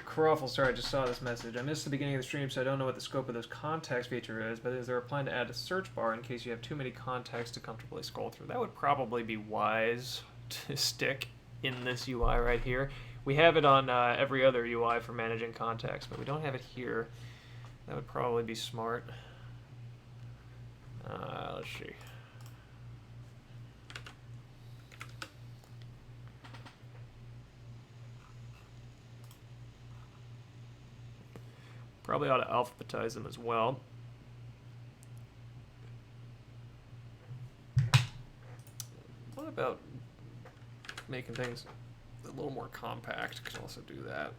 Crawful, sorry, I just saw this message. I missed the beginning of the stream, so I don't know what the scope of this contacts feature is, but is there a plan to add a search bar in case you have too many contacts to comfortably scroll through? That would probably be wise to stick in this UI right here. We have it on every other UI for managing contacts, but we don't have it here. That would probably be smart. Let's see. Probably ought to alphabetize them as well. What about making things a little more compact? Can also do that.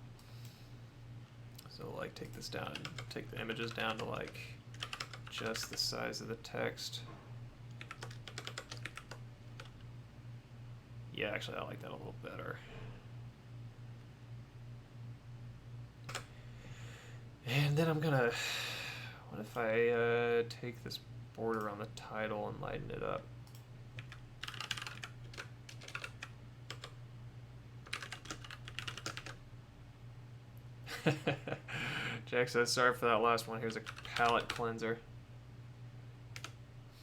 So like take this down and take the images down to like just the size of the text. Yeah, actually I like that a little better. And then I'm gonna, what if I take this border on the title and lighten it up? Jack says, sorry for that last one. Here's a palette cleanser.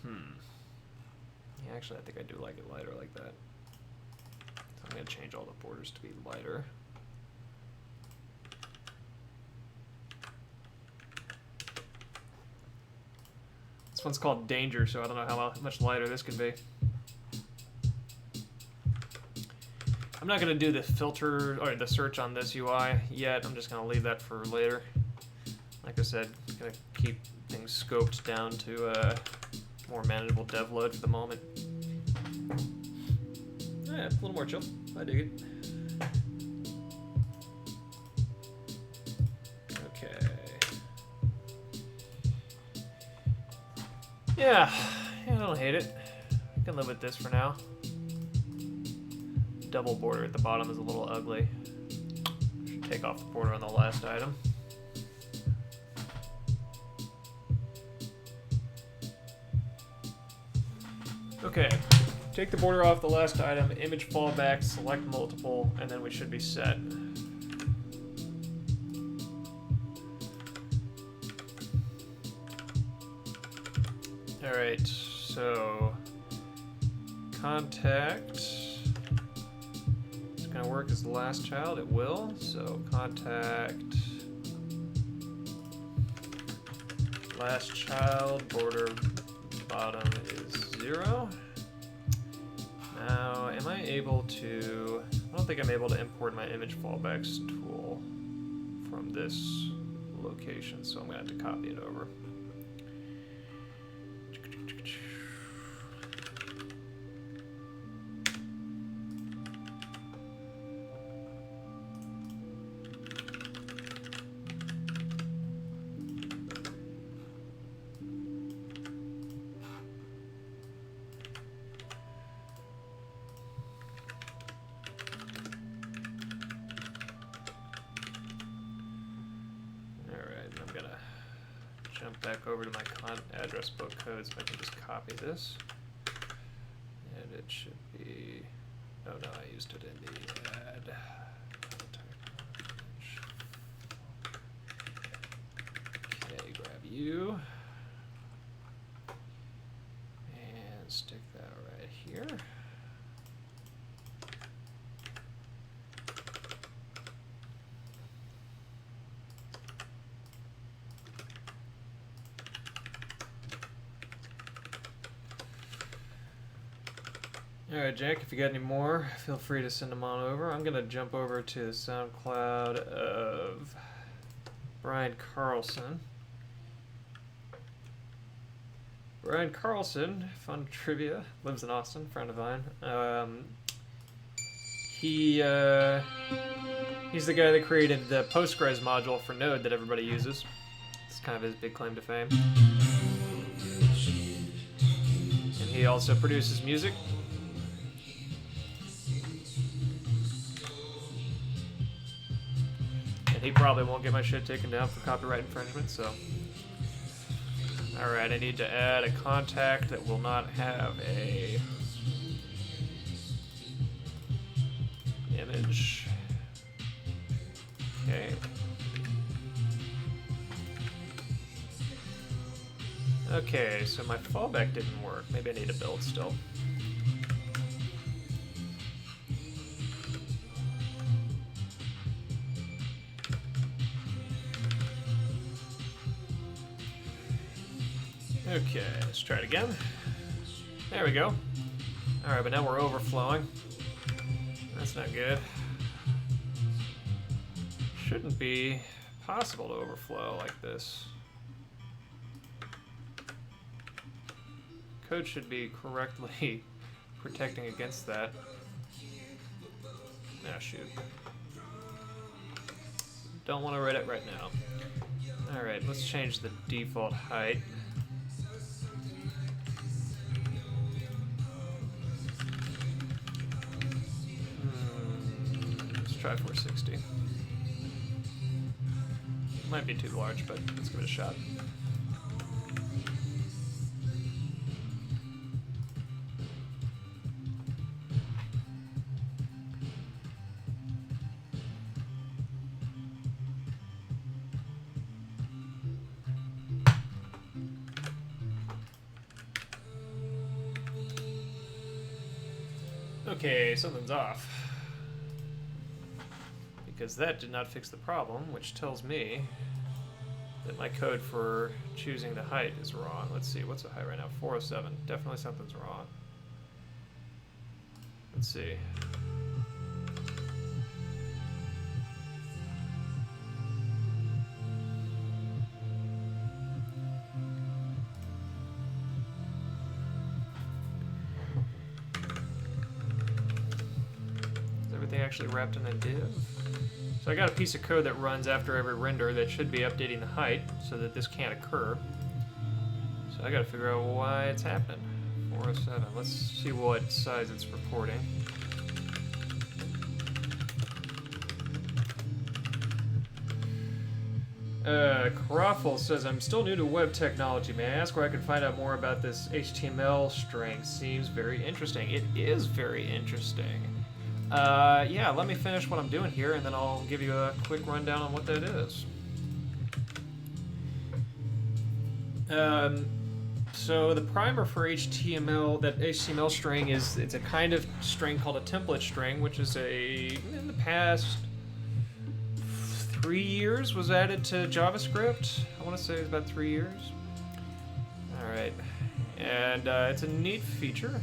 Yeah, actually, I think I do like it lighter like that. So I'm going to change all the borders to be lighter. This one's called Danger, so I don't know how much lighter this could be. I'm not going to do the filter or the search on this UI yet. I'm just going to leave that for later. Like I said, I'm going to keep things scoped down to more manageable dev load for the moment. Oh yeah, a little more chill. I dig it. Okay. Yeah, I don't hate it. I can live with this for now. Double border at the bottom is a little ugly. Should take off the border on the last item. Okay, take the border off the last item, image fallback, select multiple, and then we should be set. Alright, so contact. It's gonna work as the last child, it will. So contact last child, border bottom is 0. Now, am I able to... I don't think I'm able to import my image fallbacks tool from this location, so I'm going to have to copy it over. Back over to my address book code so I can just copy this. And it should be... Oh no, I used it in the ad. Okay, grab you. And stick that right here. Alright, Jack, if you got any more, feel free to send them on over. I'm going to jump over to the SoundCloud of Brian Carlson. Brian Carlson, fun trivia, lives in Austin, friend of mine. He's the guy that created the Postgres module for Node that everybody uses. It's kind of his big claim to fame. And he also produces music. And he probably won't get my shit taken down for copyright infringement, so... Alright, I need to add a contact that will not have a... image. Okay. Okay, so my fallback didn't work. Maybe I need a build still. Okay, let's try it again. There we go. Alright, but now we're overflowing. That's not good. Shouldn't be possible to overflow like this. Code should be correctly protecting against that. Ah, shoot. Don't want to write it right now. Alright, let's change the default height. Let's try 460. Might be too large, but let's give it a shot. Okay, something's off. Because that did not fix the problem, which tells me that my code for choosing the height is wrong. Let's see, what's the height right now? 407. Definitely something's wrong. Let's see. Is everything actually wrapped in a div? So I got a piece of code that runs after every render that should be updating the height so that this can't occur. So I gotta figure out why it's happening. 407. Let's see what size it's reporting. Crawful says, I'm still new to web technology. May I ask where I can find out more about this HTML string? Seems very interesting. It is very interesting. Yeah, let me finish what I'm doing here, and then I'll give you a quick rundown on what that is. So the primer for HTML, that HTML string it's a kind of string called a template string, which is in the past 3 years was added to JavaScript. I want to say it's about 3 years. All right, and it's a neat feature.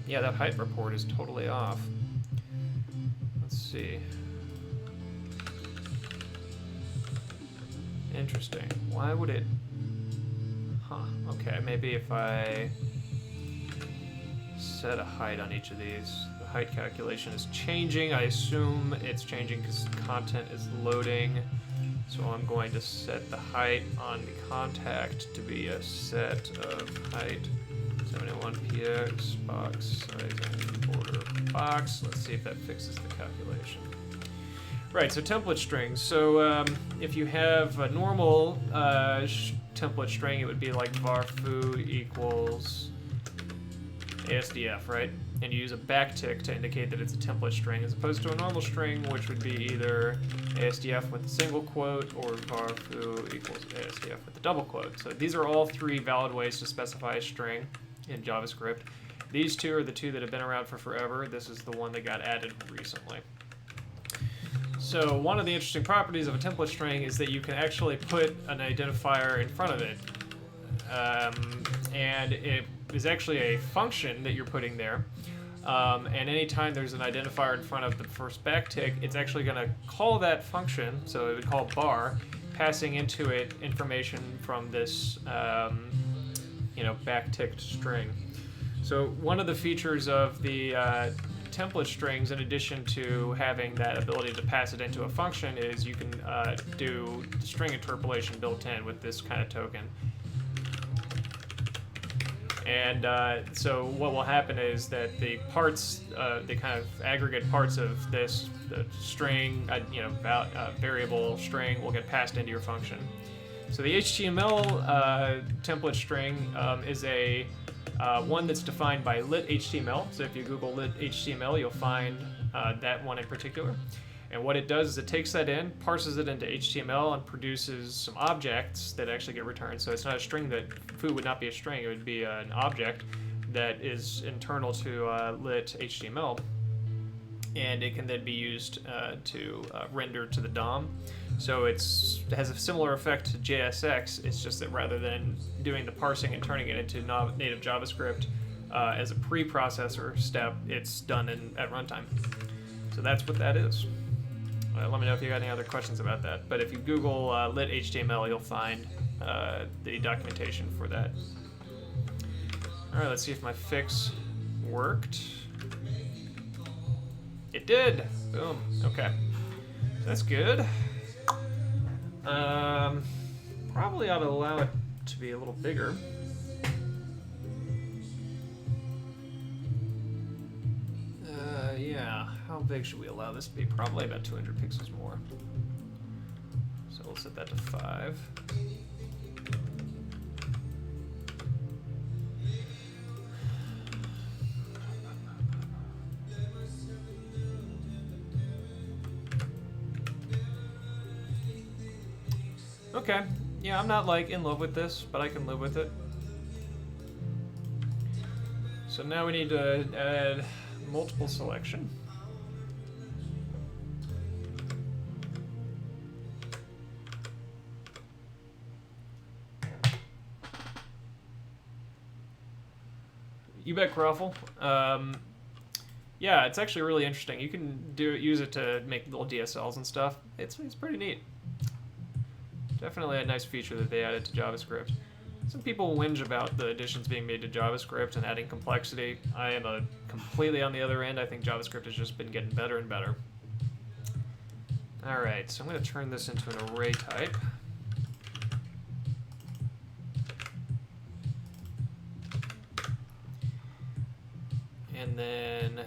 Yeah, that height report is totally off. Let's see. Interesting. Why would it? Huh. Okay, maybe if I set a height on each of these, the height calculation is changing. I assume it's changing because content is loading. So I'm going to set the height on the contact to be a set of height 71px box size and border box. Let's see if that fixes the calculation. Right, so template strings. So if you have a normal template string, it would be like var_foo equals ASDF, right? And you use a backtick to indicate that it's a template string, as opposed to a normal string, which would be either ASDF with a single quote or var_foo equals ASDF with a double quote. So these are all three valid ways to specify a string in JavaScript. These two are the two that have been around for forever. This is the one that got added recently. So one of the interesting properties of a template string is that you can actually put an identifier in front of it. And it is actually a function that you're putting there. And anytime there's an identifier in front of the first backtick, it's actually going to call that function, so it would call bar, passing into it information from this backticked string. So one of the features of the template strings, in addition to having that ability to pass it into a function, is you can do string interpolation built in with this kind of token. And so what will happen is that the parts, the kind of aggregate parts of this the string, variable string, will get passed into your function. So the HTML template string is a one that's defined by lit HTML. So if you Google lit HTML, you'll find that one in particular. And what it does is it takes that in, parses it into HTML, and produces some objects that actually get returned. So it's not a string that foo would not be a string. It would be an object that is internal to lit HTML. And it can then be used to render to the DOM. So it has a similar effect to JSX. It's just that rather than doing the parsing and turning it into native JavaScript as a preprocessor step, it's done at runtime. So that's what that is. Let me know if you got any other questions about that. But if you Google lit HTML, you'll find the documentation for that. All right, let's see if my fix worked. It did. Boom. Okay. That's good. Probably ought to allow it to be a little bigger. Yeah. How big should we allow this to be? Probably about 200 pixels more. So we'll set that to 5. Okay. Yeah, I'm not like in love with this, but I can live with it. So now we need to add multiple selection. You bet, Crawful. Yeah, it's actually really interesting. You can use it to make little DSLs and stuff. It's pretty neat. Definitely a nice feature that they added to JavaScript. Some people whinge about the additions being made to JavaScript and adding complexity. I am completely on the other end. I think JavaScript has just been getting better and better. All right, so I'm going to turn this into an array type. And then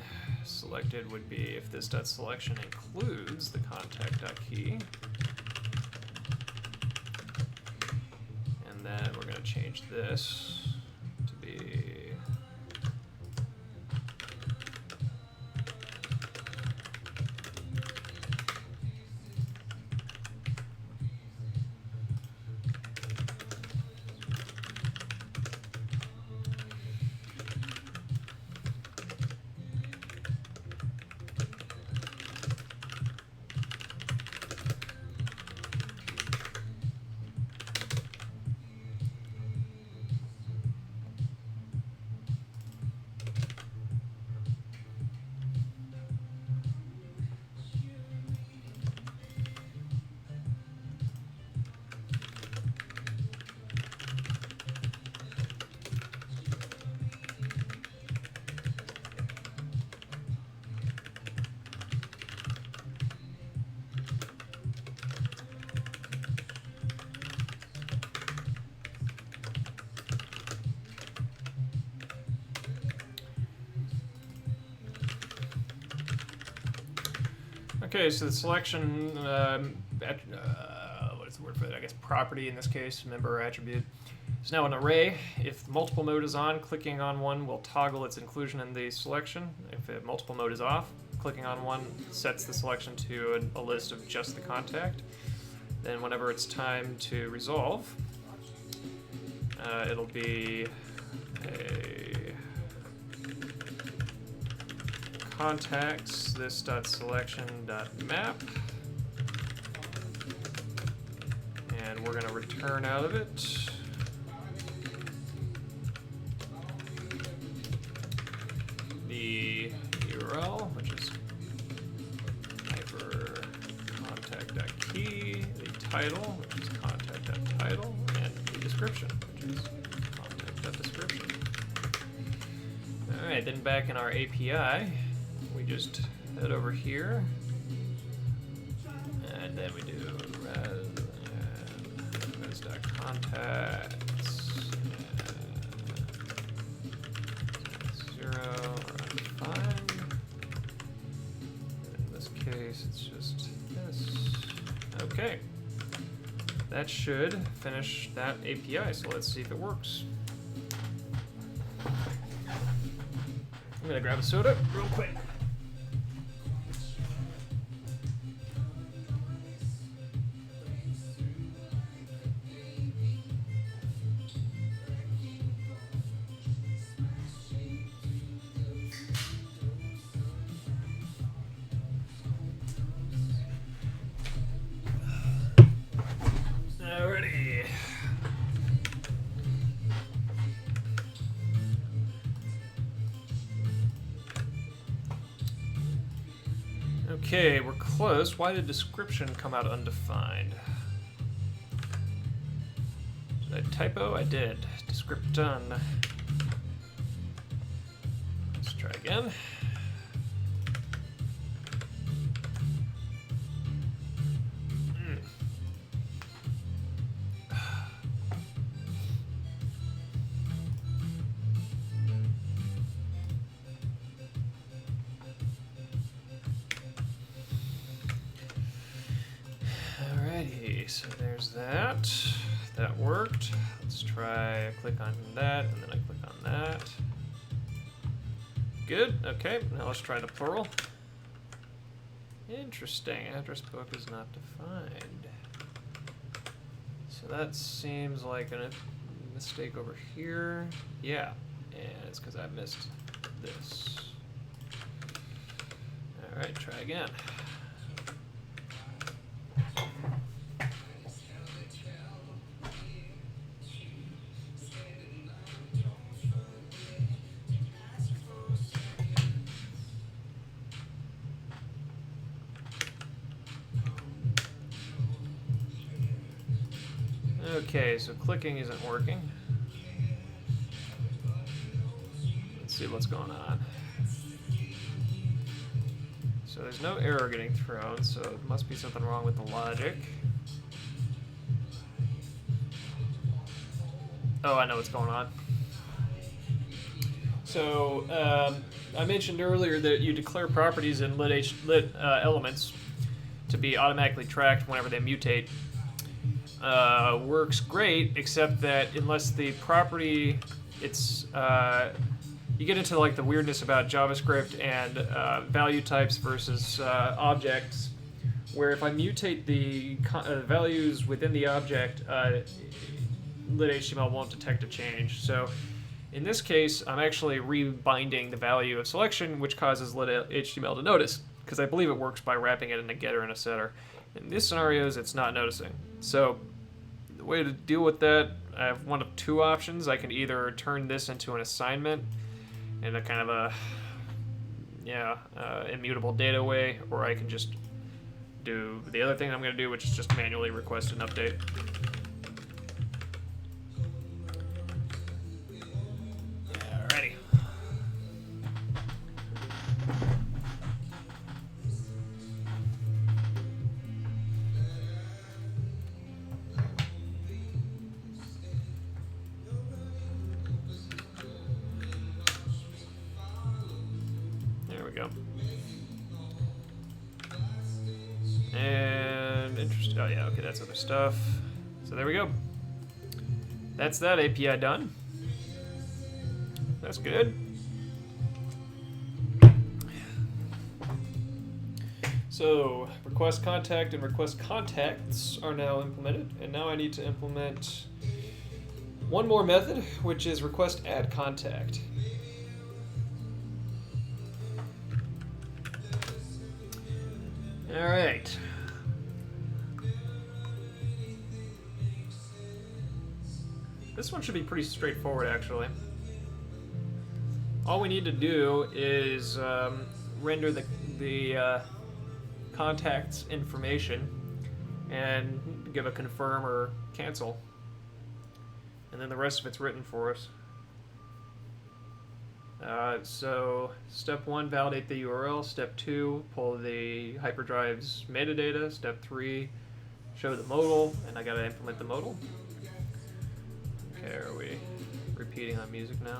selected would be if this .selection includes the contact.key. And then we're going to change this to be okay, so the selection, what is the word for it? I guess property in this case, member or attribute, is now an array. If multiple mode is on, clicking on one will toggle its inclusion in the selection. If multiple mode is off, clicking on one sets the selection to a list of just the contact. Then whenever it's time to resolve, it'll be a contacts this .selection.map, and we're going to return out of it the URL, which is hyper contact.key, the title, which is contact.title, and the description, which is contact.description. All right, then back in our API, we just head over here, and then we do res.contacts, 0 or undefined. In this case, it's just this. Okay, that should finish that API, so let's see if it works. I'm gonna grab a soda real quick. Alrighty. Okay, we're close. Why did description come out undefined? Did I typo? I did. Descript done. Let's try again. So there's that. That worked. Let's try click on that, and then I click on that. Good. Okay, now let's try the plural. Interesting. Address book is not defined. So that seems like a mistake over here. Yeah, and it's because I missed this. Alright, try again. Okay, so clicking isn't working. Let's see what's going on. So there's no error getting thrown, so it must be something wrong with the logic. Oh, I know what's going on. So I mentioned earlier that you declare properties in lit elements to be automatically tracked whenever they mutate. Works great, except that unless the property, it's you get into like the weirdness about JavaScript and value types versus objects, where if I mutate the values within the object, lit.html won't detect a change. So in this case, I'm actually rebinding the value of selection, which causes lit.html to notice, because I believe it works by wrapping it in a getter and a setter. In these scenarios, it's not noticing. So the way to deal with that, I have one of two options. I can either turn this into an assignment in a kind of a immutable data way, or I can just do the other thing I'm going to do, which is just manually request an update. Alrighty. There we go. And interesting. Oh yeah, okay, that's other stuff. So there we go. That's that API done. That's good. So request contact and request contacts are now implemented, and now I need to implement one more method, which is request add contact. All right. This one should be pretty straightforward, actually. All we need to do is render the contact's information and give a confirm or cancel. And then the rest of it's written for us. So step 1, validate the URL. Step 2, pull the hyperdrive's metadata. Step 3, show the modal, and I gotta implement the modal. Okay, are we repeating on music now?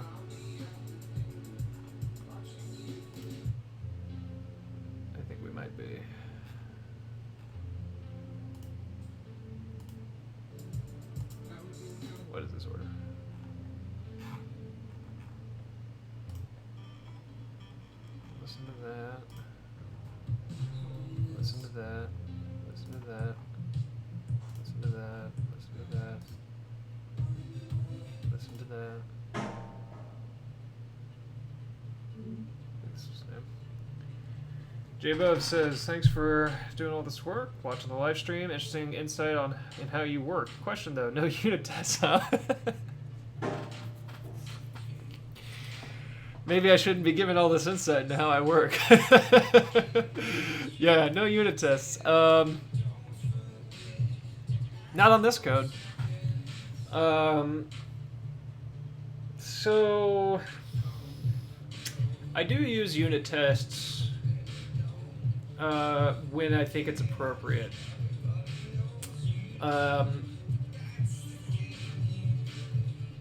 I think we might be. What is this order? Listen to that. Listen to that. Listen to that. Listen to that. Listen to that. Listen to that. J-Bub says, thanks for doing all this work, watching the live stream. Interesting insight in how you work. Question though, no unit tests, huh? Maybe I shouldn't be giving all this insight into how I work. Yeah, no unit tests. Not on this code. So I do use unit tests when I think it's appropriate. On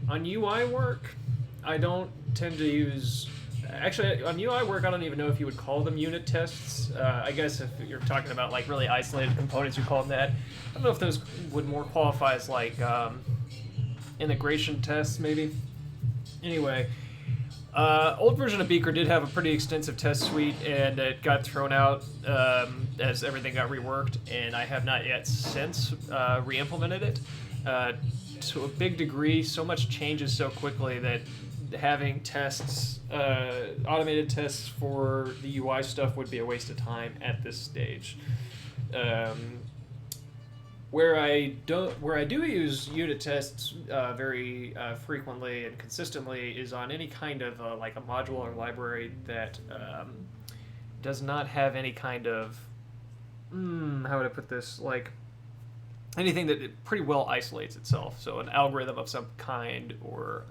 UI work, I don't tend to use... Actually, on UI work, I don't even know if you would call them unit tests. I guess if you're talking about like really isolated components, you call them that. I don't know if those would more qualify as like integration tests, maybe. Anyway, old version of Beaker did have a pretty extensive test suite, and it got thrown out as everything got reworked, and I have not yet since re-implemented it. To a big degree, so much changes so quickly that having tests, automated tests for the UI stuff would be a waste of time at this stage. Where I do use unit tests very frequently and consistently is on any kind of like a module or library that does not have any kind of how would I put this, like anything that it pretty well isolates itself. So an algorithm of some kind, or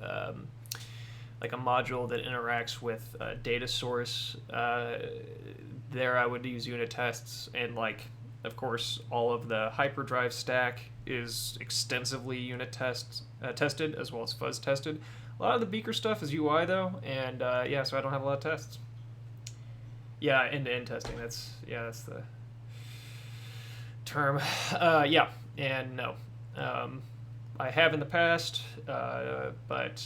like a module that interacts with a data source. There I would use unit tests, and like, of course, all of the hyperdrive stack is extensively unit tested as well as fuzz tested. A lot of the Beaker stuff is UI though, and yeah, so I don't have a lot of tests. Yeah, end-to-end testing. That's the term. Yeah, and no. I have in the past, but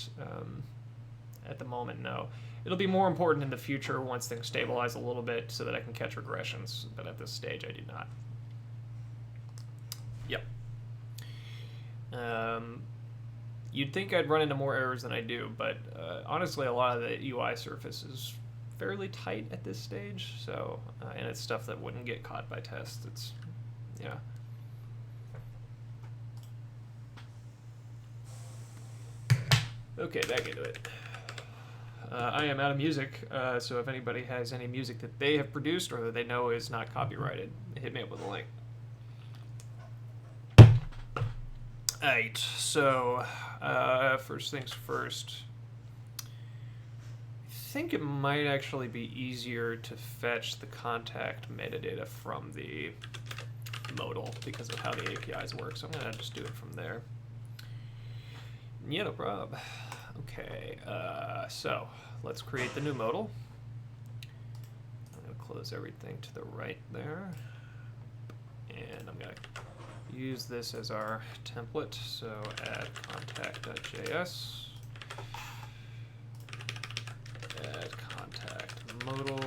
at the moment, no. It'll be more important in the future once things stabilize a little bit so that I can catch regressions, but at this stage I do not. Yep. You'd think I'd run into more errors than I do, but honestly a lot of the UI surface is fairly tight at this stage, so and it's stuff that wouldn't get caught by tests. It's, yeah. Okay, back into it. I am out of music, so if anybody has any music that they have produced or that they know is not copyrighted, hit me up with a link. Alright, so first things first. I think it might actually be easier to fetch the contact metadata from the modal because of how the APIs work, so I'm going to just do it from there. Yeah, no problem. Okay, so let's create the new modal. I'm going to close everything to the right there, and I'm going to use this as our template. So add contact.js, add contact modal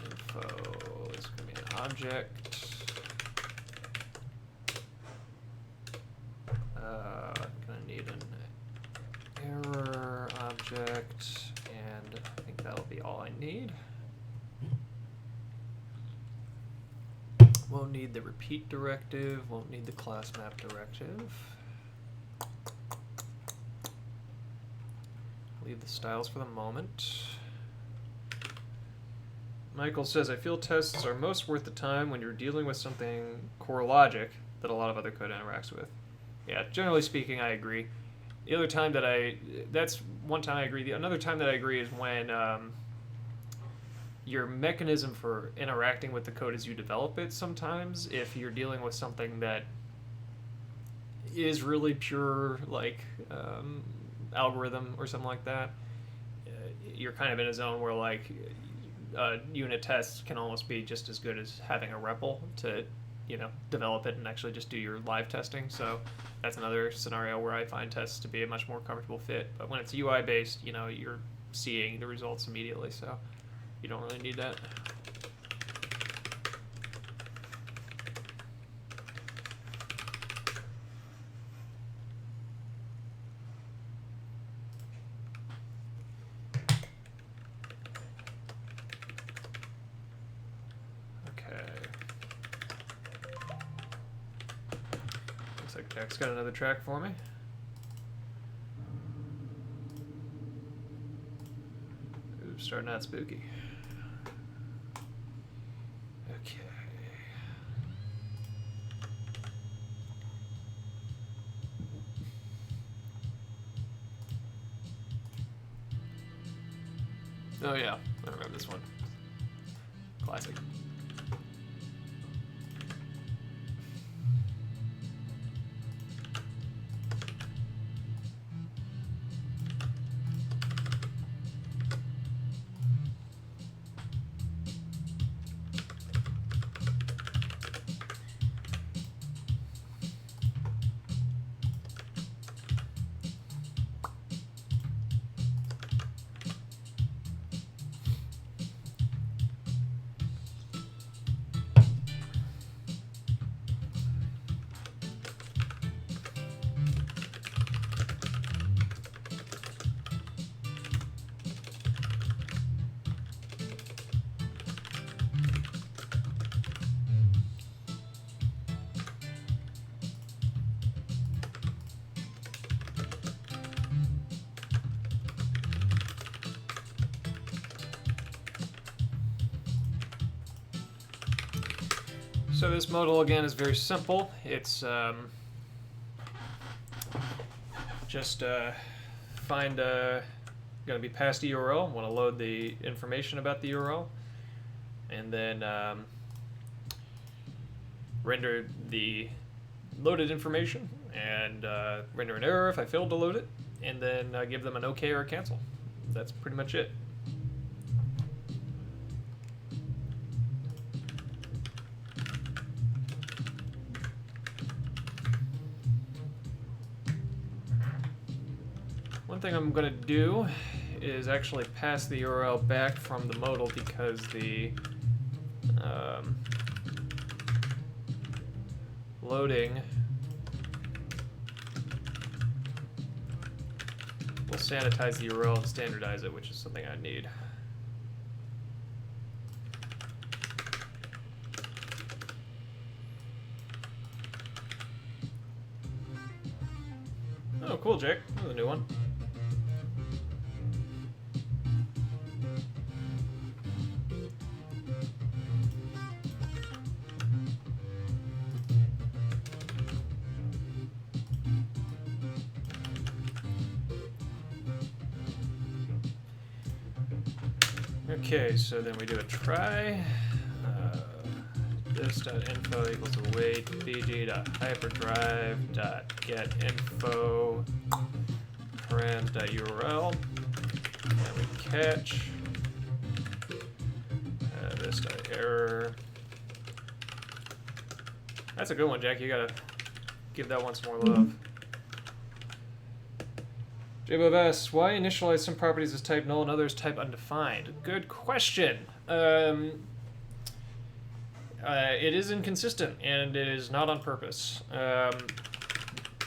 info. It's going to be an object. Gonna need an error object, and I think that'll be all I need. Won't need the repeat directive, won't need the class map directive. Leave the styles for the moment. Michael says, I feel tests are most worth the time when you're dealing with something core logic that a lot of other code interacts with. Yeah, generally speaking, I agree. The other time that that's one time I agree. Another time that I agree is when your mechanism for interacting with the code as you develop it, sometimes, if you're dealing with something that is really pure, like algorithm or something like that, you're kind of in a zone where like unit tests can almost be just as good as having a REPL to, you know, develop it and actually just do your live testing. So that's another scenario where I find tests to be a much more comfortable fit. But when it's UI based, you know, you're seeing the results immediately, so you don't really need that. Jack's got another track for me. Ooh, starting out spooky. Okay. Oh yeah, I remember this one. Classic. So this modal again is very simple. It's just find going to be passed a URL. Want to load the information about the URL, and then render the loaded information and render an error if I failed to load it, and then give them an OK or a cancel. That's pretty much it. One thing I'm going to do is actually pass the URL back from the modal because the loading will sanitize the URL and standardize it, which is something I need. Oh, cool, Jake. That's a new one. Okay, so then we do a try. This.info equals await bg.hyperdrive.getInfo parent.url, and we catch this.error. That's a good one, Jack. You gotta give that one some more love. J-Bob asks, why initialize some properties as type null and others type undefined? Good question. It is inconsistent, and it is not on purpose.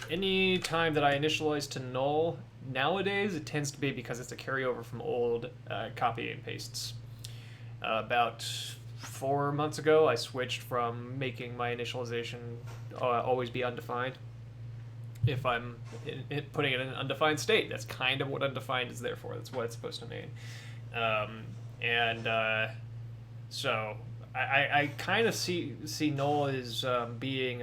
Any time that I initialize to null, nowadays, it tends to be because it's a carryover from old copy and pastes. About 4 months ago, I switched from making my initialization always be undefined. If I'm putting it in an undefined state, that's kind of what undefined is there for. That's what it's supposed to mean. So I kind of see null as being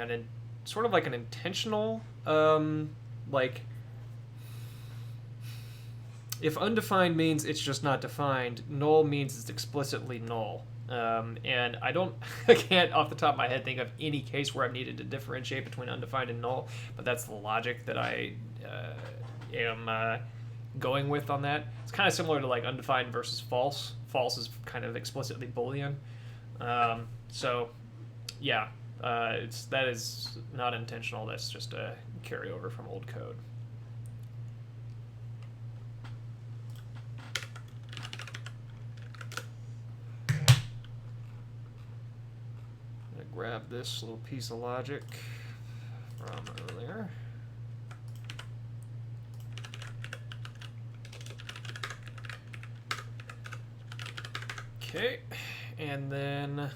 sort of like an intentional, like, if undefined means it's just not defined, null means it's explicitly null. And I can't off the top of my head think of any case where I've needed to differentiate between undefined and null, but that's the logic that I am going with on that. It's kind of similar to like undefined versus false. False is kind of explicitly Boolean. So yeah, that is not intentional. That's just a carryover from old code. Grab this little piece of logic from earlier. Okay, and then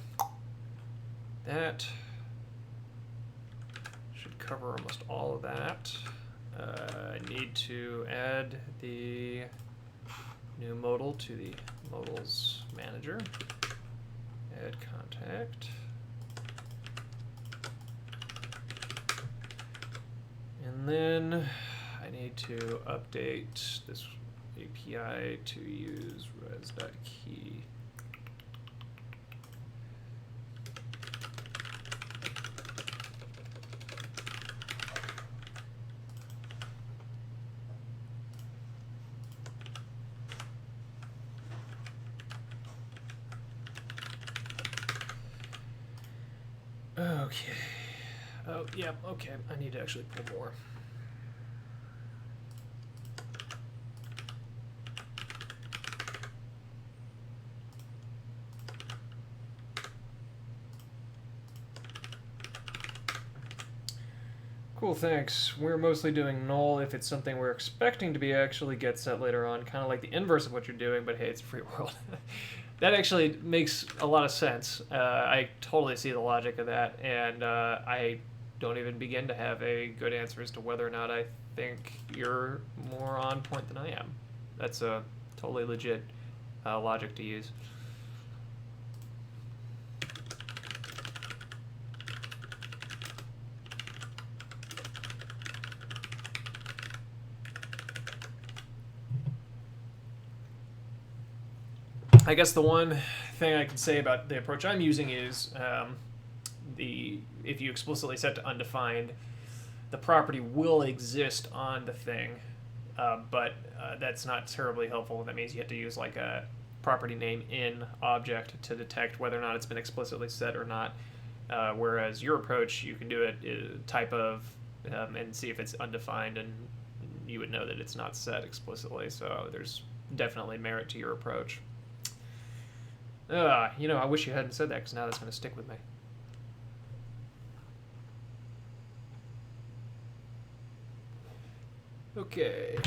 that should cover almost all of that. I need to add the new modal to the modals manager. Add contact. And then I need to update this API to use res.key. Okay. Oh, yeah, okay. I need to actually pull more. Cool, thanks. We're mostly doing null if it's something we're expecting to be actually get set later on, kind of like the inverse of what you're doing, but hey, it's a free world. That actually makes a lot of sense. I totally see the logic of that, and I don't even begin to have a good answer as to whether or not I think you're more on point than I am. That's a totally legit logic to use. I guess the one thing I can say about the approach I'm using is if you explicitly set to undefined, the property will exist on the thing, but that's not terribly helpful. That means you have to use like a property name in object to detect whether or not it's been explicitly set or not. Whereas your approach, you can do it type of and see if it's undefined, and you would know that it's not set explicitly. So there's definitely merit to your approach. I wish you hadn't said that, because now that's going to stick with me. Okay,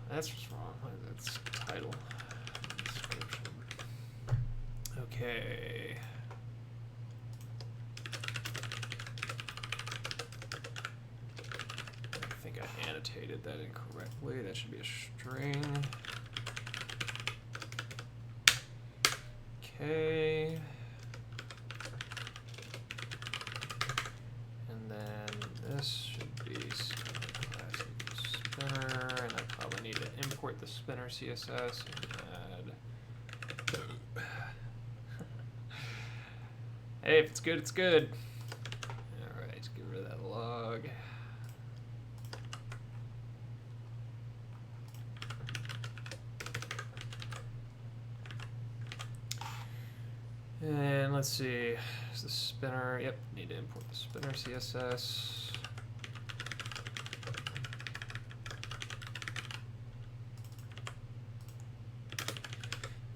that's what's wrong. That's title. Description. Okay. I think I annotated that incorrectly. That should be a string. Okay. And then this should be classic spinner, and I probably need to import the spinner CSS and add. Hey, if it's good, it's good. All right, let's get rid of that log. And let's see, is the spinner, yep, need to import the spinner CSS.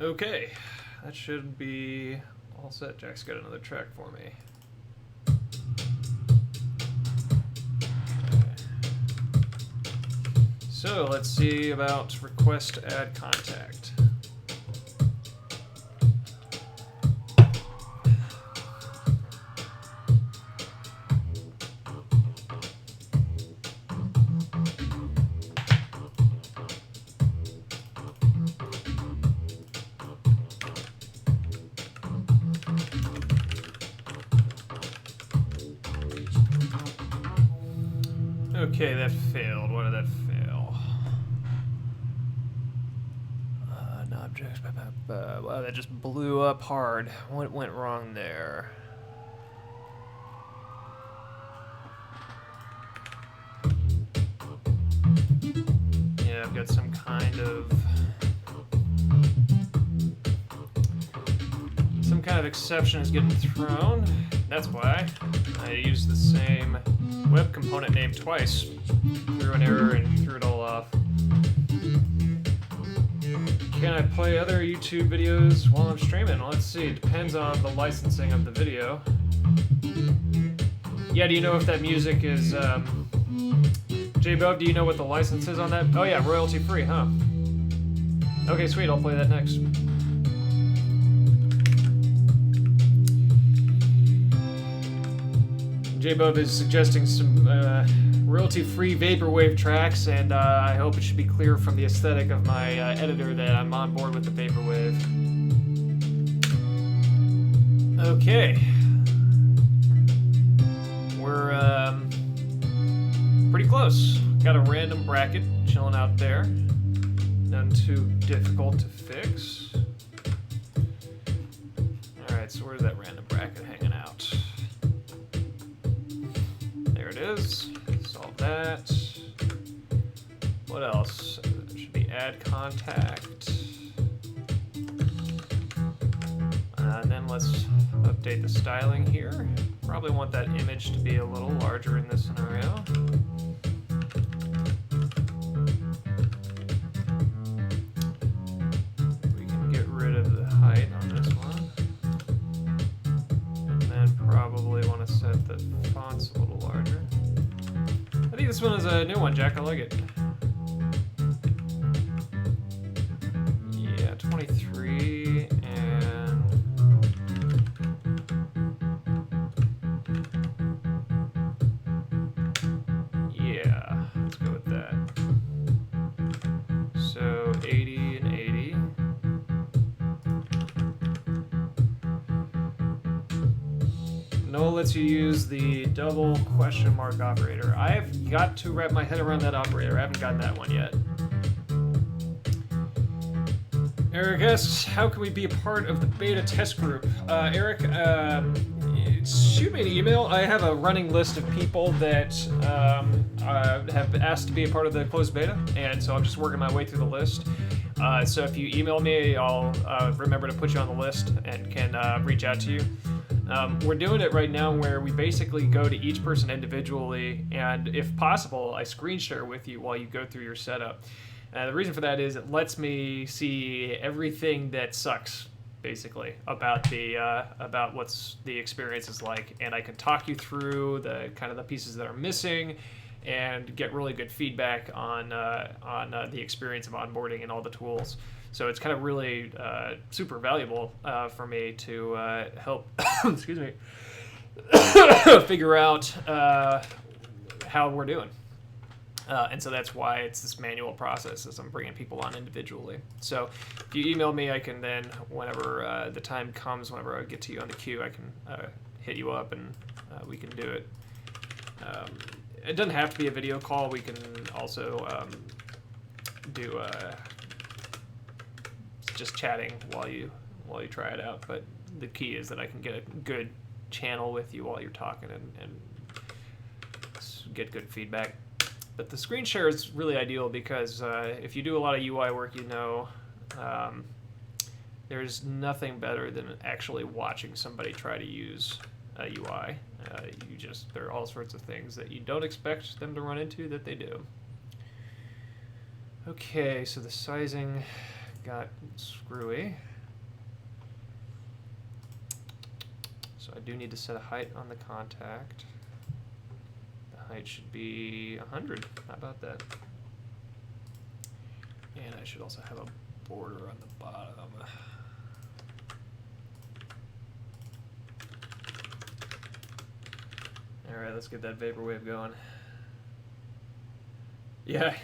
Okay, that should be all set. Jack's got another track for me. Okay. So let's see about request add contact. Okay, that failed. Why did that fail? Objects. Wow, that just blew up hard. What went wrong there? Yeah, I've got some kind of exception is getting thrown. That's why I used the same web component name twice. Threw an error and threw it all off. Can I play other YouTube videos while I'm streaming? Let's see. Depends on the licensing of the video. Yeah, do you know if that music is... J-Bub, do you know what the license is on that? Oh yeah, royalty free, huh? Okay, sweet. I'll play that next. J-Bub is suggesting some royalty-free vaporwave tracks, and I hope it should be clear from the aesthetic of my editor that I'm on board with the vaporwave. Okay. We're pretty close. Got a random bracket chilling out there. None too difficult to fix. Alright, so where's that random bracket hanging out? There it is. Solve that. What else? It should be add contact. And then let's update the styling here. Probably want that image to be a little larger in this scenario. We can get rid of the height on this one. And then probably want to set the fonts a little larger. I think this one is a new one, Jack. I like it. Yeah, 23 and... yeah, let's go with that. So 80 and 80. No lets you use the double question mark operator. I've got to wrap my head around that operator. I haven't gotten that one yet. Eric asks, how can we be a part of the beta test group? Eric, shoot me an email. I have a running list of people that have asked to be a part of the closed beta, and so I'm just working my way through the list. So if you email me, I'll remember to put you on the list and can reach out to you. We're doing it right now where we basically go to each person individually, and if possible, I screen share with you while you go through your setup. The reason for that is it lets me see everything that sucks, basically, about what's the experience is like, and I can talk you through the kind of the pieces that are missing, and get really good feedback on the experience of onboarding and all the tools. So it's kind of really super valuable for me to help excuse me figure out how we're doing. And so that's why it's this manual process as I'm bringing people on individually. So if you email me, I can then, whenever the time comes, whenever I get to you on the queue, I can hit you up and we can do it. It doesn't have to be a video call. We can also do just chatting while you try it out. But the key is that I can get a good channel with you while you're talking and get good feedback. But the screen share is really ideal because if you do a lot of UI work, there's nothing better than actually watching somebody try to use a UI. There are all sorts of things that you don't expect them to run into that they do. Okay, so the sizing got screwy. So I do need to set a height on the contact. Height should be 100. How about that? And I should also have a border on the bottom. Alright, let's get that vaporwave going. Yeah.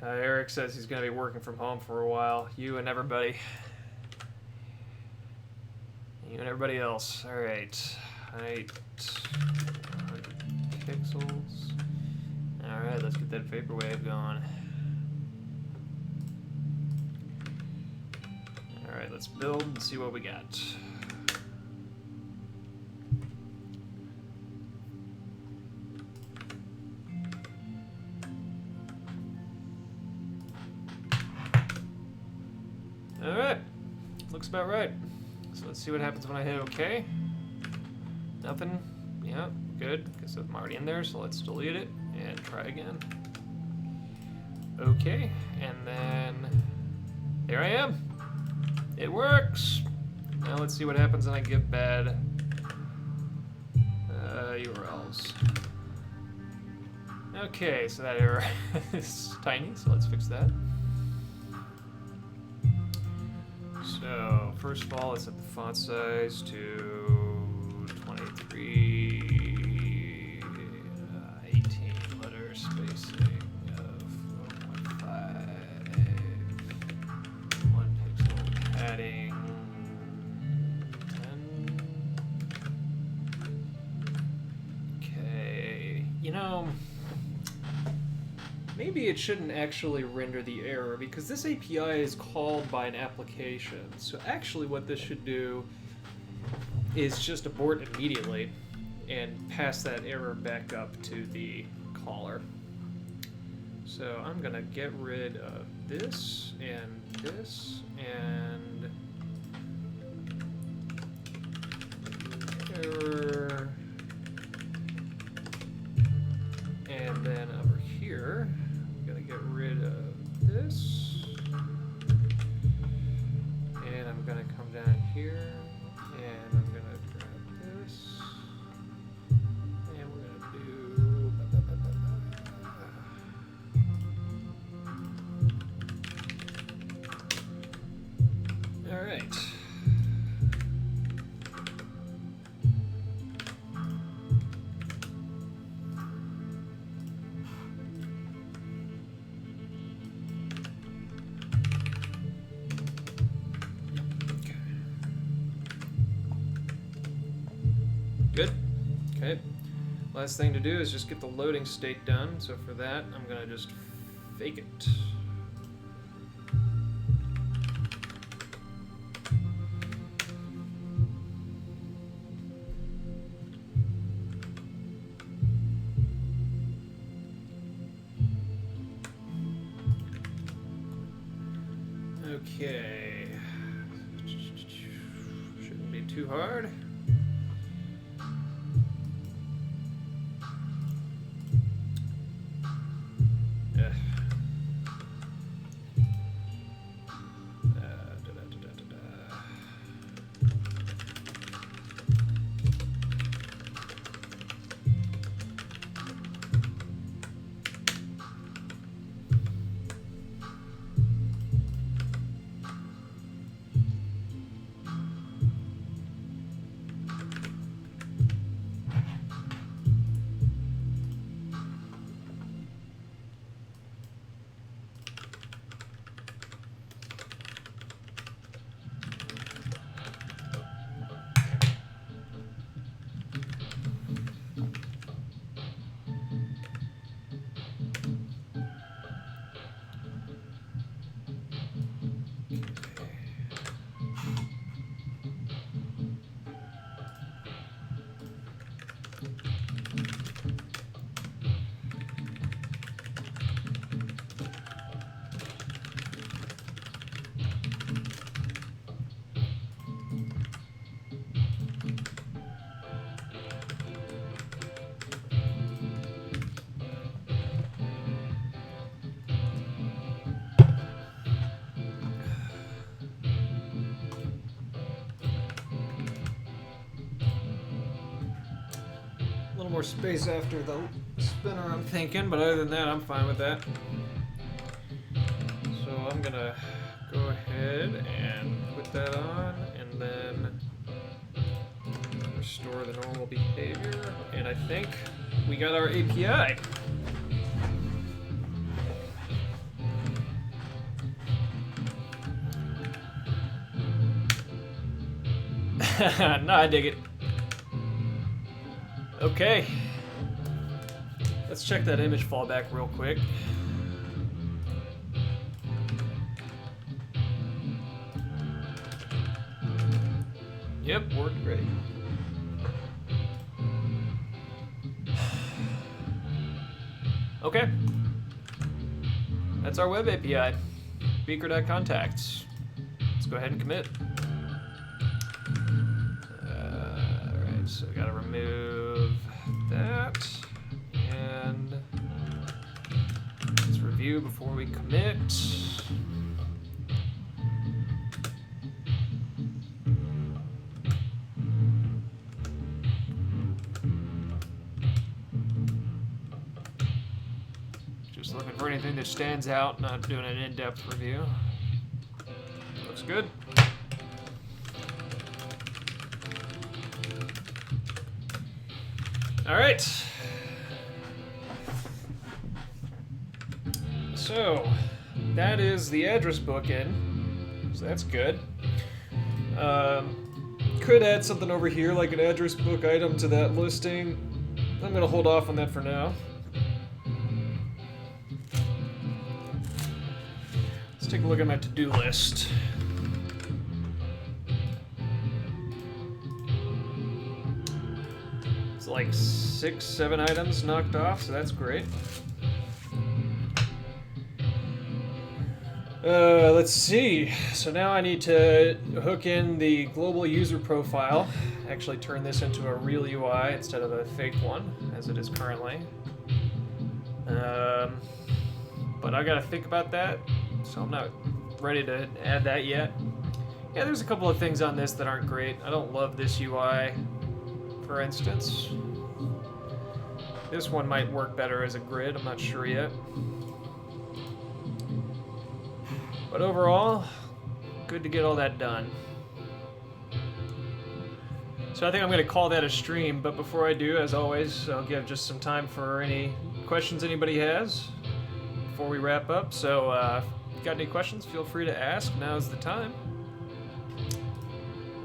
Eric says he's going to be working from home for a while. You and everybody. You and everybody else. Alright. Height. Pixels. Alright, let's get that vaporwave going. Alright, let's build and see what we got. Alright, looks about right. So let's see what happens when I hit OK. Nothing. Yeah. Good, because I'm already in there, so let's delete it and try again. Okay, and then there I am. It works. Now let's see what happens when I give bad URLs. Okay, so that error is tiny, so let's fix that. So first of all, let's set the font size to 23. Spacing of 4.5, 1 pixel padding, 10. Okay, maybe it shouldn't actually render the error because this API is called by an application. So actually what this should do is just abort immediately and pass that error back up to the caller. So I'm gonna get rid of this and error, and then over here I'm gonna get rid of this, and I'm gonna come down here and I'm gonna grab this. Alright. Good. Okay. Last thing to do is just get the loading state done. So for that, I'm going to just fake it. Okay. Shouldn't be too hard. Yeah. A little more space after the spinner, I'm thinking, but other than that, I'm fine with that. So I'm gonna go ahead and put that on, and then restore the normal behavior, and I think we got our API. No, I dig it. Okay. Let's check that image fallback real quick. Yep, worked great. Okay. That's our web API. Beaker.contacts. Let's go ahead and commit. Alright, so we gotta remove that. And let's review before we commit. Just looking for anything that stands out, not doing an in-depth review. Looks good. All right. So that is the address book in, so that's good. Could add something over here like an address book item to that listing. I'm gonna hold off on that for now. Let's take a look at my to-do list. It's like 6, 7 items knocked off, so that's great. Let's see. So now I need to hook in the global user profile. Actually turn this into a real UI instead of a fake one, as it is currently. But I gotta think about that, so I'm not ready to add that yet. Yeah, there's a couple of things on this that aren't great. I don't love this UI, for instance. This one might work better as a grid, I'm not sure yet. But overall, good to get all that done. So I think I'm going to call that a stream, but before I do, as always, I'll give just some time for any questions anybody has before we wrap up. So if you've got any questions, feel free to ask. Now's the time.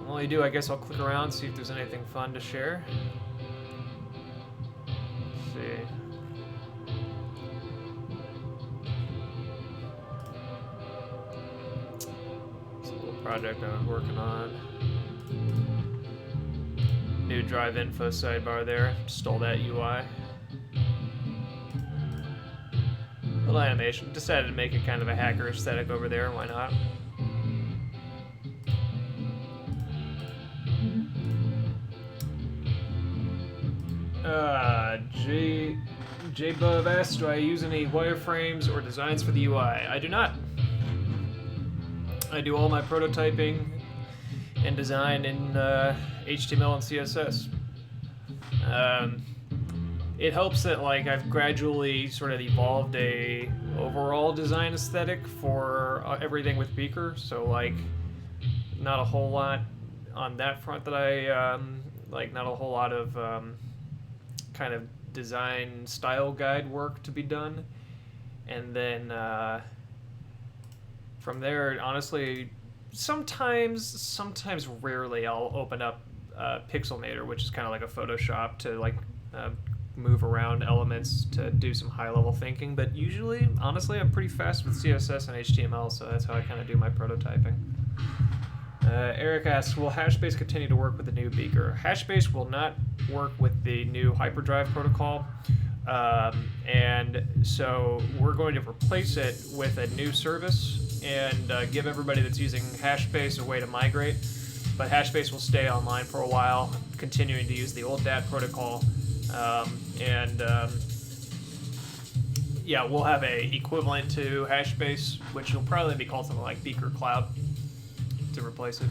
While you do, I guess I'll click around, see if there's anything fun to share. Let's see. Project I was working on. New drive info sidebar there. Stole that UI. Little animation. Decided to make it kind of a hacker aesthetic over there. Why not? J Bub asks, do I use any wireframes or designs for the UI? I do not. I do all my prototyping and design in HTML and CSS. It helps that like I've gradually sort of evolved a overall design aesthetic for everything with Beaker. So like, not a whole lot on that front that I like. Not a whole lot of kind of design style guide work to be done, and then from there, honestly, sometimes rarely I'll open up Pixelmator, which is kind of like a Photoshop to like move around elements to do some high level thinking. But usually, honestly, I'm pretty fast with CSS and HTML, so that's how I kind of do my prototyping. Eric asks, will Hashbase continue to work with the new Beaker? Hashbase will not work with the new hyperdrive protocol, and so we're going to replace it with a new service and give everybody that's using Hashbase a way to migrate. But Hashbase will stay online for a while, continuing to use the old DAT protocol, yeah, we'll have a equivalent to Hashbase, which will probably be called something like Beaker Cloud, to replace it.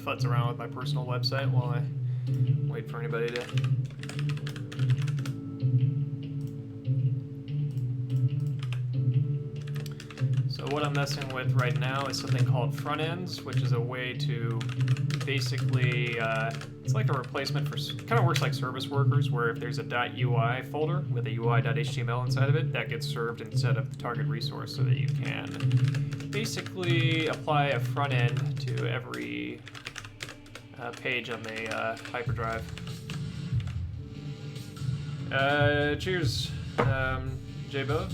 Futz around with my personal website while I wait for anybody to. So what I'm messing with right now is something called front ends, which is a way to basically, it's like a replacement for, kind of works like service workers, where if there's a .ui folder with a UI.html inside of it, that gets served instead of the target resource, so that you can basically apply a front end to every page on the hyperdrive. Cheers, J-Bub.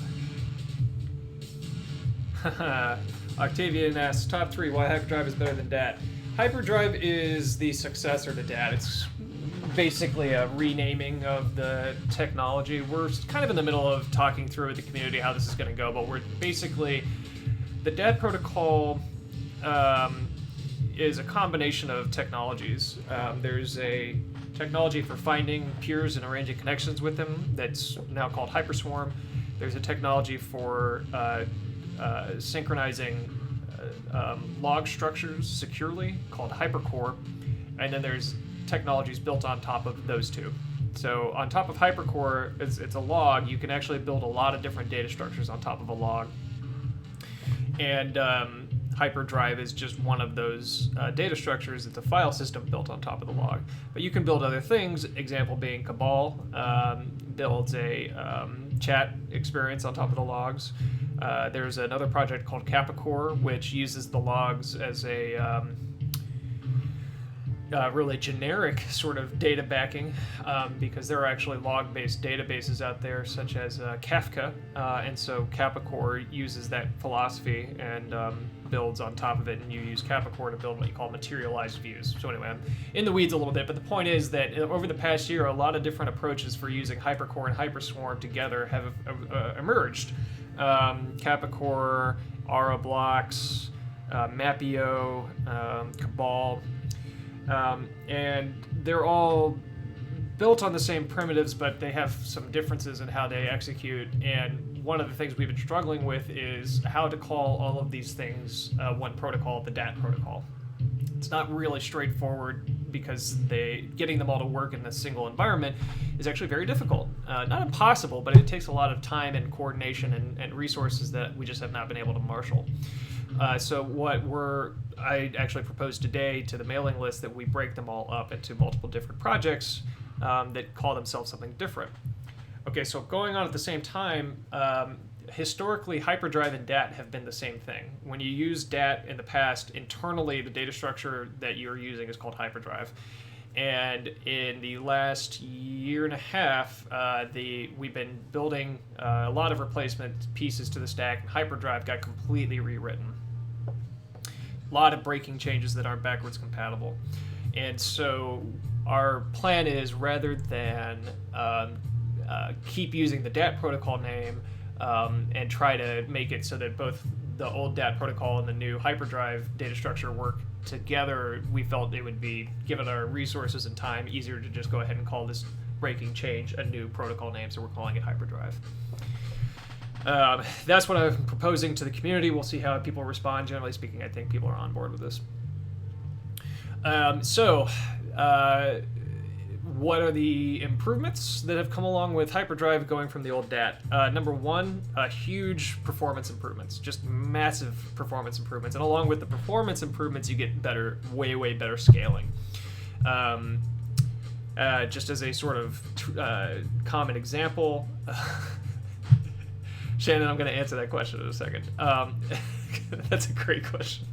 Octavian asks, top 3, why hyperdrive is better than DAT? Hyperdrive is the successor to DAT. It's basically a renaming of the technology. We're kind of in the middle of talking through with the community how this is going to go, but we're basically, the DAT protocol is a combination of technologies. There's a technology for finding peers and arranging connections with them that's now called Hyperswarm. There's a technology for synchronizing log structures securely called Hypercore, and then there's technologies built on top of those two. So on top of Hypercore, it's a log. You can actually build a lot of different data structures on top of a log. And Hyperdrive is just one of those data structures. It's a file system built on top of the log. But you can build other things, example being Cabal builds a chat experience on top of the logs. There's another project called Capicore, which uses the logs as a really generic sort of data backing, because there are actually log-based databases out there, such as Kafka, and so Capicore uses that philosophy and builds on top of it, and you use Capicore to build what you call materialized views. So anyway, I'm in the weeds a little bit, but the point is that over the past year, a lot of different approaches for using Hypercore and Hyperswarm together have emerged. Capicore, Arablocks, Mapio, Cabal, and they're all built on the same primitives, but they have some differences in how they execute. And one of the things we've been struggling with is how to call all of these things one protocol, the DAT protocol. It's not really straightforward because getting them all to work in a single environment is actually very difficult. Not impossible, but it takes a lot of time and coordination and resources that we just have not been able to marshal. So what I actually proposed today to the mailing list that we break them all up into multiple different projects that call themselves something different. Okay, so going on at the same time, historically, Hyperdrive and DAT have been the same thing. When you use DAT in the past, internally the data structure that you're using is called Hyperdrive. And in the last year and a half, we've been building a lot of replacement pieces to the stack. Hyperdrive got completely rewritten. A lot of breaking changes that aren't backwards compatible. And so our plan is, rather than keep using the DAT protocol name and try to make it so that both the old DAT protocol and the new hyperdrive data structure work together, we felt it would be, given our resources and time, easier to just go ahead and call this breaking change a new protocol name, so we're calling it hyperdrive. That's what I'm proposing to the community. We'll see how people respond. Generally speaking, I think people are on board with this. What are the improvements that have come along with hyperdrive going from the old DAT? Number one, huge performance improvements, just massive performance improvements. And along with the performance improvements, you get better, way better scaling. Just as a sort of common example, Shannon, I'm going to answer that question in a second. That's a great question.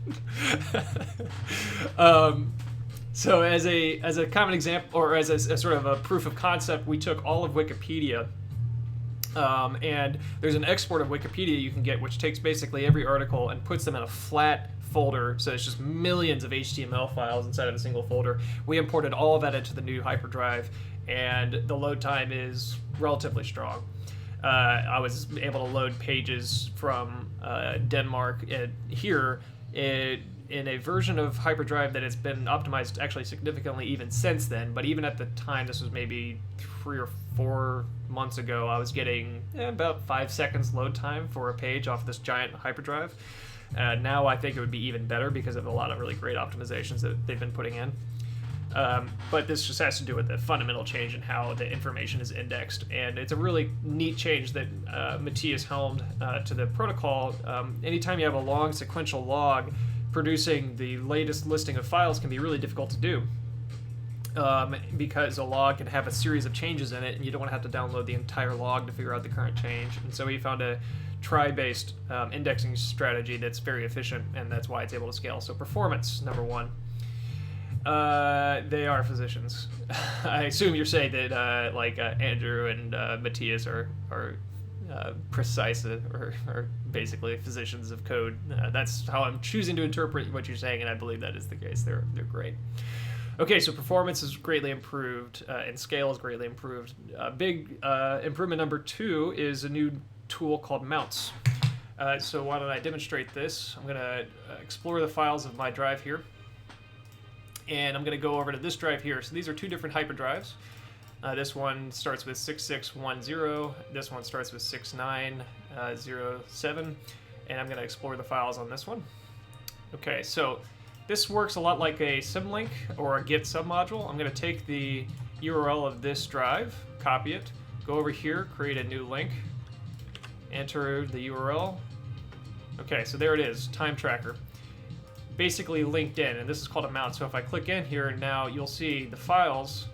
So as a common example, or as a sort of a proof of concept, we took all of Wikipedia, and there's an export of Wikipedia you can get, which takes basically every article and puts them in a flat folder, so it's just millions of HTML files inside of a single folder. We imported all of that into the new hyperdrive, and the load time is relatively strong. I was able to load pages from Denmark here in a version of hyperdrive that has been optimized actually significantly even since then. But even at the time, this was maybe 3 or 4 months ago, I was getting about 5 seconds load time for a page off this giant hyperdrive. Now I think it would be even better because of a lot of really great optimizations that they've been putting in. But this just has to do with the fundamental change in how the information is indexed, and it's a really neat change that Matthias helmed to the protocol. Anytime you have a long sequential log, producing the latest listing of files can be really difficult to do, because a log can have a series of changes in it, and you don't want to have to download the entire log to figure out the current change. And so he found a trie-based indexing strategy that's very efficient, and that's why it's able to scale. So performance, number one. They are physicians. I assume you're saying that Andrew and Matthias are precise or basically physicians of code. That's how I'm choosing to interpret what you're saying, and I believe that is the case. They're great. Okay, so performance is greatly improved, and scale is greatly improved. Big improvement number 2 is a new tool called mounts. So why don't I demonstrate this? I'm going to explore the files of my drive here, and I'm going to go over to this drive here. So these are 2 different hyperdrives. This one starts with 6610, this one starts with 6907, and I'm going to explore the files on this one. Okay, so this works a lot like a symlink or a git submodule. I'm going to take the URL of this drive, copy it, go over here, create a new link, enter the URL. Okay, so there it is, time tracker. Basically linked in, and this is called a mount. So if I click in here, now you'll see the files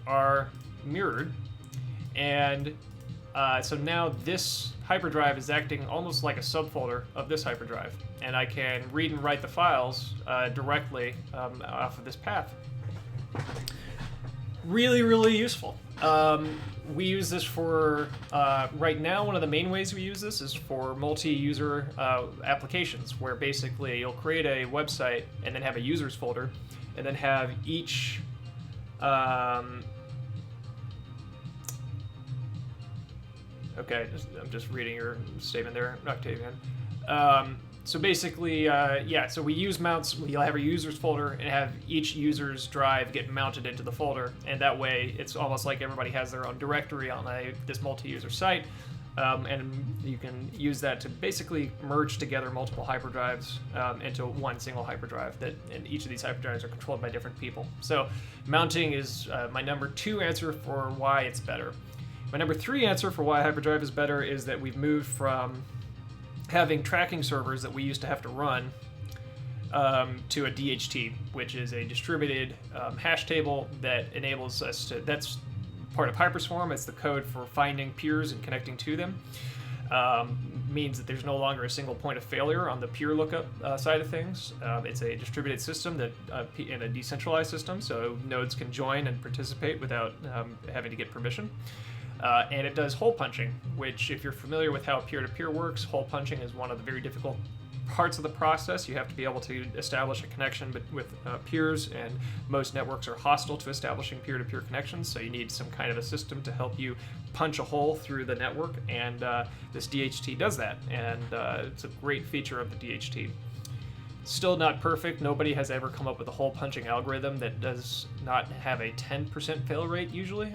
are mirrored, and so now this hyperdrive is acting almost like a subfolder of this hyperdrive, and I can read and write the files directly off of this path. Really useful. We use this for, right now, one of the main ways we use this is for multi-user applications, where basically you'll create a website and then have a users folder, and then have each okay, I'm just reading your statement there, Octavian. So basically, so we use mounts. We'll have a users folder and have each user's drive get mounted into the folder, and that way it's almost like everybody has their own directory on this multi-user site, and you can use that to basically merge together multiple hyperdrives into one single hyperdrive, and each of these hyperdrives are controlled by different people. So mounting is my number 2 answer for why it's better. My number 3 answer for why hyperdrive is better is that we've moved from having tracking servers that we used to have to run to a DHT, which is a distributed hash table that enables us to, that's part of Hyperswarm. It's the code for finding peers and connecting to them. means that there's no longer a single point of failure on the peer lookup side of things. It's a distributed system that in a decentralized system, so nodes can join and participate without having to get permission. And it does hole punching, which, if you're familiar with how peer-to-peer works, hole punching is one of the very difficult parts of the process. You have to be able to establish a connection with peers, and most networks are hostile to establishing peer-to-peer connections, so you need some kind of a system to help you punch a hole through the network, and this DHT does that, and it's a great feature of the DHT. Still not perfect. Nobody has ever come up with a hole punching algorithm that does not have a 10% fail rate usually,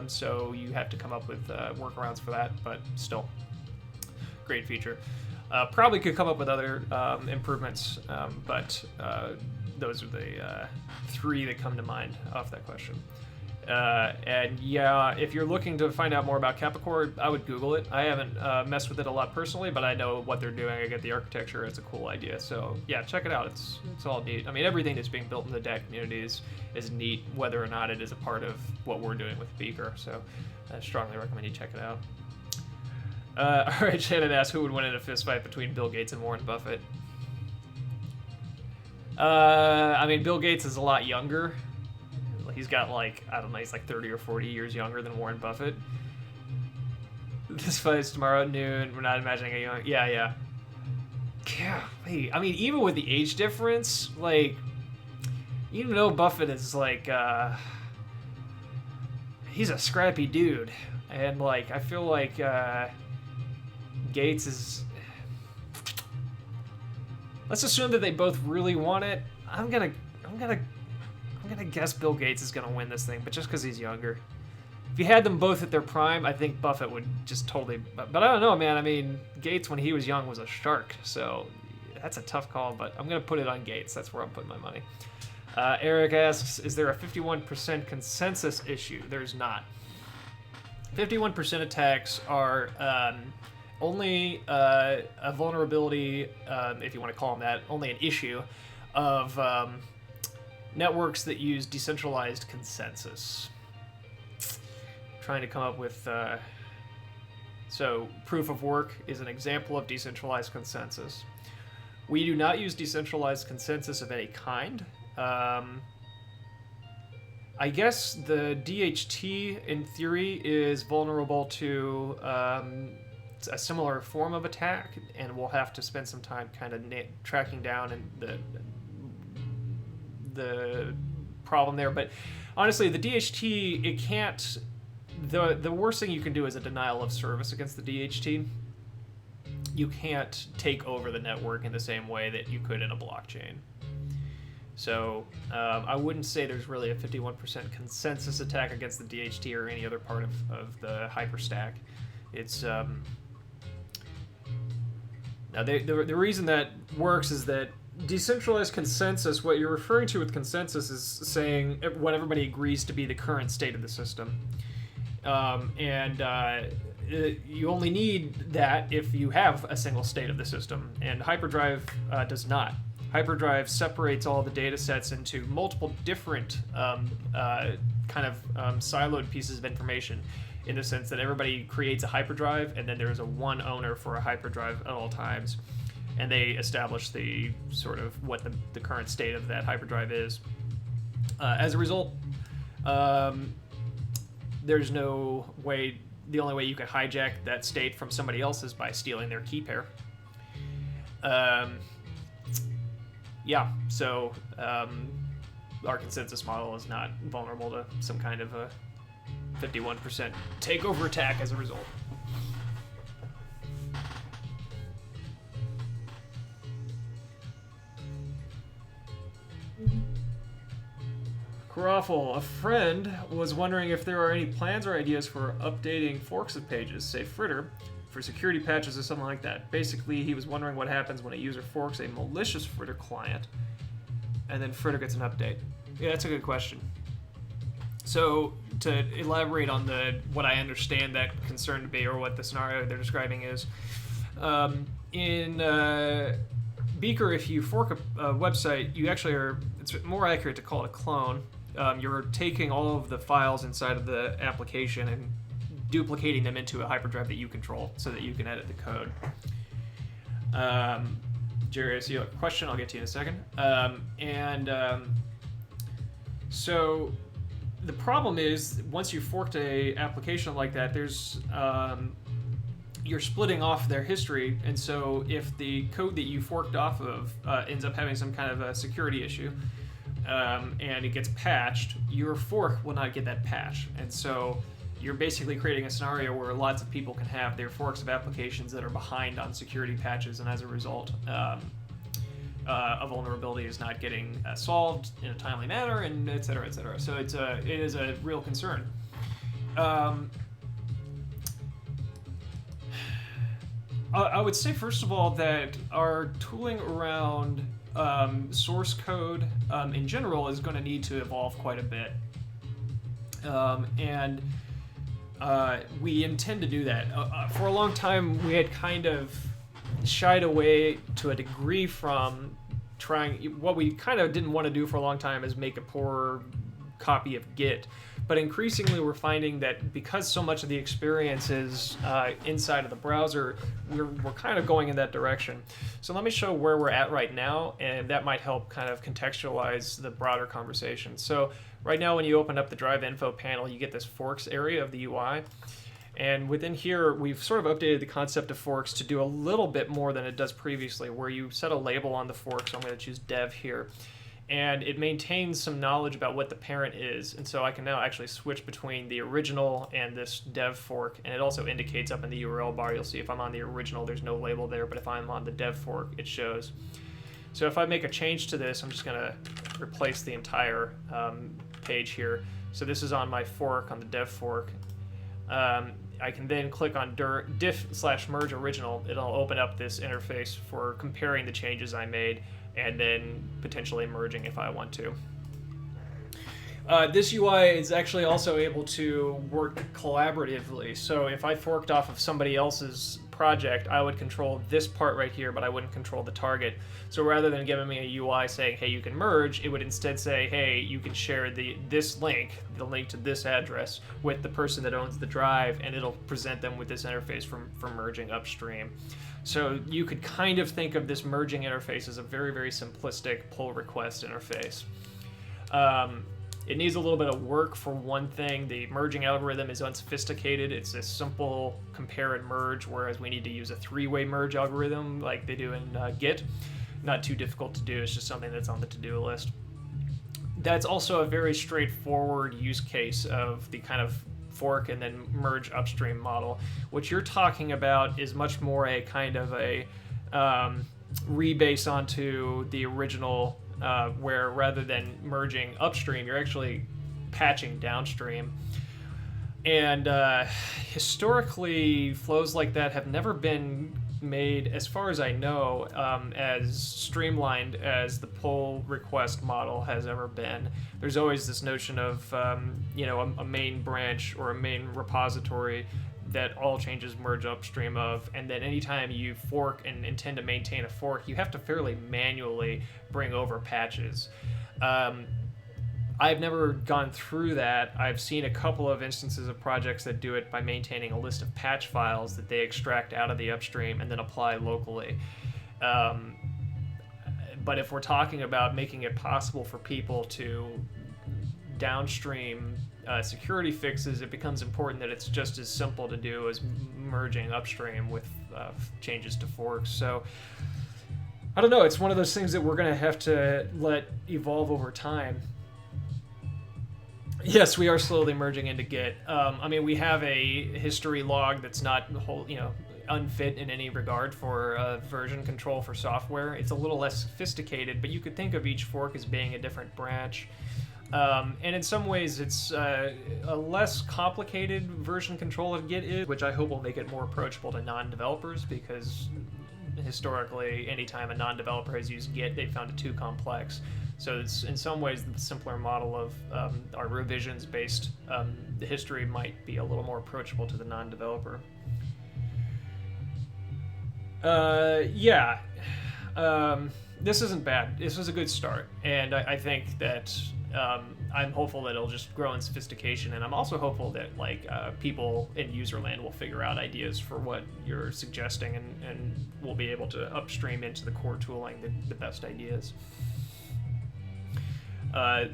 so you have to come up with workarounds for that, but still, great feature. Probably could come up with other improvements, but those are the 3 that come to mind off that question. And yeah, if you're looking to find out more about Capricorn, I would Google it. I haven't messed with it a lot personally, but I know what they're doing. I get the architecture. It's a cool idea. So yeah, check it out. It's all neat. I mean, everything that's being built in the DAC community is neat, whether or not it is a part of what we're doing with Beaker. So I strongly recommend you check it out. All right, Shannon asked who would win in a fist fight between Bill Gates and Warren Buffett. I mean, Bill Gates is a lot younger. He's got like, I don't know, he's like 30 or 40 years younger than Warren Buffett. This fight is tomorrow at noon. We're not imagining a young... Yeah. I mean, even with the age difference, like, even though Buffett is like, he's a scrappy dude. And like, I feel like Gates is... Let's assume that they both really want it. I'm gonna guess Bill Gates is gonna win this thing, but just because he's younger. If you had them both at their prime, I think Buffett would just totally... But I don't know, man. I mean, Gates, when he was young, was a shark, so that's a tough call, but I'm gonna put it on Gates. That's where I'm putting my money. Eric asks, is there a 51% consensus issue? There's not. 51% attacks are only a vulnerability, if you want to call them that, only an issue of networks that use decentralized consensus. Trying to come up with... So, proof of work is an example of decentralized consensus. We do not use decentralized consensus of any kind. I guess the DHT, in theory, is vulnerable to a similar form of attack, and we'll have to spend some time kind of tracking down and the problem there. But honestly, the DHT, it can't... The worst thing you can do is a denial of service against the DHT. You can't take over the network in the same way that you could in a blockchain. So I wouldn't say there's really a 51% consensus attack against the DHT or any other part of the hyperstack. It's now the reason that works is that decentralized consensus, what you're referring to with consensus, is saying what everybody agrees to be the current state of the system. You only need that if you have a single state of the system, and Hyperdrive does not. Hyperdrive separates all the data sets into multiple different siloed pieces of information, in the sense that everybody creates a hyperdrive, and then there's a one owner for a hyperdrive at all times, and they establish the sort of what the current state of that hyperdrive is. As a result, there's no way... The only way you can hijack that state from somebody else is by stealing their key pair. Yeah, so our consensus model is not vulnerable to some kind of a 51% takeover attack as a result. Raffle, a friend was wondering if there are any plans or ideas for updating forks of pages, say Fritter, for security patches or something like that. Basically, he was wondering what happens when a user forks a malicious Fritter client, and then Fritter gets an update. Yeah, that's a good question. So, to elaborate on what I understand that concern to be, or what the scenario they're describing is, in Beaker, if you fork a website, you actually it's more accurate to call it a clone. You're taking all of the files inside of the application and duplicating them into a hyperdrive that you control so that you can edit the code. Jerry, I see you have a question. I'll get to you in a second. So the problem is once you forked a application like that, there's you're splitting off their history, and so if the code that you forked off of ends up having some kind of a security issue, and it gets patched, your fork will not get that patch, and so you're basically creating a scenario where lots of people can have their forks of applications that are behind on security patches, and as a result, a vulnerability is not getting solved in a timely manner, and et cetera, et cetera. So it is a real concern. I would say, first of all, that our tooling around source code in general is going to need to evolve quite a bit. And we intend to do that. For a long time, we had kind of shied away to a degree from trying. What we kind of didn't want to do for a long time is make a poor copy of Git. But increasingly, we're finding that because so much of the experience is inside of the browser, we're kind of going in that direction. So let me show where we're at right now, and that might help kind of contextualize the broader conversation. So right now, when you open up the Drive Info panel, you get this forks area of the UI. And within here, we've sort of updated the concept of forks to do a little bit more than it does previously, where you set a label on the fork. So I'm going to choose dev here. And it maintains some knowledge about what the parent is. And so I can now actually switch between the original and this dev fork. And it also indicates up in the URL bar, you'll see if I'm on the original, there's no label there. But if I'm on the dev fork, it shows. So if I make a change to this, I'm just going to replace the entire page here. So this is on my fork, on the dev fork. I can then click on diff/merge original. It'll open up this interface for comparing the changes I made and then potentially merging if I want to. This UI is actually also able to work collaboratively. So if I forked off of somebody else's project, I would control this part right here, but I wouldn't control the target. So rather than giving me a UI saying, hey, you can merge, it would instead say, hey, you can share this link, the link to this address, with the person that owns the drive, and it'll present them with this interface for merging upstream. So you could kind of think of this merging interface as a very, very simplistic pull request interface. It needs a little bit of work for one thing. The merging algorithm is unsophisticated. It's a simple compare and merge, whereas we need to use a three-way merge algorithm like they do in Git. Not too difficult to do. It's just something that's on the to-do list. That's also a very straightforward use case of the kind of fork and then merge upstream model. What you're talking about is much more a kind of a rebase onto the original, where rather than merging upstream, you're actually patching downstream. And historically, flows like that have never been made, as far as I know, as streamlined as the pull request model has ever been. There's always this notion of a main branch or a main repository that all changes merge upstream of, and then anytime you fork and intend to maintain a fork, you have to fairly manually bring over patches. I've never gone through that. I've seen a couple of instances of projects that do it by maintaining a list of patch files that they extract out of the upstream and then apply locally. But if we're talking about making it possible for people to downstream security fixes, it becomes important that it's just as simple to do as merging upstream with changes to forks. So I don't know, it's one of those things that we're going to have to let evolve over time. Yes, we are slowly merging into Git. We have a history log that's not unfit in any regard for version control for software. It's a little less sophisticated, but you could think of each fork as being a different branch. And in some ways, it's a less complicated version control of Git is, which I hope will make it more approachable to non-developers, because historically, anytime a non-developer has used Git, they've found it too complex. So it's in some ways the simpler model of our revisions-based history might be a little more approachable to the non-developer. This isn't bad. This was a good start, and I think that I'm hopeful that it'll just grow in sophistication, and I'm also hopeful that people in userland will figure out ideas for what you're suggesting, and we'll be able to upstream into the core tooling the best ideas.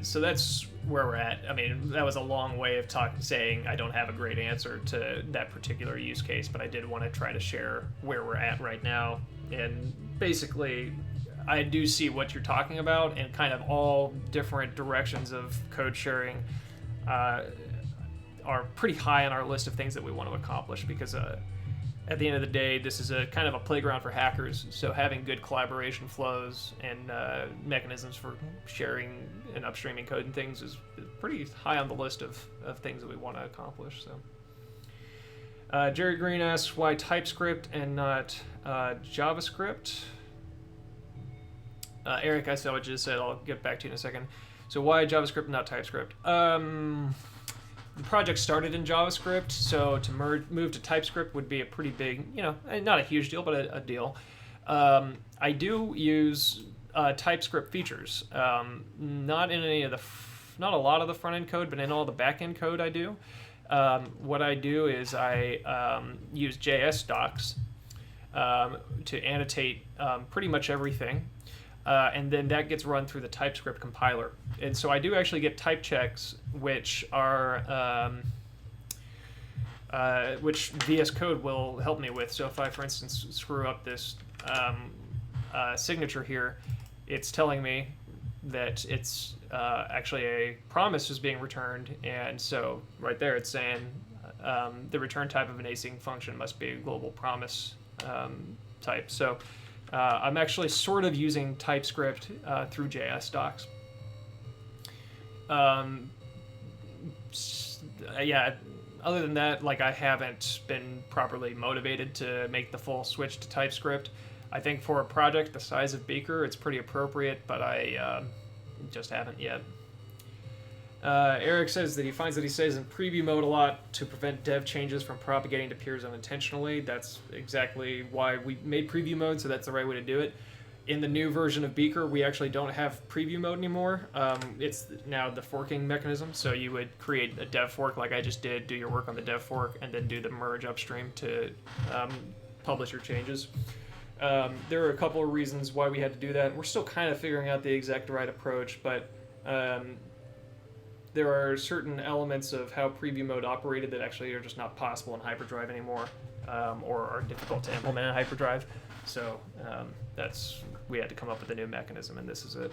So that's where we're at. I mean, that was a long way of saying I don't have a great answer to that particular use case, but I did want to try to share where we're at right now. And basically, I do see what you're talking about, and kind of all different directions of code sharing are pretty high on our list of things that we want to accomplish, because at the end of the day, this is a kind of a playground for hackers, so having good collaboration flows and mechanisms for sharing and upstreaming code and things is pretty high on the list of things that we want to accomplish. So, Jerry Green asks, why TypeScript and not JavaScript? Eric, I saw what you just said. I'll get back to you in a second. So why JavaScript and not TypeScript? The project started in JavaScript, so to move to TypeScript would be a pretty big, not a huge deal, but a deal. I do use TypeScript features, not in not a lot of the front end code, but in all the back end code I do. What I do is I use JS docs to annotate pretty much everything. And then that gets run through the TypeScript compiler. And so I do actually get type checks, which are which VS Code will help me with. So if I, for instance, screw up this signature here, it's telling me that it's actually a promise is being returned. And so right there it's saying the return type of an async function must be a global promise type. So I'm actually sort of using TypeScript through JS docs. Yeah, other than that, I haven't been properly motivated to make the full switch to TypeScript. I think for a project the size of Beaker, it's pretty appropriate, but I just haven't yet. Eric says that he finds that he stays in preview mode a lot to prevent dev changes from propagating to peers unintentionally. That's exactly why we made preview mode, so that's the right way to do it. In the new version of Beaker, we actually don't have preview mode anymore. It's now the forking mechanism, so you would create a dev fork like I just did, do your work on the dev fork, and then do the merge upstream to publish your changes. There are a couple of reasons why we had to do that. We're still kind of figuring out the exact right approach, but there are certain elements of how preview mode operated that actually are just not possible in Hyperdrive anymore, or are difficult to implement in Hyperdrive. So we had to come up with a new mechanism, and this is it.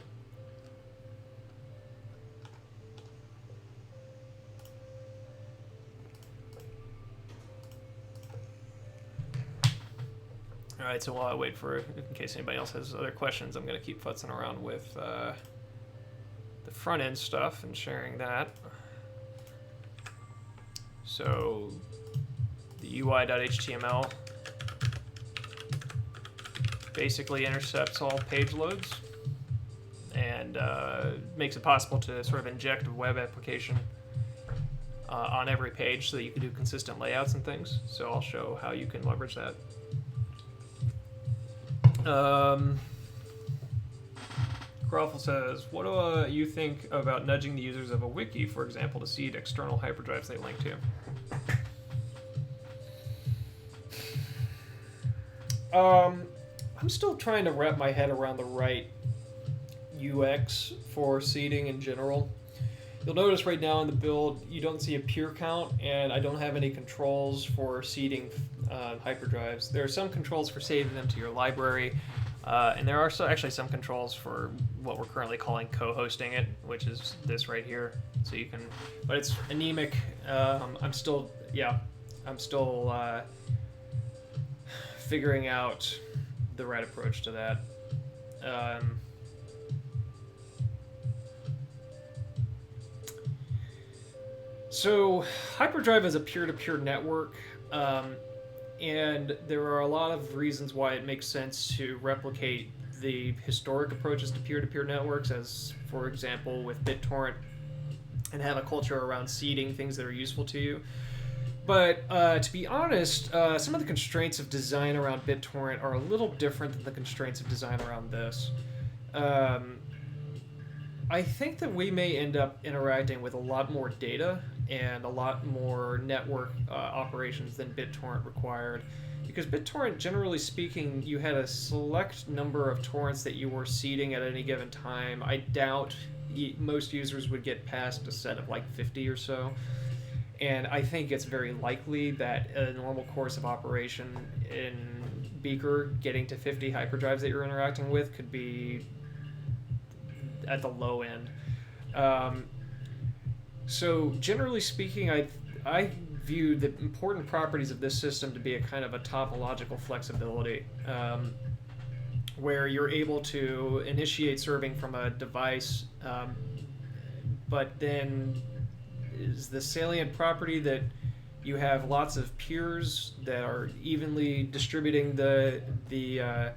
All right, so while I wait in case anybody else has other questions, I'm going to keep futzing around with the front end stuff and sharing that. So the UI.html basically intercepts all page loads and makes it possible to sort of inject a web application on every page so that you can do consistent layouts and things. So I'll show how you can leverage that. Crawful says, what do you think about nudging the users of a wiki, for example, to seed external hyperdrives they link to? I'm still trying to wrap my head around the right UX for seeding in general. You'll notice right now in the build, you don't see a peer count, and I don't have any controls for seeding hyperdrives. There are some controls for saving them to your library, and there are actually some controls for what we're currently calling co-hosting it, which is this right here. So you can, but it's anemic. I'm still figuring out the right approach to that. So Hyperdrive is a peer-to-peer network, and there are a lot of reasons why it makes sense to replicate the historic approaches to peer-to-peer networks, as for example with BitTorrent, and have a culture around seeding things that are useful to you. But to be honest, some of the constraints of design around BitTorrent are a little different than the constraints of design around this. I think that we may end up interacting with a lot more data and a lot more network operations than BitTorrent required. Because BitTorrent, generally speaking, you had a select number of torrents that you were seeding at any given time. I doubt most users would get past a set of like 50 or so. And I think it's very likely that a normal course of operation in Beaker, getting to 50 hyperdrives that you're interacting with could be at the low end. So generally speaking, I view the important properties of this system to be a kind of a topological flexibility, where you're able to initiate serving from a device, but then is the salient property that you have lots of peers that are evenly distributing the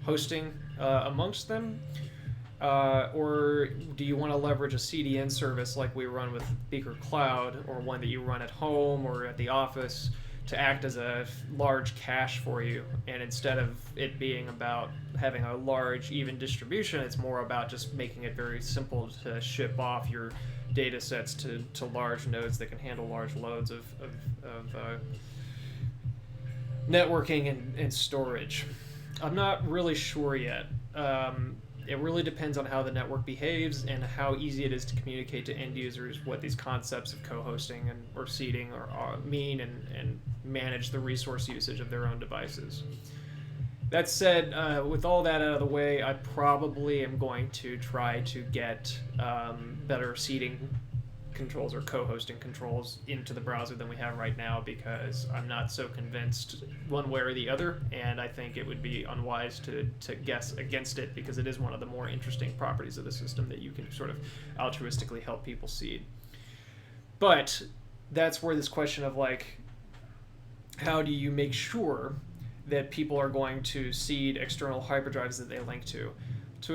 hosting amongst them. Or do you want to leverage a CDN service like we run with Beaker Cloud, or one that you run at home or at the office, to act as a large cache for you? And instead of it being about having a large even distribution, it's more about just making it very simple to ship off your data sets to large nodes that can handle large loads of networking and storage. I'm not really sure yet. It really depends on how the network behaves and how easy it is to communicate to end users what these concepts of co-hosting or seeding mean, and manage the resource usage of their own devices. That said, with all that out of the way, I probably am going to try to get better seeding controls or co-hosting controls into the browser than we have right now, because I'm not so convinced one way or the other, and I think it would be unwise to guess against it, because it is one of the more interesting properties of the system that you can sort of altruistically help people seed. But that's where this question of like, how do you make sure that people are going to seed external hyperdrives that they link to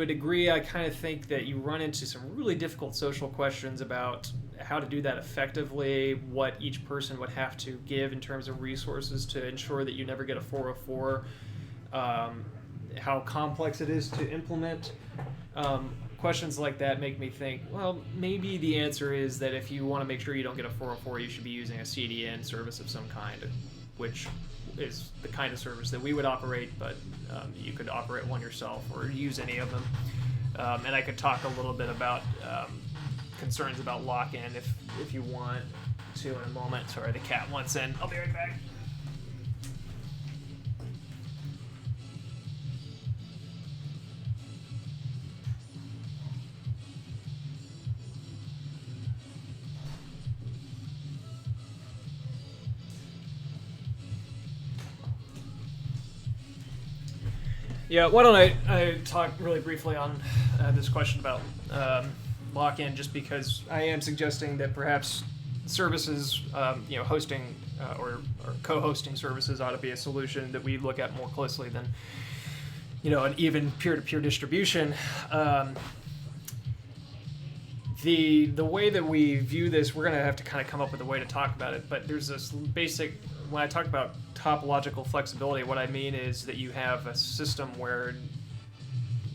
a degree, I kind of think that you run into some really difficult social questions about how to do that effectively, what each person would have to give in terms of resources to ensure that you never get a 404, how complex it is to implement. Questions like that make me think, well, maybe the answer is that if you want to make sure you don't get a 404, you should be using a CDN service of some kind, which is the kind of service that we would operate, but you could operate one yourself or use any of them. And I could talk a little bit about concerns about lock-in if you want to in a moment. Sorry, the cat wants in. I'll be right back. Yeah, why don't I talk really briefly on this question about lock-in, just because I am suggesting that perhaps services, hosting or co-hosting services ought to be a solution that we look at more closely than, an even peer-to-peer distribution. The way that we view this, we're going to have to kind of come up with a way to talk about it, but there's this basic, when I talk about topological flexibility, what I mean is that you have a system where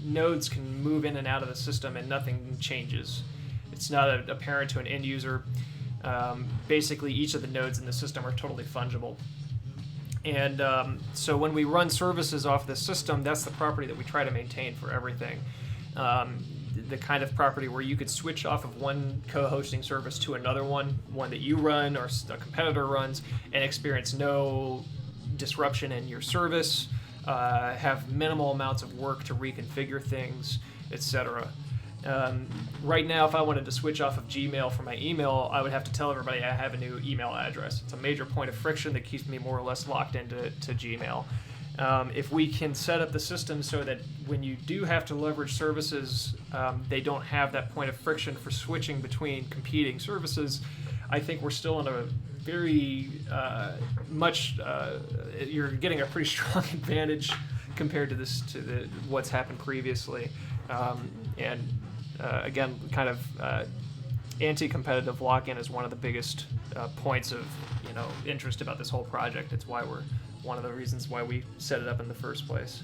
nodes can move in and out of the system and nothing changes. It's not apparent to an end user. Basically, each of the nodes in the system are totally fungible. And so when we run services off this system, that's the property that we try to maintain for everything. The kind of property where you could switch off of one co-hosting service to another one that you run or a competitor runs, and experience no disruption in your service, have minimal amounts of work to reconfigure things, etc. Right now, if I wanted to switch off of Gmail for my email, I would have to tell everybody I have a new email address. It's a major point of friction that keeps me more or less locked into Gmail. If we can set up the system so that when you do have to leverage services, they don't have that point of friction for switching between competing services, I think we're still in a very you're getting a pretty strong advantage compared to what's happened previously. Again, kind of anti-competitive lock-in is one of the biggest points of interest about this whole project. It's one of the reasons why we set it up in the first place.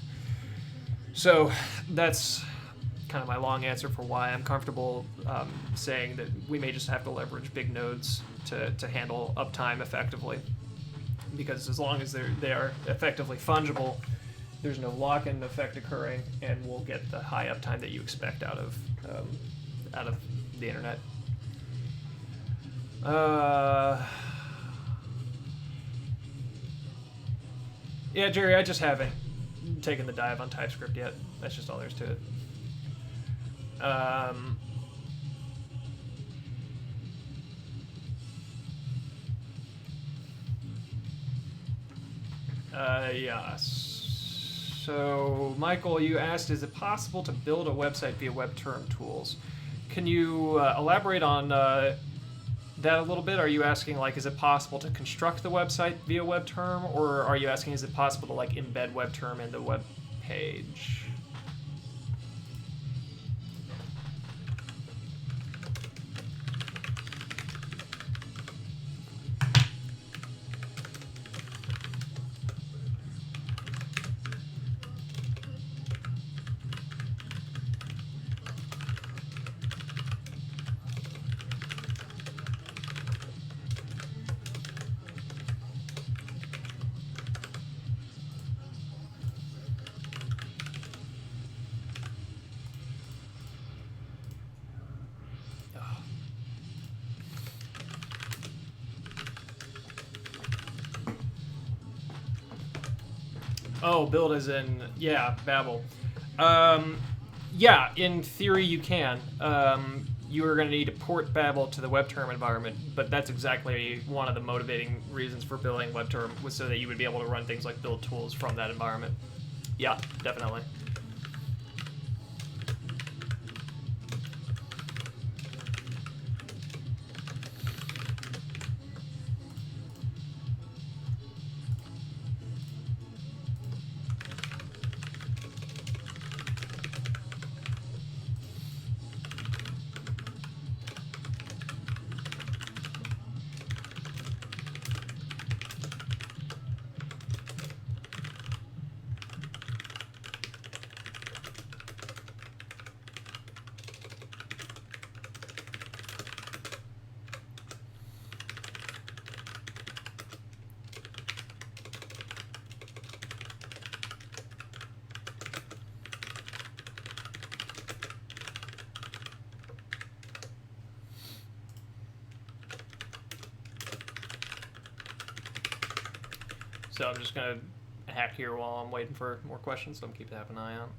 So that's kind of my long answer for why I'm comfortable saying that we may just have to leverage big nodes to handle uptime effectively. Because as long as they are effectively fungible, there's no lock-in effect occurring, and we'll get the high uptime that you expect out of the internet. Yeah, Jerry, I just haven't taken the dive on TypeScript yet. That's just all there is to it. Yeah. So, Michael, you asked, is it possible to build a website via WebTerm tools? Can you elaborate on that a little bit? Are you asking, like, is it possible to construct the website via WebTerm, or are you asking, is it possible to, like, embed WebTerm in the web page? Oh, build as in, yeah, Babel. Yeah, in theory you can. You are going to need to port Babel to the WebTerm environment, but that's exactly one of the motivating reasons for building WebTerm, was so that you would be able to run things like build tools from that environment. Yeah, definitely. So I'm just going to hack here while I'm waiting for more questions, so I'm keeping an eye out.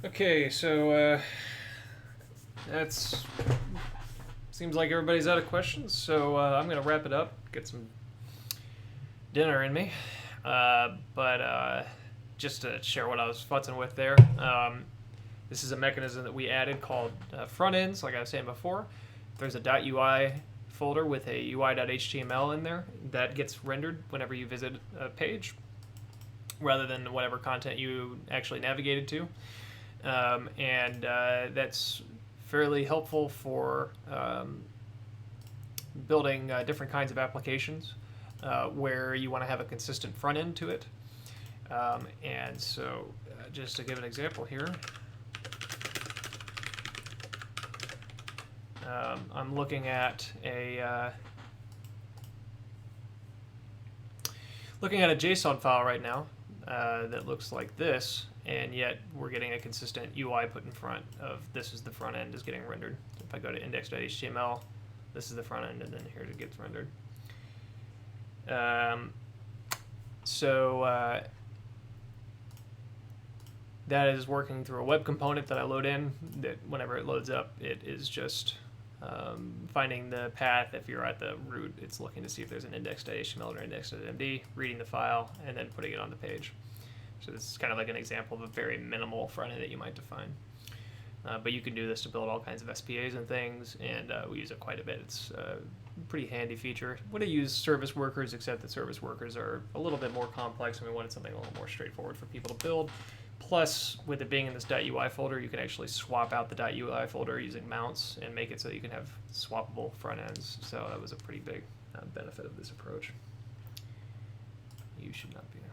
Okay, so that's seems like everybody's out of questions. So I'm gonna wrap it up. Get some dinner in me. But just to share what I was futzing with there. This is a mechanism that we added called front ends, like I was saying before. There's a .ui folder with a UI.html in there that gets rendered whenever you visit a page, rather than whatever content you actually navigated to. And that's fairly helpful for building different kinds of applications where you want to have a consistent front end to it. And so, just to give an example here, I'm looking at a JSON file right now that looks like this, and yet we're getting a consistent UI put in front of this is the front end is getting rendered. If I go to index.html, this is the front end, and then here it gets rendered. So that is working through a web component that I load in, that whenever it loads up, it is just finding the path. If you're at the root, it's looking to see if there's an index.html or index.md, reading the file, and then putting it on the page. So this is kind of like an example of a very minimal front end that you might define. But you can do this to build all kinds of SPAs and things, and we use it quite a bit. It's a pretty handy feature. Would have used service workers, except that service workers are a little bit more complex, and we wanted something a little more straightforward for people to build. Plus, with it being in this .ui folder, you can actually swap out the .ui folder using mounts and make it so you can have swappable front ends. So that was a pretty big benefit of this approach. You should not be okay.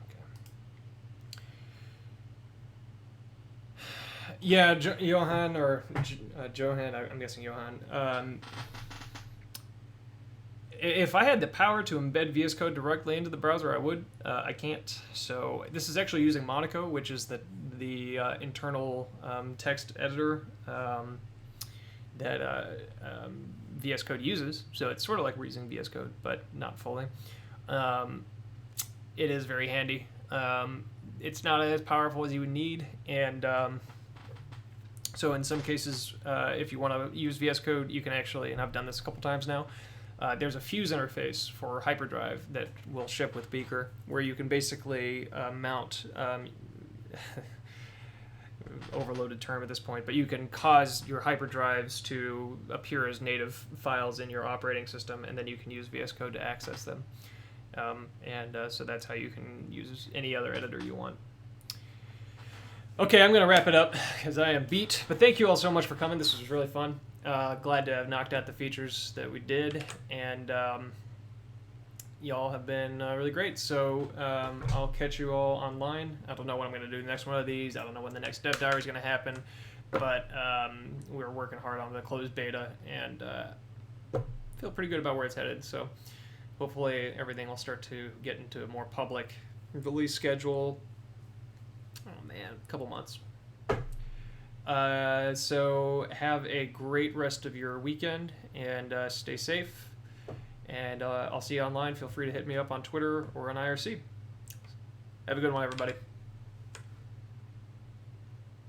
Yeah, Johan, or Johan, I'm guessing Johan. If I had the power to embed VS Code directly into the browser, I would. I can't. So this is actually using Monaco, which is the internal text editor that VS Code uses. So it's sort of like we're using VS Code, but not fully. It is very handy. It's not as powerful as you would need, and so in some cases, if you want to use VS Code, you can actually, and I've done this a couple times now, there's a Fuse interface for hyperdrive that will ship with Beaker, where you can basically mount, overloaded term at this point, but you can cause your hyperdrives to appear as native files in your operating system, and then you can use VS Code to access them. So that's how you can use any other editor you want. Okay, I'm going to wrap it up because I am beat. But thank you all so much for coming. This was really fun. Glad to have knocked out the features that we did. And y'all have been really great. So I'll catch you all online. I don't know when I'm going to do the next one of these. I don't know when the next dev diary is going to happen. But we're working hard on the closed beta and feel pretty good about where it's headed. So hopefully everything will start to get into a more public release schedule. Oh man, a couple months. So have a great rest of your weekend and stay safe. And I'll see you online. Feel free to hit me up on Twitter or on IRC. Have a good one, everybody.